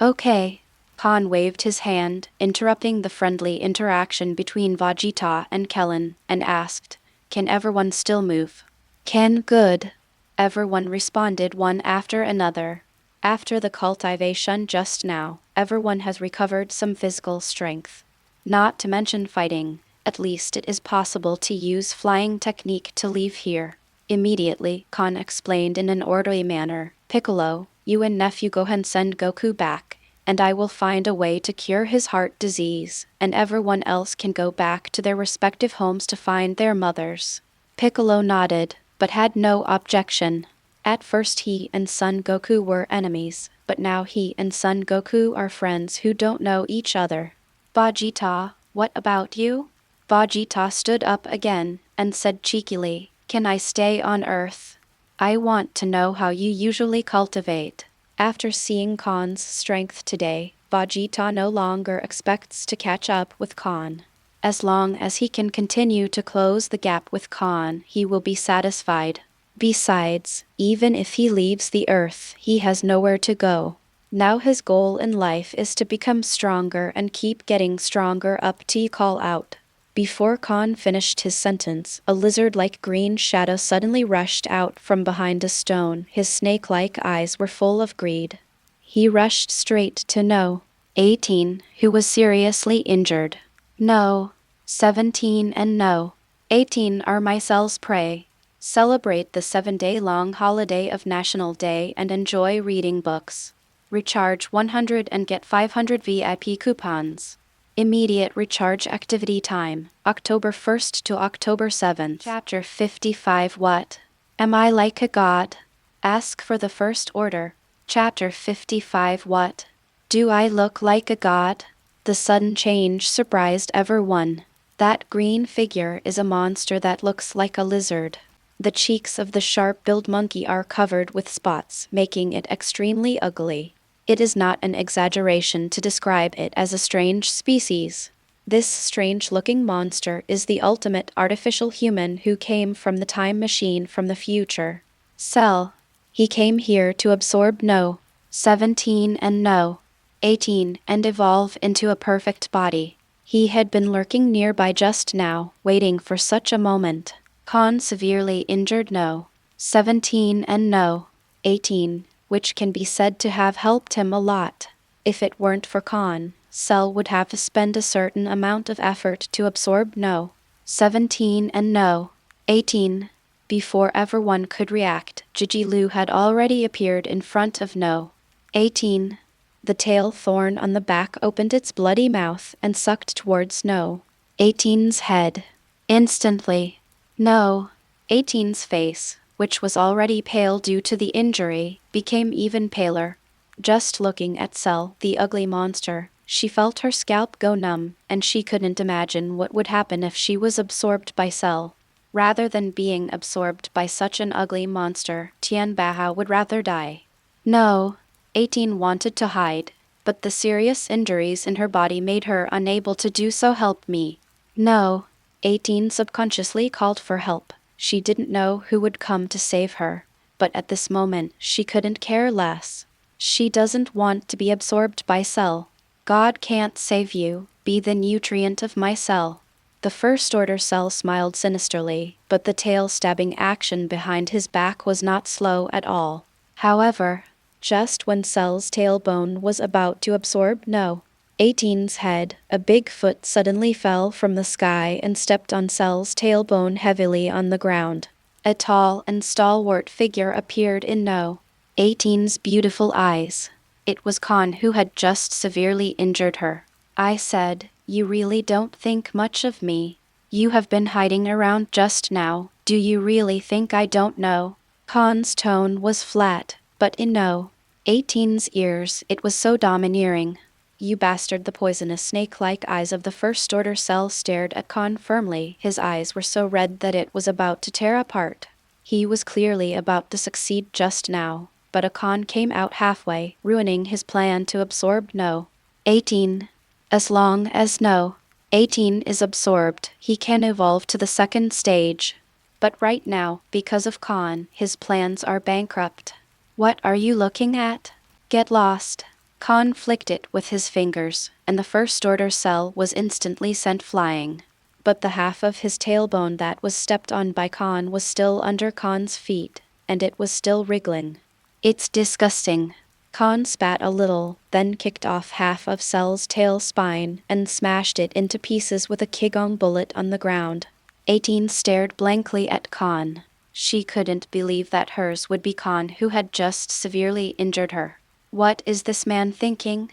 "Okay." Kahn waved his hand, interrupting the friendly interaction between Vegeta and Kellen, and asked, "Can everyone still move?" "Can, good." Everyone responded one after another. After the cultivation just now, everyone has recovered some physical strength. Not to mention fighting, at least it is possible to use flying technique to leave here. Immediately, Kahn explained in an orderly manner, "Piccolo, you and Nephew go and send Goku back, and I will find a way to cure his heart disease, and everyone else can go back to their respective homes to find their mothers." Piccolo nodded, but had no objection. At first he and Son Goku were enemies, but now he and Son Goku are friends who don't know each other. "Vegeta, what about you?" Vegeta stood up again, and said cheekily, Can I stay on Earth? I want to know how you usually cultivate. After seeing Kahn's strength today, Vegeta no longer expects to catch up with Kahn. As long as he can continue to close the gap with Kahn, he will be satisfied. Besides, even if he leaves the Earth, he has nowhere to go. Now his goal in life is to become stronger and keep getting stronger up to call out. Before Kahn finished his sentence, a lizard-like green shadow suddenly rushed out from behind a stone. His snake-like eyes were full of greed. He rushed straight to No. 18, who was seriously injured. No. 17 and No. 18 are my cell's prey. Celebrate the 7-day-long holiday of National Day and enjoy reading books. Recharge 100 and get 500 VIP coupons. Immediate recharge activity time, October 1st to October 7th. Chapter 55. What? Am I like a god? Ask for the first order. Chapter 55. What? Do I look like a god? The sudden change surprised everyone. That green figure is a monster that looks like a lizard. The cheeks of the sharp-billed monkey are covered with spots, making it extremely ugly. It is not an exaggeration to describe it as a strange species. This strange-looking monster is the ultimate artificial human who came from the time machine from the future. Cell. He came here to absorb No. 17 and No. 18 and evolve into a perfect body. He had been lurking nearby just now, waiting for such a moment. Kahn severely injured No. 17 and No. 18. Which can be said to have helped him a lot. If it weren't for Kahn, Cell would have to spend a certain amount of effort to absorb No. 17 and No. 18. Before everyone could react, Jijilu had already appeared in front of No. 18. The tail thorn on the back opened its bloody mouth and sucked towards No. 18's head. Instantly, No. 18's face, which was already pale due to the injury, became even paler. Just looking at Cell, the ugly monster, she felt her scalp go numb, and she couldn't imagine what would happen if she was absorbed by Cell. Rather than being absorbed by such an ugly monster, Tianbaha would rather die. No. 18 wanted to hide, but the serious injuries in her body made her unable to do so. Help me. No. 18 subconsciously called for help. She didn't know who would come to save her, but at this moment she couldn't care less. She doesn't want to be absorbed by Cell. God can't save you, be the nutrient of my cell. The First Order Cell smiled sinisterly, but the tail-stabbing action behind his back was not slow at all. However, just when Cell's tailbone was about to absorb No. 18's head, a big foot suddenly fell from the sky and stepped on Cell's tailbone heavily on the ground. A tall and stalwart figure appeared in No. 18's beautiful eyes. It was Kahn, who had just severely injured her. I said, you really don't think much of me. You have been hiding around just now. Do you really think I don't know? Kahn's tone was flat, but in No. 18's ears it was so domineering. You bastard! The poisonous snake-like eyes of the First Order Cell stared at Kahn firmly. His eyes were so red that it was about to tear apart. He was clearly about to succeed just now, but a Kahn came out halfway, ruining his plan to absorb No. 18. As long as No. 18 is absorbed, he can evolve to the second stage. But right now, because of Kahn, his plans are bankrupt. What are you looking at? Get lost. Kahn flicked it with his fingers, and the First Order Cell was instantly sent flying. But the half of his tailbone that was stepped on by Kahn was still under Kahn's feet, and it was still wriggling. It's disgusting. Kahn spat a little, then kicked off half of Cell's tail spine and smashed it into pieces with a Qigong bullet on the ground. 18 stared blankly at Kahn. She couldn't believe that hers would be Kahn, who had just severely injured her. What is this man thinking?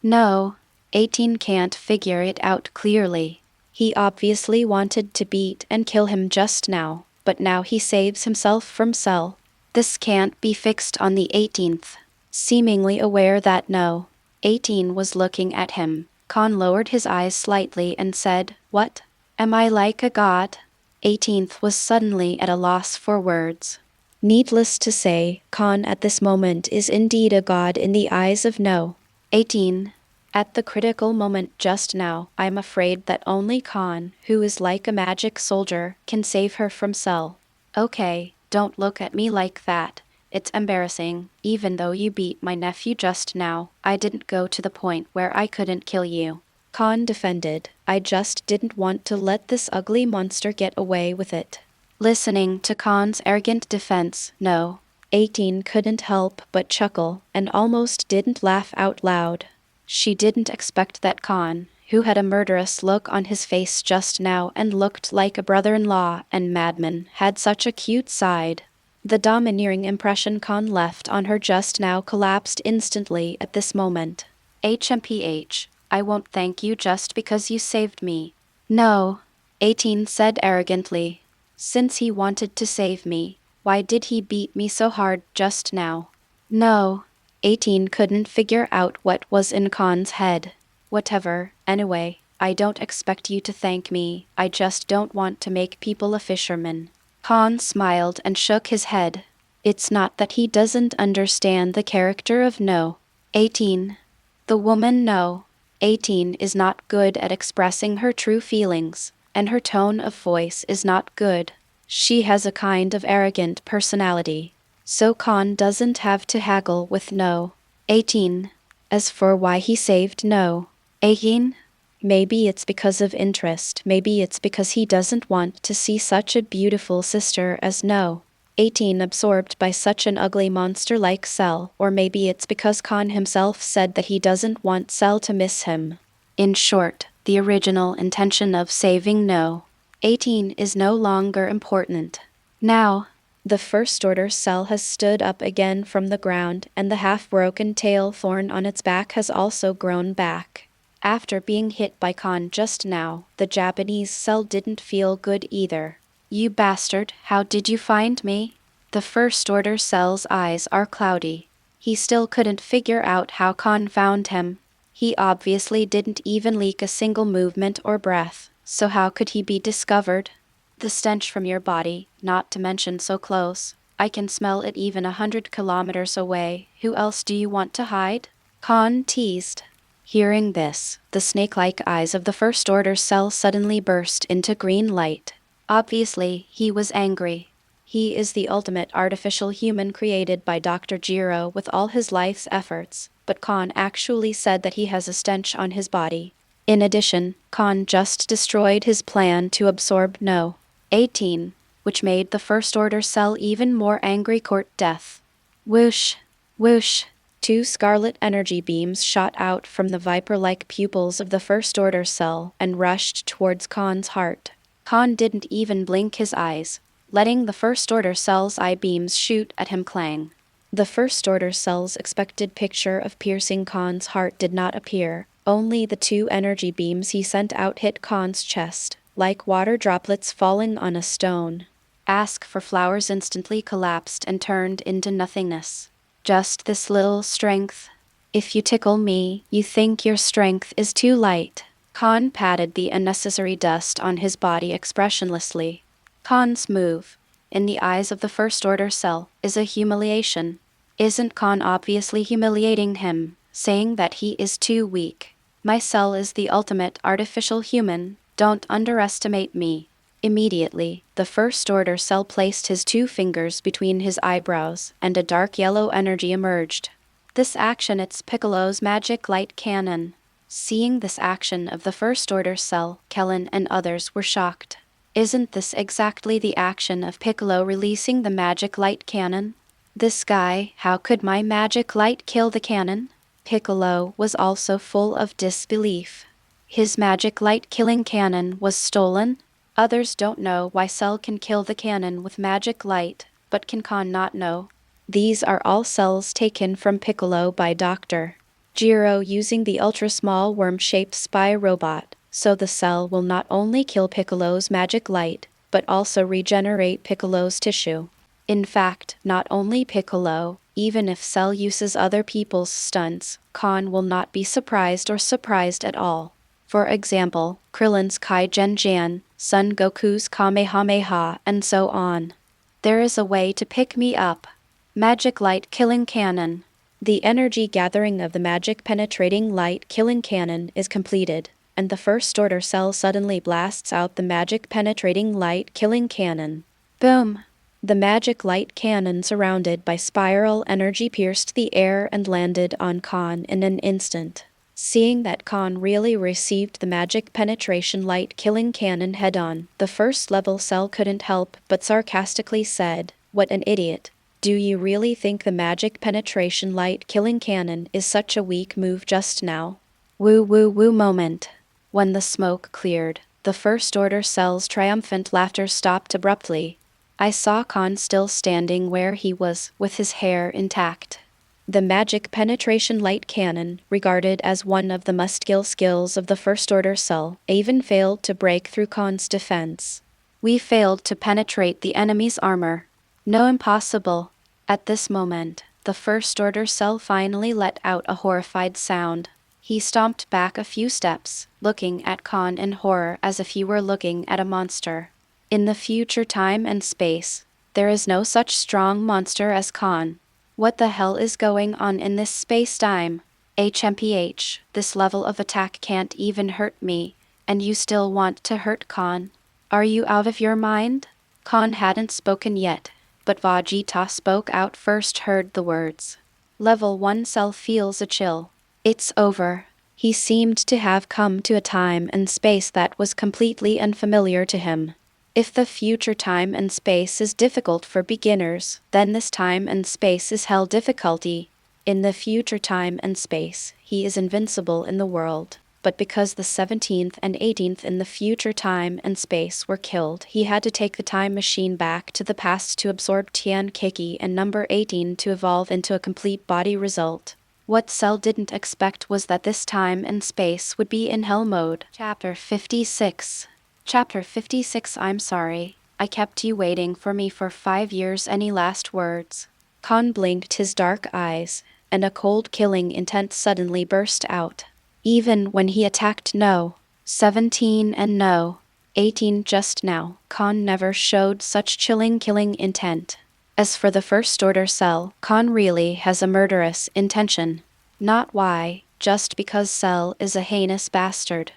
No. 18 can't figure it out clearly. He obviously wanted to beat and kill him just now, but now he saves himself from Cell. This can't be fixed on the 18th. Seemingly aware that No. 18 was looking at him, Kahn lowered his eyes slightly and said, What? Am I like a god? 18th was suddenly at a loss for words. Needless to say, Kahn at this moment is indeed a god in the eyes of No. 18. At the critical moment just now, I'm afraid that only Kahn, who is like a magic soldier, can save her from Cell. Okay, don't look at me like that. It's embarrassing. Even though you beat my nephew just now, I didn't go to the point where I couldn't kill you. Kahn defended. I just didn't want to let this ugly monster get away with it. Listening to Kahn's arrogant defense, No. 18 couldn't help but chuckle, and almost didn't laugh out loud. She didn't expect that Kahn, who had a murderous look on his face just now and looked like a brother-in-law and madman, had such a cute side. The domineering impression Kahn left on her just now collapsed instantly at this moment. HMPH, I won't thank you just because you saved me. No, 18 said arrogantly. Since he wanted to save me, why did he beat me so hard just now? No, 18 couldn't figure out what was in Kahn's head. Whatever, anyway, I don't expect you to thank me, I just don't want to make people a fisherman. Kahn smiled and shook his head. It's not that he doesn't understand the character of No. 18. The woman No. 18 is not good at expressing her true feelings, and her tone of voice is not good. She has a kind of arrogant personality. So Kahn doesn't have to haggle with No. 18. As for why he saved No. 18, maybe it's because of interest, maybe it's because he doesn't want to see such a beautiful sister as No. 18 absorbed by such an ugly monster like Cell, or maybe it's because Kahn himself said that he doesn't want Cell to miss him. In short, the original intention of saving No. 18 is no longer important. Now, the First Order Cell has stood up again from the ground, and the half-broken tail thorn on its back has also grown back. After being hit by Kahn just now, the Japanese Cell didn't feel good either. You bastard, how did you find me? The First Order Cell's eyes are cloudy. He still couldn't figure out how Kahn found him. He obviously didn't even leak a single movement or breath, so how could he be discovered? The stench from your body, not to mention so close. I can smell it even 100 kilometers away. Who else do you want to hide? Kahn teased. Hearing this, the snake-like eyes of the First Order Cell suddenly burst into green light. Obviously, he was angry. He is the ultimate artificial human created by Dr. Jiro with all his life's efforts, but Kahn actually said that he has a stench on his body. In addition, Kahn just destroyed his plan to absorb No. 18, which made the First Order Cell even more angry. Court death. Whoosh, whoosh. 2 scarlet energy beams shot out from the viper-like pupils of the First Order Cell and rushed towards Kahn's heart. Kahn didn't even blink his eyes, letting the First Order Cell's eye beams shoot at him. Clang. The First Order Cell's expected picture of piercing Kahn's heart did not appear. Only the 2 energy beams he sent out hit Kahn's chest, like water droplets falling on a stone. Ask for Flowers instantly collapsed and turned into nothingness. Just this little strength. If you tickle me, you think your strength is too light. Kahn patted the unnecessary dust on his body expressionlessly. Kahn's move, in the eyes of the First Order Cell, is a humiliation. Isn't Kahn obviously humiliating him, saying that he is too weak? My Cell is the ultimate artificial human, don't underestimate me. Immediately, the First Order Cell placed his 2 fingers between his eyebrows, and a dark yellow energy emerged. This action it's Piccolo's magic light cannon. Seeing this action of the First Order Cell, Kellen and others were shocked. Isn't this exactly the action of Piccolo releasing the magic light cannon? This guy, how could my magic light kill the cannon? Piccolo was also full of disbelief. His magic light killing cannon was stolen? Others don't know why Cell can kill the cannon with magic light, but can Kahn not know? These are all cells taken from Piccolo by Dr. Jiro using the ultra-small worm-shaped spy robot, so the Cell will not only kill Piccolo's magic light, but also regenerate Piccolo's tissue. In fact, not only Piccolo, even if Cell uses other people's stunts, Kahn will not be surprised or surprised at all. For example, Krillin's Kai Gen Jan, Son Goku's Kamehameha, and so on. There is a way to pick me up. Magic Light Killing Cannon. The energy gathering of the magic penetrating light killing cannon is completed, and the first order cell suddenly blasts out the magic penetrating light killing cannon. Boom! The magic light cannon surrounded by spiral energy pierced the air and landed on Kahn in an instant. Seeing that Kahn really received the magic penetration light killing cannon head-on, the first level cell couldn't help but sarcastically said, "What an idiot. Do you really think the magic penetration light killing cannon is such a weak move just now?" Woo woo woo moment. When the smoke cleared, the first order cell's triumphant laughter stopped abruptly. I saw Kahn still standing where he was, with his hair intact. The magic penetration light cannon, regarded as one of the must-kill skills of the first order cell, even failed to break through Kahn's defense. We failed to penetrate the enemy's armor. No, impossible. At this moment, the first order cell finally let out a horrified sound. He stomped back a few steps, looking at Kahn in horror as if he were looking at a monster. In the future time and space, there is no such strong monster as Kahn. What the hell is going on in this space-time? HMPH, this level of attack can't even hurt me, and you still want to hurt Kahn? Are you out of your mind? Kahn hadn't spoken yet, but Vegeta spoke out first. Heard the words. Level 1 cell feels a chill. It's over. He seemed to have come to a time and space that was completely unfamiliar to him. If the future time and space is difficult for beginners, then this time and space is hell difficulty. In the future time and space, he is invincible in the world, but because the 17th and 18th in the future time and space were killed, he had to take the time machine back to the past to absorb Tian Kiki and number 18 to evolve into a complete body result. What Cell didn't expect was that this time and space would be in hell mode. Chapter 56. Chapter 56. I'm sorry. I kept you waiting for me for 5 years. Any last words? Kahn blinked his dark eyes, and a cold killing intent suddenly burst out. Even when he attacked No. 17 and No. 18 just now, Kahn never showed such chilling killing intent. As for the first order Cell, Kahn really has a murderous intention. Not why, just because Cell is a heinous bastard.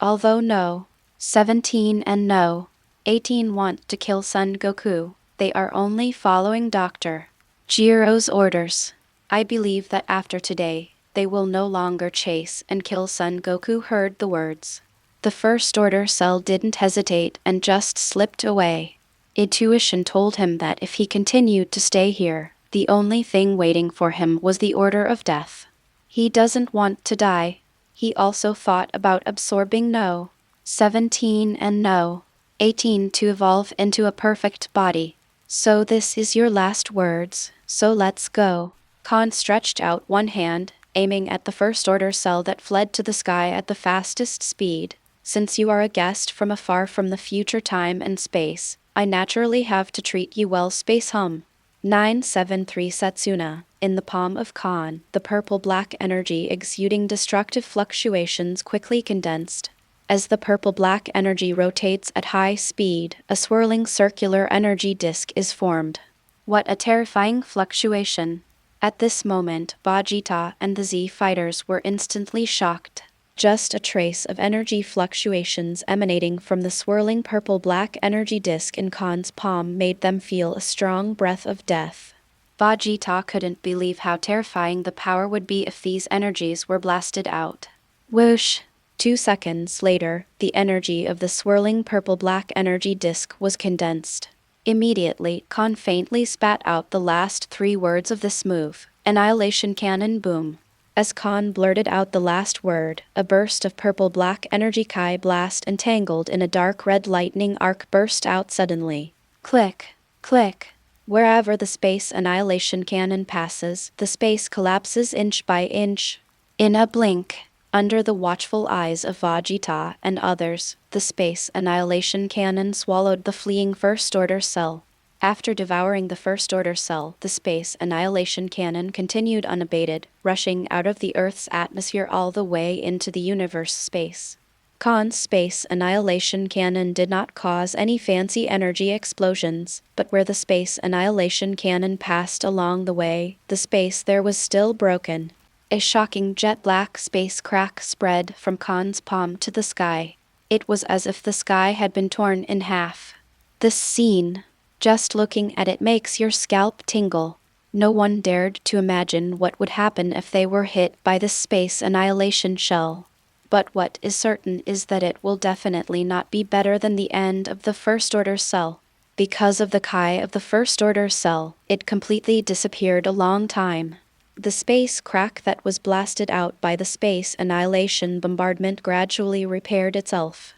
Although No. 17 and No. 18 want to kill Son Goku, they are only following Dr. Jiro's orders. I believe that after today, they will no longer chase and kill Son Goku. Heard the words. The first order Cell didn't hesitate and just slipped away. Intuition told him that if he continued to stay here, the only thing waiting for him was the order of death. He doesn't want to die. He also thought about absorbing No. 17 and No. 18 to evolve into a perfect body. So this is your last words, so let's go. Kahn stretched out one hand, aiming at the first order Cell that fled to the sky at the fastest speed. Since you are a guest from afar from the future time and space, I naturally have to treat you well. Space hum. 973 Setsuna. In the palm of Kahn, the purple-black energy exuding destructive fluctuations quickly condensed. As the purple-black energy rotates at high speed, a swirling circular energy disk is formed. What a terrifying fluctuation. At this moment, Vegeta and the Z fighters were instantly shocked. Just a trace of energy fluctuations emanating from the swirling purple-black energy disk in Kahn's palm made them feel a strong breath of death. Vegeta couldn't believe how terrifying the power would be if these energies were blasted out. Whoosh! 2 seconds later, the energy of the swirling purple-black energy disk was condensed. Immediately, Kahn faintly spat out the last 3 words of this move. Annihilation Cannon. Boom. As Kahn blurted out the last word, a burst of purple-black energy Kai blast entangled in a dark red lightning arc burst out suddenly. Click. Click. Wherever the space annihilation cannon passes, the space collapses inch by inch. In a blink, under the watchful eyes of Vegeta and others, the space annihilation cannon swallowed the fleeing first-order Cell. After devouring the first-order Cell, the space annihilation cannon continued unabated, rushing out of the Earth's atmosphere all the way into the universe space. Kahn's space annihilation cannon did not cause any fancy energy explosions, but where the space annihilation cannon passed along the way, the space there was still broken. A shocking jet-black space crack spread from Kahn's palm to the sky. It was as if the sky had been torn in half. This scene, just looking at it makes your scalp tingle. No one dared to imagine what would happen if they were hit by this space annihilation shell. But what is certain is that it will definitely not be better than the end of the First Order cell. Because of the Kai of the First Order cell, it completely disappeared a long time. The space crack that was blasted out by the space annihilation bombardment gradually repaired itself.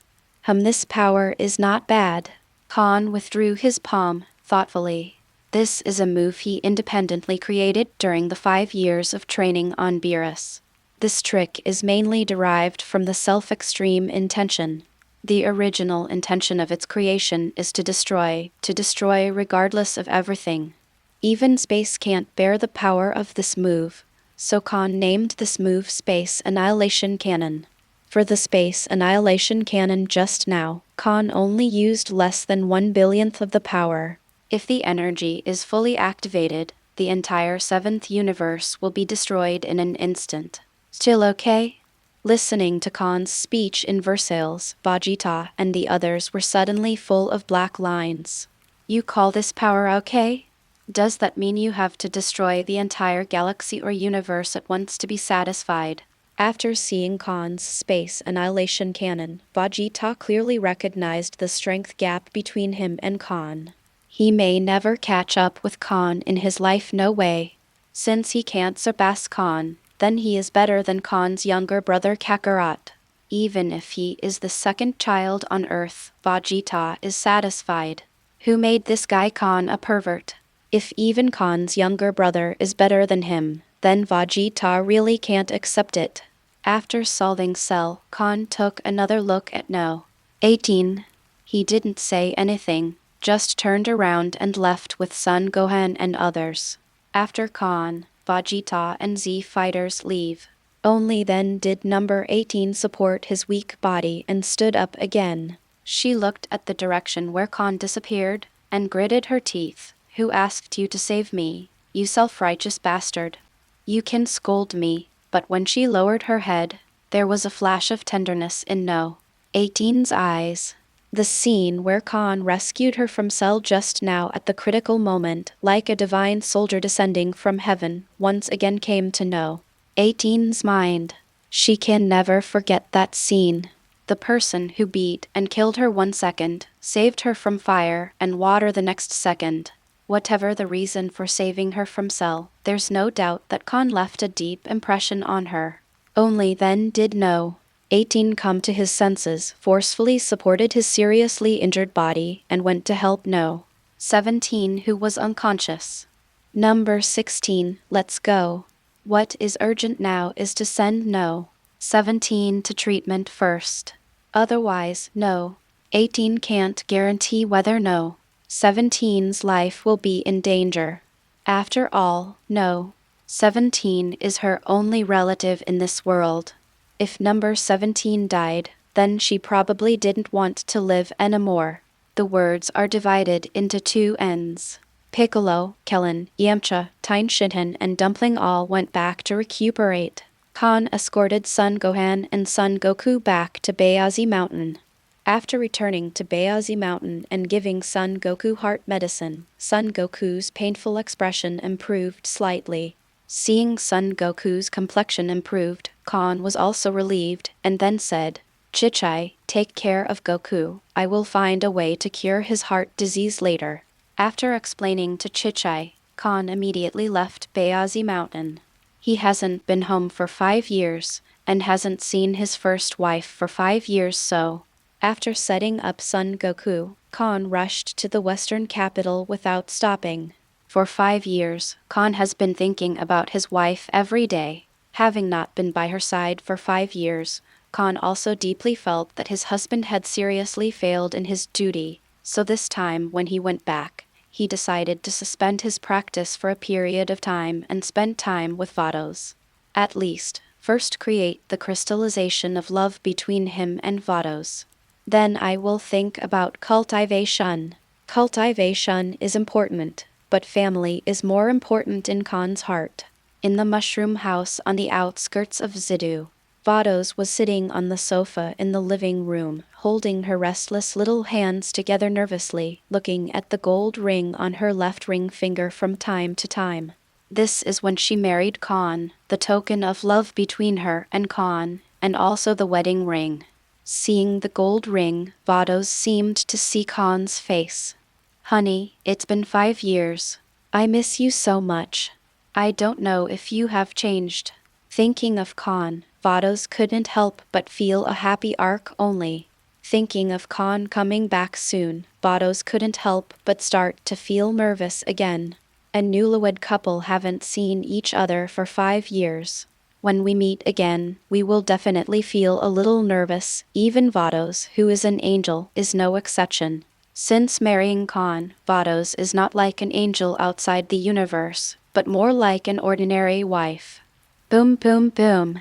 This power is not bad. Kahn withdrew his palm, thoughtfully. This is a move he independently created during the 5 years of training on Beerus. This trick is mainly derived from the self-extreme intention. The original intention of its creation is to destroy regardless of everything. Even space can't bear the power of this move, so Kahn named this move Space Annihilation Cannon. For the Space Annihilation Cannon just now, Kahn only used less than 1/billionth of the power. If the energy is fully activated, the entire 7th universe will be destroyed in an instant. Still okay? Listening to Kahn's speech in Versailles, Vegeta and the others were suddenly full of black lines. You call this power okay? Does that mean you have to destroy the entire galaxy or universe at once to be satisfied? After seeing Kahn's space annihilation cannon, Vegeta clearly recognized the strength gap between him and Kahn. He may never catch up with Kahn in his life, no way. Since he can't surpass Kahn, then he is better than Kahn's younger brother Kakarot. Even if he is the second child on Earth, Vegeta is satisfied. Who made this guy Kahn a pervert? If even Kahn's younger brother is better than him, then Vegeta really can't accept it. After solving Cell, Kahn took another look at No. 18. He didn't say anything, just turned around and left with Son Gohan and others. After Kahn, Vegeta and Z fighters leave. Only then did number 18 support his weak body and stood up again. She looked at the direction where Kahn disappeared and gritted her teeth. Who asked you to save me, you self-righteous bastard? You can scold me, but when she lowered her head, there was a flash of tenderness in No. 18's eyes. The scene where Kahn rescued her from Cell just now at the critical moment, like a divine soldier descending from heaven, once again came to No. 18's mind. She can never forget that scene. The person who beat and killed her 1 second, saved her from fire and water the next second. Whatever the reason for saving her from Cell, there's no doubt that Kahn left a deep impression on her. Only then did No. 18 come to his senses, forcefully supported his seriously injured body, and went to help No. 17 who was unconscious. Number 16, let's go. What is urgent now is to send No. 17 to treatment first. Otherwise, No. 18 can't guarantee whether No. 17's life will be in danger. After all, No. 17 is her only relative in this world. If number 17 died, then she probably didn't want to live anymore. The words are divided into 2 ends. Piccolo, Kellen, Yamcha, Tine Shinhan and Dumpling all went back to recuperate. Kahn escorted Son Gohan and Son Goku back to Bayazi Mountain. After returning to Bayazi Mountain and giving Son Goku heart medicine, Son Goku's painful expression improved slightly. Seeing Son Goku's complexion improved, Kahn was also relieved, and then said, Chichai, take care of Goku. I will find a way to cure his heart disease later. After explaining to Chichai, Kahn immediately left Bayazi Mountain. He hasn't been home for 5 years, and hasn't seen his first wife for 5 years so. After setting up Son Goku, Kahn rushed to the western capital without stopping. For 5 years, Kahn has been thinking about his wife every day. Having not been by her side for 5 years, Kahn also deeply felt that his husband had seriously failed in his duty, so this time when he went back, he decided to suspend his practice for a period of time and spend time with Vados. At least, First create the crystallization of love between him and Vados. Then I will think about cultivation. Cultivation is important, but family is more important in Kahn's heart. In the mushroom house on the outskirts of Zidu, Vados was sitting on the sofa in the living room, holding her restless little hands together nervously, looking at the gold ring on her left ring finger from time to time. This is when she married Kahn, the token of love between her and Kahn, and also the wedding ring. Seeing the gold ring, Vados seemed to see Kahn's face. Honey, it's been 5 years. I miss you so much. I don't know if you have changed. Thinking of Kahn, Vados couldn't help but feel a happy arc only. Thinking of Kahn coming back soon, Vados couldn't help but start to feel nervous again. A newlywed couple haven't seen each other for 5 years. When we meet again, we will definitely feel a little nervous. Even Vados, who is an angel, is no exception. Since marrying Kahn, Vados is not like an angel outside the universe, but more like an ordinary wife. Boom boom boom.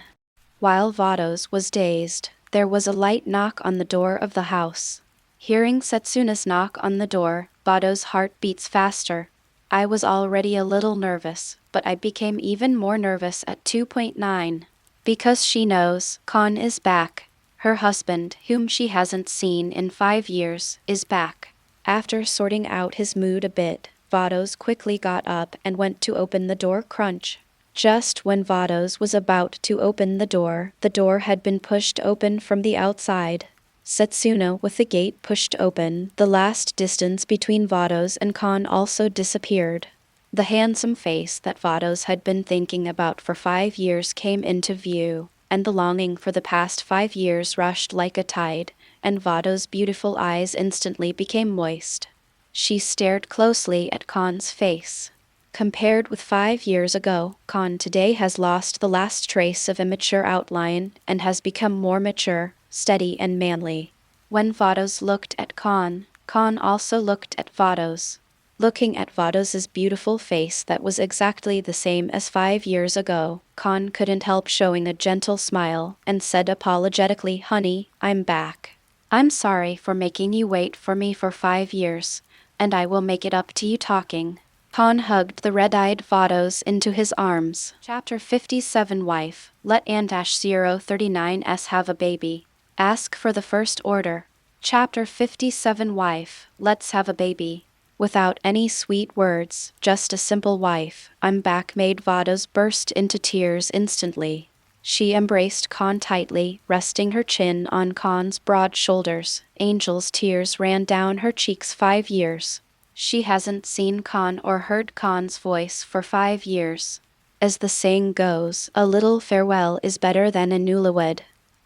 While Vados was dazed, there was a light knock on the door of the house. Hearing Setsuna's knock on the door, Vados' heart beats faster. I was already a little nervous, but I became even more nervous at 2.9. Because she knows Kahn is back. Her husband, whom she hasn't seen in 5 years, is back. After sorting out his mood a bit, Vados quickly got up and went to open the door. Crunch. Just when Vados was about to open the door had been pushed open from the outside. Setsuna with the gate pushed open, the last distance between Vados and Kahn also disappeared. The handsome face that Vados had been thinking about for 5 years came into view, and the longing for the past 5 years rushed like a tide, and Vados' beautiful eyes instantly became moist. She stared closely at Kahn's face. Compared with 5 years ago, Kahn today has lost the last trace of immature outline and has become more mature, steady and manly. When Vados looked at Kahn, Kahn also looked at Vados. Looking at Vados' beautiful face that was exactly the same as 5 years ago, Kahn couldn't help showing a gentle smile and said apologetically, "Honey, I'm back. I'm sorry for making you wait for me for 5 years, and I will make it up to you talking." Kahn hugged the red-eyed Vados into his arms. Chapter 57 Wife, let An-039S have a baby. Ask for the first order. Chapter 57 Wife, let's have a baby. Without any sweet words, just a simple "wife, I'm back" made Vados burst into tears instantly. She embraced Kahn tightly, resting her chin on Kahn's broad shoulders. Angel's tears ran down her cheeks. 5 years. She hasn't seen Kahn or heard Kahn's voice for 5 years. As the saying goes, a little farewell is better than a newlywed.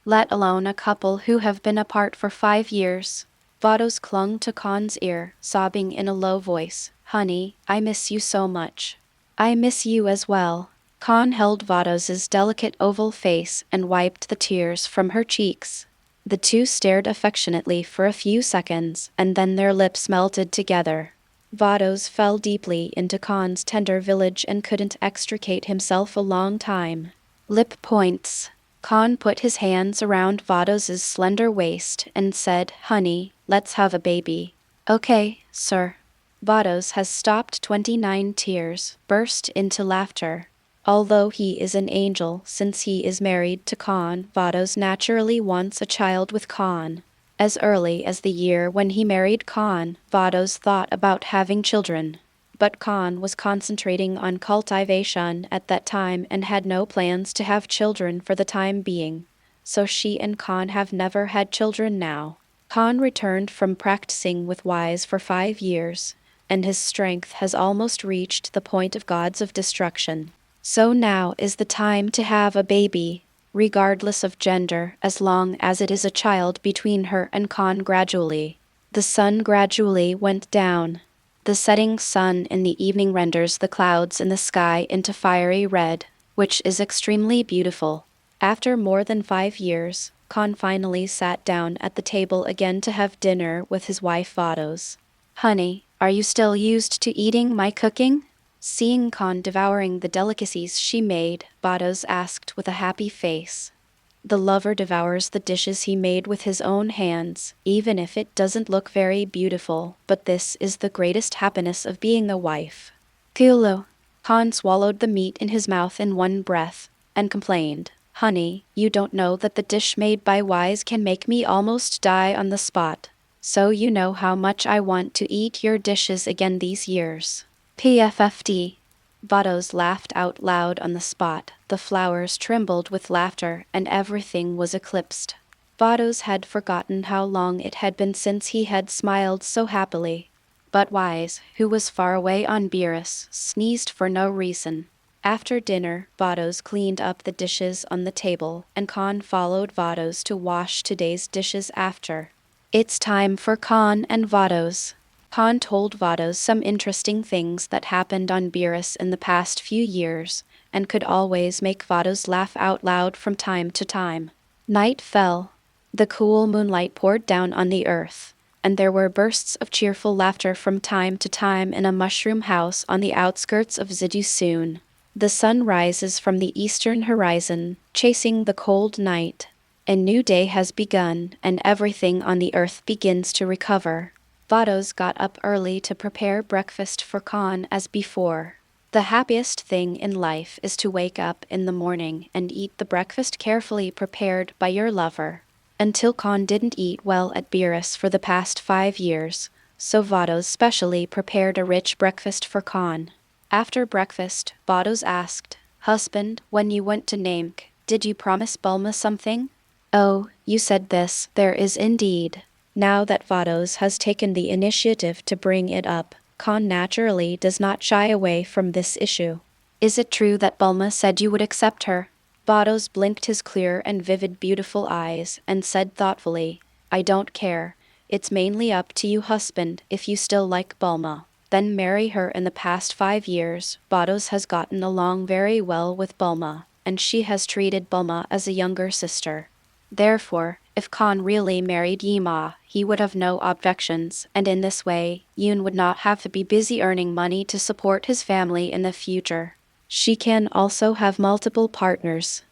Let alone a couple who have been apart for 5 years. Vados clung to Kahn's ear, sobbing in a low voice, "Honey, I miss you so much." "I miss you as well." Kahn held Vados' delicate oval face and wiped the tears from her cheeks. The two stared affectionately for a few seconds, and then their lips melted together. Vados fell deeply into Kahn's tender village and couldn't extricate himself a long time. Lip points. Kahn put his hands around Vados' slender waist and said, "Honey, let's have a baby." "Okay, sir." Vados has stopped 29 tears, burst into laughter. Although he is an angel since he is married to Kahn, Vados naturally wants a child with Kahn. As early as the year when he married Kahn, Vados thought about having children. But Kahn was concentrating on cultivation at that time and had no plans to have children for the time being. So she and Kahn have never had children now. Kahn returned from practicing with Wise for 5 years, and his strength has almost reached the point of Gods of Destruction. So now is the time to have a baby, regardless of gender, as long as it is a child between her and Kahn. Gradually, the sun gradually went down. The setting sun in the evening renders the clouds in the sky into fiery red, which is extremely beautiful. After more than 5 years, Kahn finally sat down at the table again to have dinner with his wife Vados. "Honey, are you still used to eating my cooking?" Seeing Kahn devouring the delicacies she made, Vados asked with a happy face. The lover devours the dishes he made with his own hands, even if it doesn't look very beautiful, but this is the greatest happiness of being a wife. Kulu. Kahn swallowed the meat in his mouth in one breath, and complained, "Honey, you don't know that the dish made by Wise can make me almost die on the spot. So you know how much I want to eat your dishes again these years." PFFD. Vados laughed out loud on the spot. The flowers trembled with laughter, and everything was eclipsed. Vados had forgotten how long it had been since he had smiled so happily. But Wise, who was far away on Beerus, sneezed for no reason. After dinner, Vados cleaned up the dishes on the table, and Kahn followed Vados to wash today's dishes after. It's time for Kahn and Vados. Kahn told Vados some interesting things that happened on Beerus in the past few years, and could always make Vados laugh out loud from time to time. Night fell. The cool moonlight poured down on the earth, and there were bursts of cheerful laughter from time to time in a mushroom house on the outskirts of Zidu soon. The sun rises from the eastern horizon, chasing the cold night. A new day has begun, and everything on the earth begins to recover. Vados got up early to prepare breakfast for Kahn as before. The happiest thing in life is to wake up in the morning and eat the breakfast carefully prepared by your lover. Until Kahn didn't eat well at Beerus for the past 5 years, so Vados specially prepared a rich breakfast for Kahn. After breakfast, Vados asked, "Husband, when you went to Namek, did you promise Bulma something?" "Oh, you said this, there is indeed." Now that Vados has taken the initiative to bring it up, Kahn naturally does not shy away from this issue. "Is it true that Bulma said you would accept her?" Vados blinked his clear and vivid beautiful eyes and said thoughtfully, "I don't care. It's mainly up to you, husband, if you still like Bulma. Then marry her. In the past 5 years, Vados has gotten along very well with Bulma, and she has treated Bulma as a younger sister. Therefore, if Kahn really married Yima, he would have no objections, and in this way, Yoon would not have to be busy earning money to support his family in the future. She can also have multiple partners."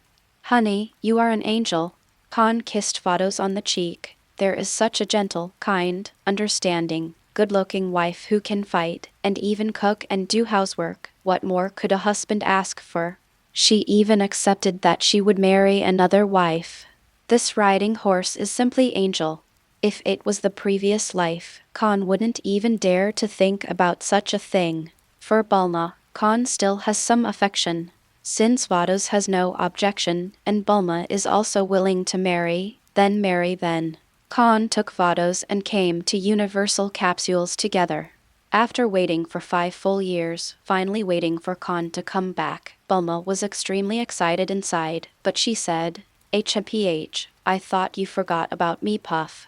"Honey, you are an angel." Kahn kissed Vados on the cheek. "There is such a gentle, kind, understanding, good-looking wife who can fight, and even cook and do housework. What more could a husband ask for?" She even accepted that she would marry another wife. This riding horse is simply Angel. If it was the previous life, Kahn wouldn't even dare to think about such a thing. For Bulma, Kahn still has some affection. Since Vados has no objection, and Bulma is also willing to marry, then marry then. Kahn took Vados and came to Universal Capsules together. After waiting for 5 full years, finally waiting for Kahn to come back, Bulma was extremely excited inside, but she said, "HMPH, I thought you forgot about me, Puff."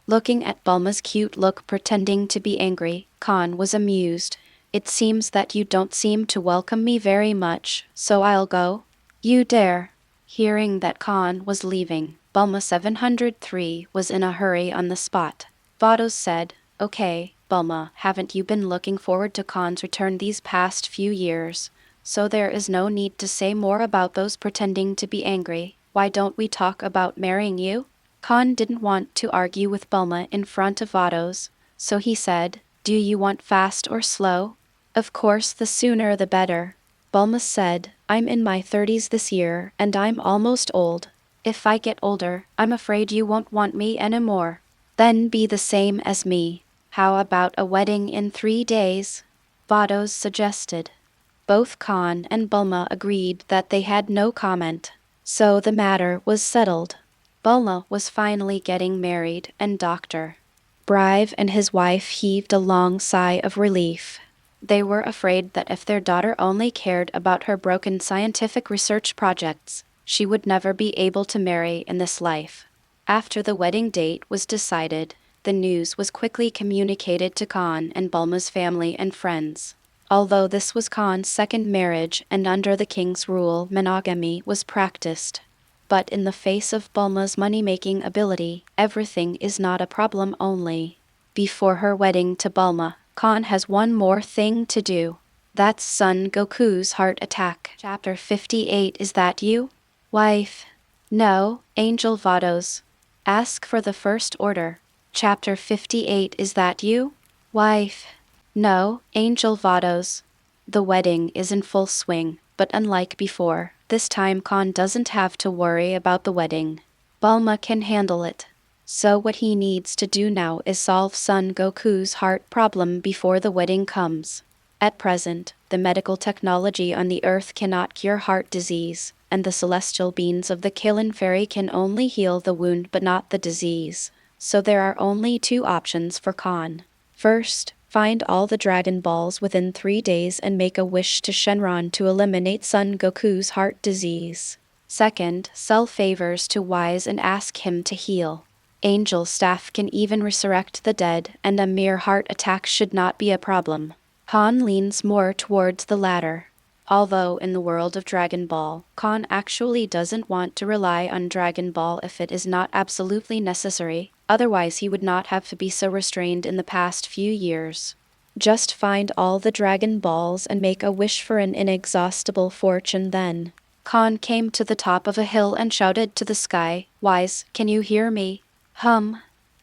Looking at Bulma's cute look pretending to be angry, Kahn was amused. "It seems that you don't seem to welcome me very much, so I'll go." "You dare." Hearing that Kahn was leaving, Bulma 703 was in a hurry on the spot. Vados said, "Okay, Bulma, haven't you been looking forward to Kahn's return these past few years? So there is no need to say more about those pretending to be angry. Why don't we talk about marrying you?" Kahn didn't want to argue with Bulma in front of Vados, so he said, "Do you want fast or slow?" "Of course, the sooner the better." Bulma said, "I'm in my 30s this year, and I'm almost old. If I get older, I'm afraid you won't want me anymore." "Then be the same as me. How about a wedding in 3 days?" Vados suggested. Both Kahn and Bulma agreed that they had no comment. So the matter was settled. Bulma was finally getting married, and Dr. Brive and his wife heaved a long sigh of relief. They were afraid that if their daughter only cared about her broken scientific research projects, she would never be able to marry in this life. After the wedding date was decided, the news was quickly communicated to Kahn and Bulma's family and friends. Although this was Kahn's second marriage and under the king's rule monogamy was practiced. But in the face of Bulma's money-making ability, everything is not a problem only. Before her wedding to Bulma, Kahn has one more thing to do. That's Son Goku's heart attack. Chapter 58. Is that you? Wife. No, Angel Vados. Ask for the first order. Chapter 58. Is that you? Wife. No, Angel Vados. The wedding is in full swing, but unlike before, this time Kahn doesn't have to worry about the wedding. Bulma can handle it. So what he needs to do now is solve Son Goku's heart problem before the wedding comes. At present, the medical technology on the Earth cannot cure heart disease, and the celestial beings of the Killing Fairy can only heal the wound but not the disease. So there are only two options for Kahn. First, find all the Dragon Balls within 3 days and make a wish to Shenron to eliminate Son Goku's heart disease. Second, sell favors to Wise and ask him to heal. Angel staff can even resurrect the dead, and a mere heart attack should not be a problem. Kahn leans more towards the latter. Although in the world of Dragon Ball, Kahn actually doesn't want to rely on Dragon Ball if it is not absolutely necessary, otherwise he would not have to be so restrained in the past few years. Just find all the Dragon Balls and make a wish for an inexhaustible fortune then. Kahn came to the top of a hill and shouted to the sky, "Wise, can you hear me?" Hum.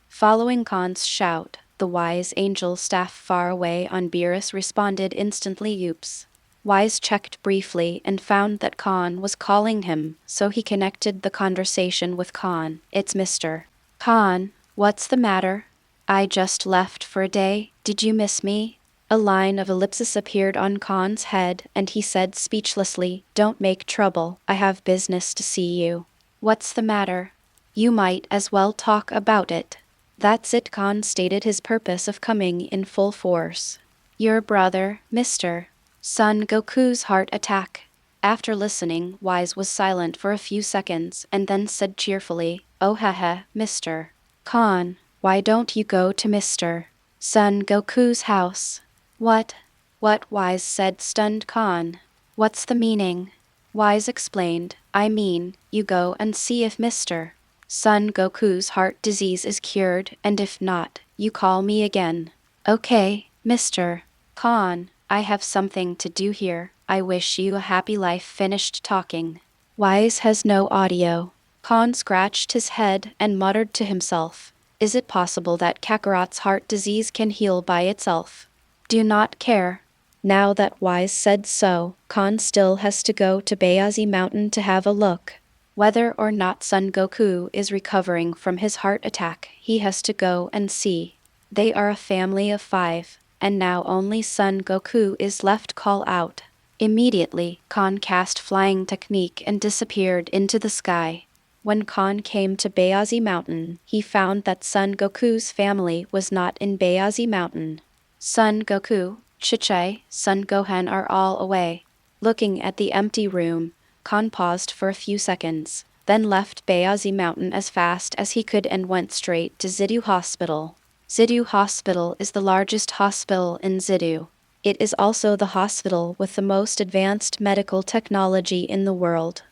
Following Kahn's shout, the Wise Angel staff far away on Beerus responded instantly. Oops. Wise checked briefly and found that Kahn was calling him, so he connected the conversation with Kahn. It's Mr. Kahn, what's the matter? I just left for a day, did you miss me? A line of ellipsis appeared on Kahn's head, and he said speechlessly, "Don't make trouble, I have business to see you." What's the matter? You might as well talk about it. That's it. Kahn stated his purpose of coming in full force. Your brother, Mr. Son Goku's heart attack. After listening, Wise was silent for a few seconds and then said cheerfully, "Oh haha, Mr. Kahn, why don't you go to Mr. Son Goku's house?" What? What? Wise said, stunned. Kahn. What's the meaning? Wise explained, I mean, you go and see if Mr. Son Goku's heart disease is cured, and if not, you call me again. Okay, Mr. Kahn, I have something to do here. I wish you a happy life. Finished talking. Wise has no audio. Kahn scratched his head and muttered to himself, is it possible that Kakarot's heart disease can heal by itself? Do not care. Now that Wise said so, Kahn still has to go to Pdst Mountain to have a look. Whether or not Son Goku is recovering from his heart attack, he has to go and see. They are a family of 5, and now only Son Goku is left. Call out. Immediately, Kahn cast flying technique and disappeared into the sky. When Kahn came to Pdst Mountain, he found that Son Goku's family was not in Pdst Mountain. Son Goku, Chichai, Son Gohan are all away. Looking at the empty room, Kahn paused for a few seconds, then left Pdst Mountain as fast as he could and went straight to Xidu Hospital. Xidu Hospital is the largest hospital in Xidu. It is also the hospital with the most advanced medical technology in the world.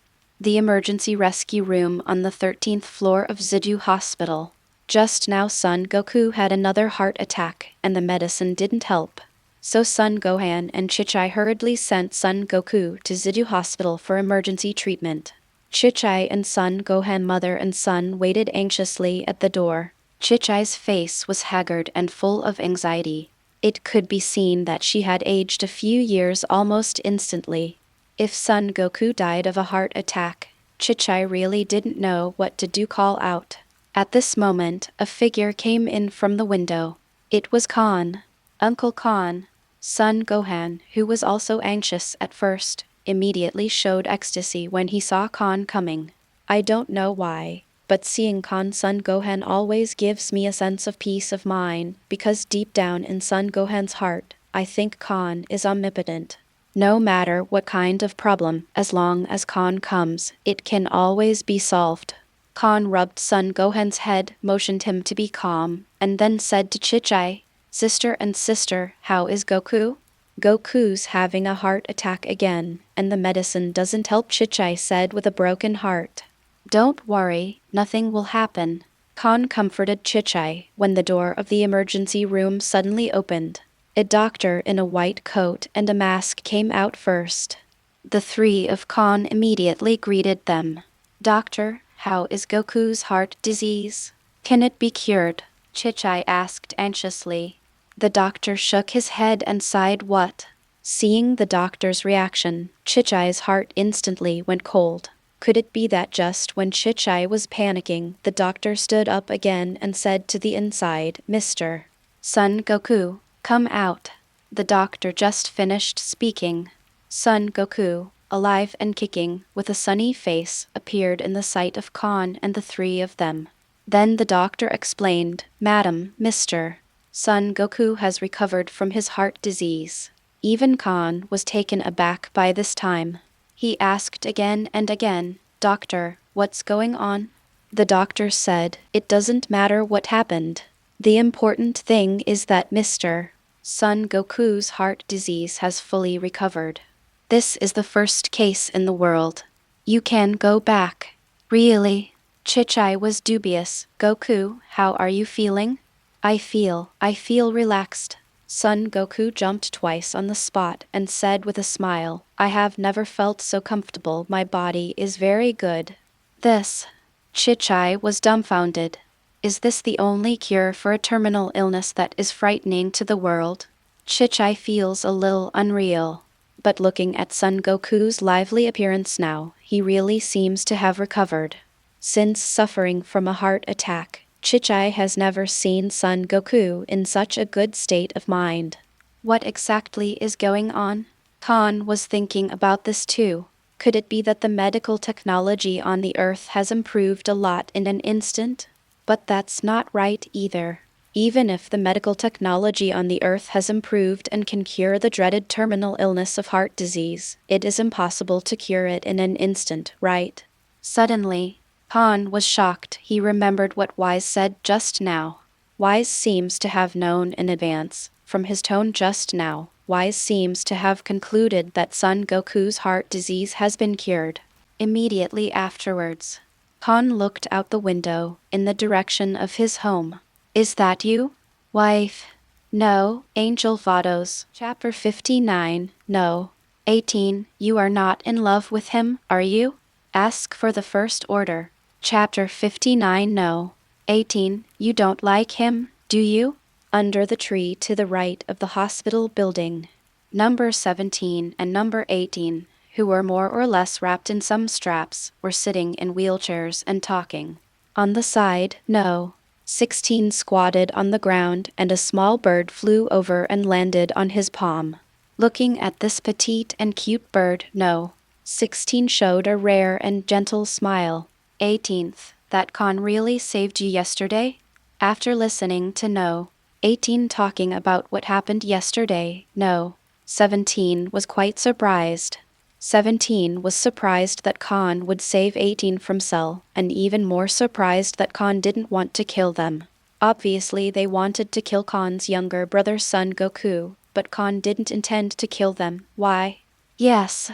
The emergency rescue room on the 13th floor of Xidu Hospital. Just now Son Goku had another heart attack, and the medicine didn't help. So Son Gohan and Chichai hurriedly sent Son Goku to Xidu Hospital for emergency treatment. Chichai and Son Gohan mother and son waited anxiously at the door. Chichai's face was haggard and full of anxiety. It could be seen that she had aged a few years almost instantly. If Son Goku died of a heart attack, Chichai really didn't know what to do. Call out. At this moment, a figure came in from the window. It was Kahn. Uncle Kahn. Son Gohan, who was also anxious at first, immediately showed ecstasy when he saw Kahn coming. I don't know why, but seeing Kahn Son Gohan always gives me a sense of peace of mind, because deep down in Son Gohan's heart, I think Kahn is omnipotent. No matter what kind of problem, as long as Kahn comes, it can always be solved. Kahn rubbed Son Gohan's head, motioned him to be calm, and then said to Chichai, Sister and sister, how is Goku? Goku's having a heart attack again, and the medicine doesn't help, Chichai said with a broken heart. Don't worry, nothing will happen. Kahn comforted Chichai when the door of the emergency room suddenly opened. A doctor in a white coat and a mask came out first. The three of Kahn immediately greeted them. "Doctor, how is Goku's heart disease? Can it be cured?" Chichai asked anxiously. The doctor shook his head and sighed. What? Seeing the doctor's reaction, Chichai's heart instantly went cold. Could it be that just when Chichai was panicking, the doctor stood up again and said to the inside, "Mr. Son Goku, come out." The doctor just finished speaking. Son Goku, alive and kicking, with a sunny face, appeared in the sight of Kahn and the three of them. Then the doctor explained, "Madam, Mr. Son Goku has recovered from his heart disease." Even Kahn was taken aback by this time. He asked again and again, "Doctor, what's going on?" The doctor said, "It doesn't matter what happened. The important thing is that Mr. Son Goku's heart disease has fully recovered. This is the first case in the world. You can go back." "Really?" Chichai was dubious. "Goku, how are you feeling?" I feel relaxed." Son Goku jumped twice on the spot and said with a smile, "I have never felt so comfortable. My body is very good." This. Chichai was dumbfounded. Is this the only cure for a terminal illness that is frightening to the world? Chichai feels a little unreal. But looking at Son Goku's lively appearance now, he really seems to have recovered. Since suffering from a heart attack, Chichai has never seen Son Goku in such a good state of mind. What exactly is going on? Kahn was thinking about this too. Could it be that the medical technology on the Earth has improved a lot in an instant? But that's not right either. Even if the medical technology on the Earth has improved and can cure the dreaded terminal illness of heart disease, it is impossible to cure it in an instant, right? Suddenly, Kahn was shocked. He remembered what Wise said just now. Wise seems to have known in advance. From his tone just now, Wise seems to have concluded that Son Goku's heart disease has been cured. Immediately afterwards, Kahn looked out the window in the direction of his home. "Is that you, wife?" "No, Angel Vados." Chapter 59. No. 18. You are not in love with him, are you? Ask for the first order. Chapter 59. No. 18. You don't like him, do you? Under the tree to the right of the hospital building. Number 17 and number 18, who were more or less wrapped in some straps, were sitting in wheelchairs and talking. On the side, No. 16 squatted on the ground and a small bird flew over and landed on his palm. Looking at this petite and cute bird, No. 16 showed a rare and gentle smile. 18th, that Kahn really saved you yesterday? After listening to No. 18 talking about what happened yesterday, No. 17 was quite surprised. 17 was surprised that Kahn would save 18 from Cell, and even more surprised that Kahn didn't want to kill them. Obviously they wanted to kill Kahn's younger brother Son Goku, but Kahn didn't intend to kill them. Why? Yes.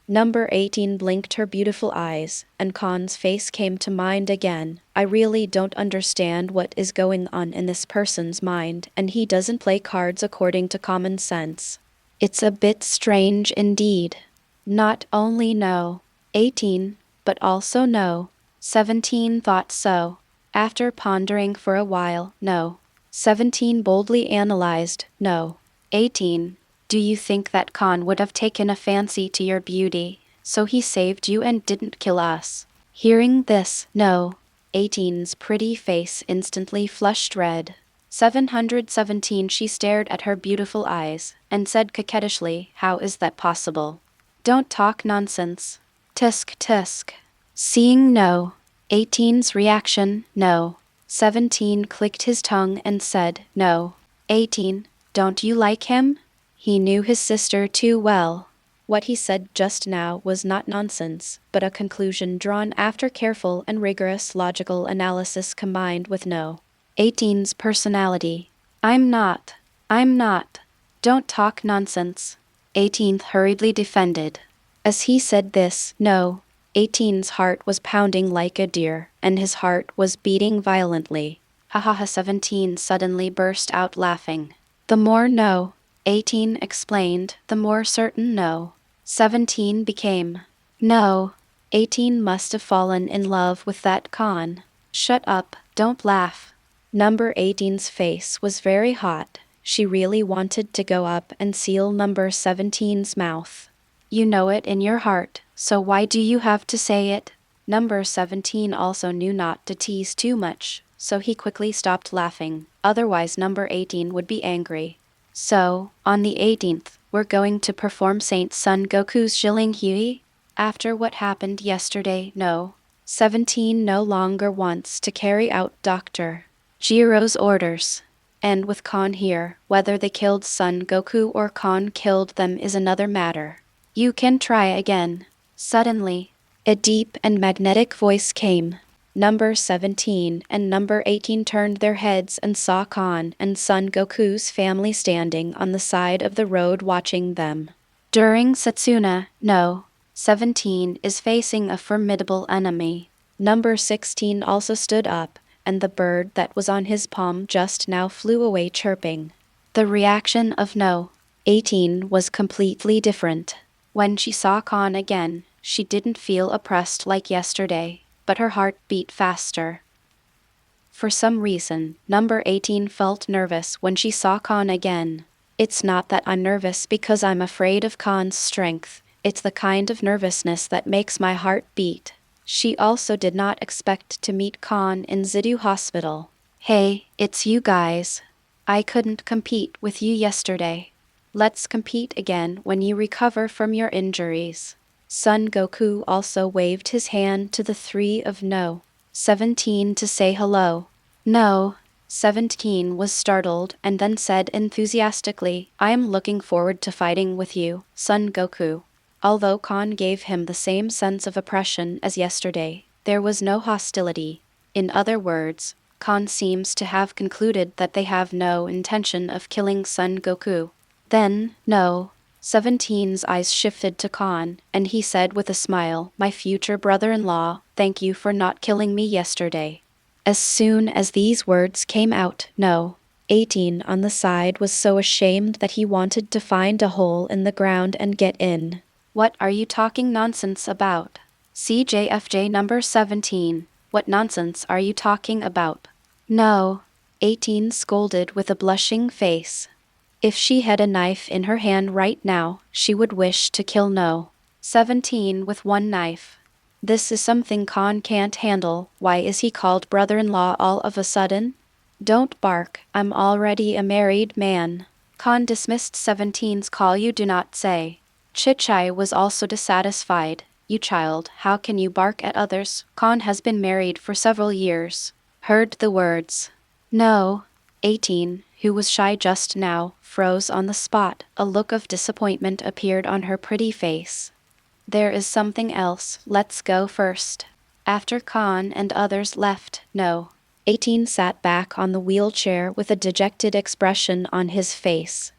Number 18 blinked her beautiful eyes, and Kahn's face came to mind again. I really don't understand what is going on in this person's mind, and he doesn't play cards according to common sense. It's a bit strange indeed. Not only No. 18, but also No. 17 thought so. After pondering for a while, No. 17 boldly analyzed, No. 18. Do you think that Kahn would have taken a fancy to your beauty, so he saved you and didn't kill us? Hearing this, No. 18's pretty face instantly flushed red. 717 She stared at her beautiful eyes, and said coquettishly, "How is that possible? Don't talk nonsense." Tisk tisk. Seeing No. 18's reaction, No. 17 clicked his tongue and said, "No. 18, don't you like him?" He knew his sister too well. What he said just now was not nonsense, but a conclusion drawn after careful and rigorous logical analysis combined with No. 18's personality. I'm not. Don't talk nonsense." 18th hurriedly defended. As he said this, No. 18's heart was pounding like a deer, and his heart was beating violently. Ha ha ha 17 suddenly burst out laughing. The more No. 18 explained, the more certain no. 17 became. No. 18 must have fallen in love with that Kahn. Shut up, don't laugh. Number 18's face was very hot. She really wanted to go up and seal number 17's mouth. You know it in your heart, so why do you have to say it? Number 17 also knew not to tease too much, so he quickly stopped laughing, otherwise number 18 would be angry. So, on the 18th, we're going to perform Saint Son Goku's Shilling Hui? After what happened yesterday, no. 17 no longer wants to carry out Dr. Jiro's orders. And with Kahn here, whether they killed Son Goku or Kahn killed them is another matter. You can try again. Suddenly, a deep and magnetic voice came. Number 17 and number 18 turned their heads and saw Kahn and Son Goku's family standing on the side of the road watching them. During Setsuna, no. 17 is facing a formidable enemy. Number 16 also stood up, and the bird that was on his palm just now flew away chirping. The reaction of no. 18 was completely different. When she saw Kahn again, she didn't feel oppressed like yesterday, but her heart beat faster. For some reason, number 18 felt nervous when she saw Kahn again. It's not that I'm nervous because I'm afraid of Kahn's strength, it's the kind of nervousness that makes my heart beat. She also did not expect to meet Kahn in Zidu Hospital. Hey, it's you guys. I couldn't compete with you yesterday. Let's compete again when you recover from your injuries. Son Goku also waved his hand to the three of no. 17 to say hello. No. 17 was startled and then said enthusiastically, I am looking forward to fighting with you, Son Goku. Although Kahn gave him the same sense of oppression as yesterday, there was no hostility. In other words, Kahn seems to have concluded that they have no intention of killing Son Goku. Then, no. 17's eyes shifted to Kahn, and he said with a smile, my future brother-in-law, thank you for not killing me yesterday. As soon as these words came out, no. 18 on the side was so ashamed that he wanted to find a hole in the ground and get in. What are you talking nonsense about? CJFJ number 17, what nonsense are you talking about? No. 18 scolded with a blushing face. If she had a knife in her hand right now, she would wish to kill no. 17 with one knife. This is something Kahn can't handle, why is he called brother-in-law all of a sudden? Don't bark, I'm already a married man. Kahn dismissed 17's call you do not say. Chichai was also dissatisfied. You child, how can you bark at others? Kahn has been married for several years. Heard the words. No. 18, who was shy just now, froze on the spot. A look of disappointment appeared on her pretty face. There is something else, let's go first. After Kahn and others left, no. 18 sat back on the wheelchair with a dejected expression on his face.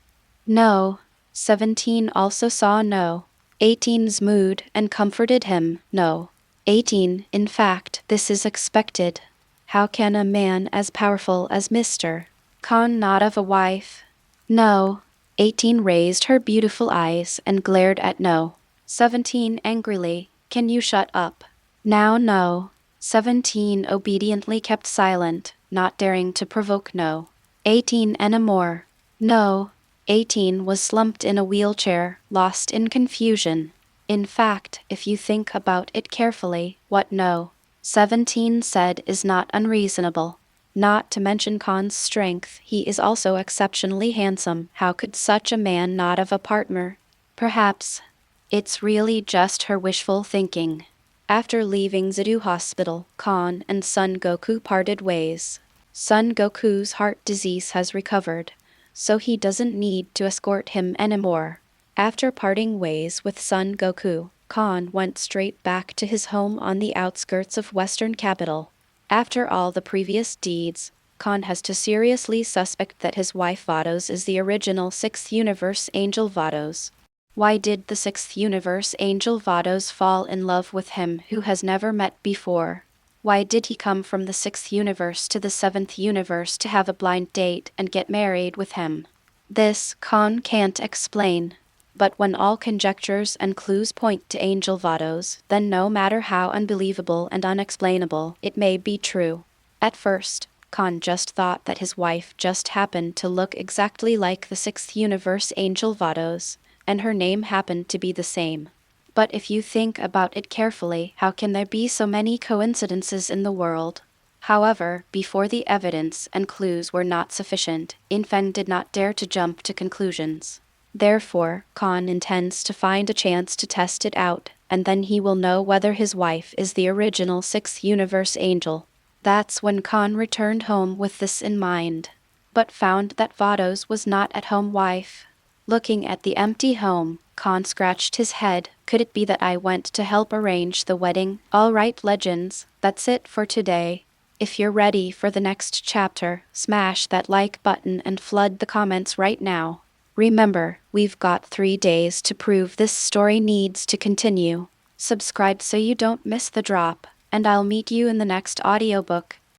No. 17 also saw no. 18's mood and comforted him, no. 18, in fact, this is expected. How can a man as powerful as Mr. Kahn not have a wife? No. 18 raised her beautiful eyes and glared at no. 17 angrily, can you shut up? Now no. 17 obediently kept silent, not daring to provoke no. 18 anymore. No. 18 was slumped in a wheelchair, lost in confusion. In fact, if you think about it carefully, what no. 17 said is not unreasonable. Not to mention Kahn's strength, he is also exceptionally handsome. How could such a man not have a partner? Perhaps. It's really just her wishful thinking. After leaving Zidu Hospital, Kahn and Son Goku parted ways. Son Goku's heart disease has recovered, so he doesn't need to escort him anymore. After parting ways with Son Goku, Kahn went straight back to his home on the outskirts of Western Capital. After all the previous deeds, Kahn has to seriously suspect that his wife Vados is the original 6th universe Angel Vados. Why did the 6th universe Angel Vados fall in love with him who has never met before? Why did he come from the 6th universe to the 7th universe to have a blind date and get married with him? This, Kahn can't explain. But when all conjectures and clues point to Angel Vados, then no matter how unbelievable and unexplainable, it may be true. At first, Kahn just thought that his wife just happened to look exactly like the sixth universe Angel Vados, and her name happened to be the same. But if you think about it carefully, how can there be so many coincidences in the world? However, before the evidence and clues were not sufficient, Infeng did not dare to jump to conclusions. Therefore, Kahn intends to find a chance to test it out, and then he will know whether his wife is the original sixth universe angel. That's when Kahn returned home with this in mind, but found that Vados was not at home. Wife. Looking at the empty home, Kahn scratched his head. Could it be that I went to help arrange the wedding? Alright, legends, that's it for today. If you're ready for the next chapter, smash that like button and flood the comments right now. Remember, we've got 3 days to prove this story needs to continue. Subscribe so you don't miss the drop, and I'll meet you in the next audiobook.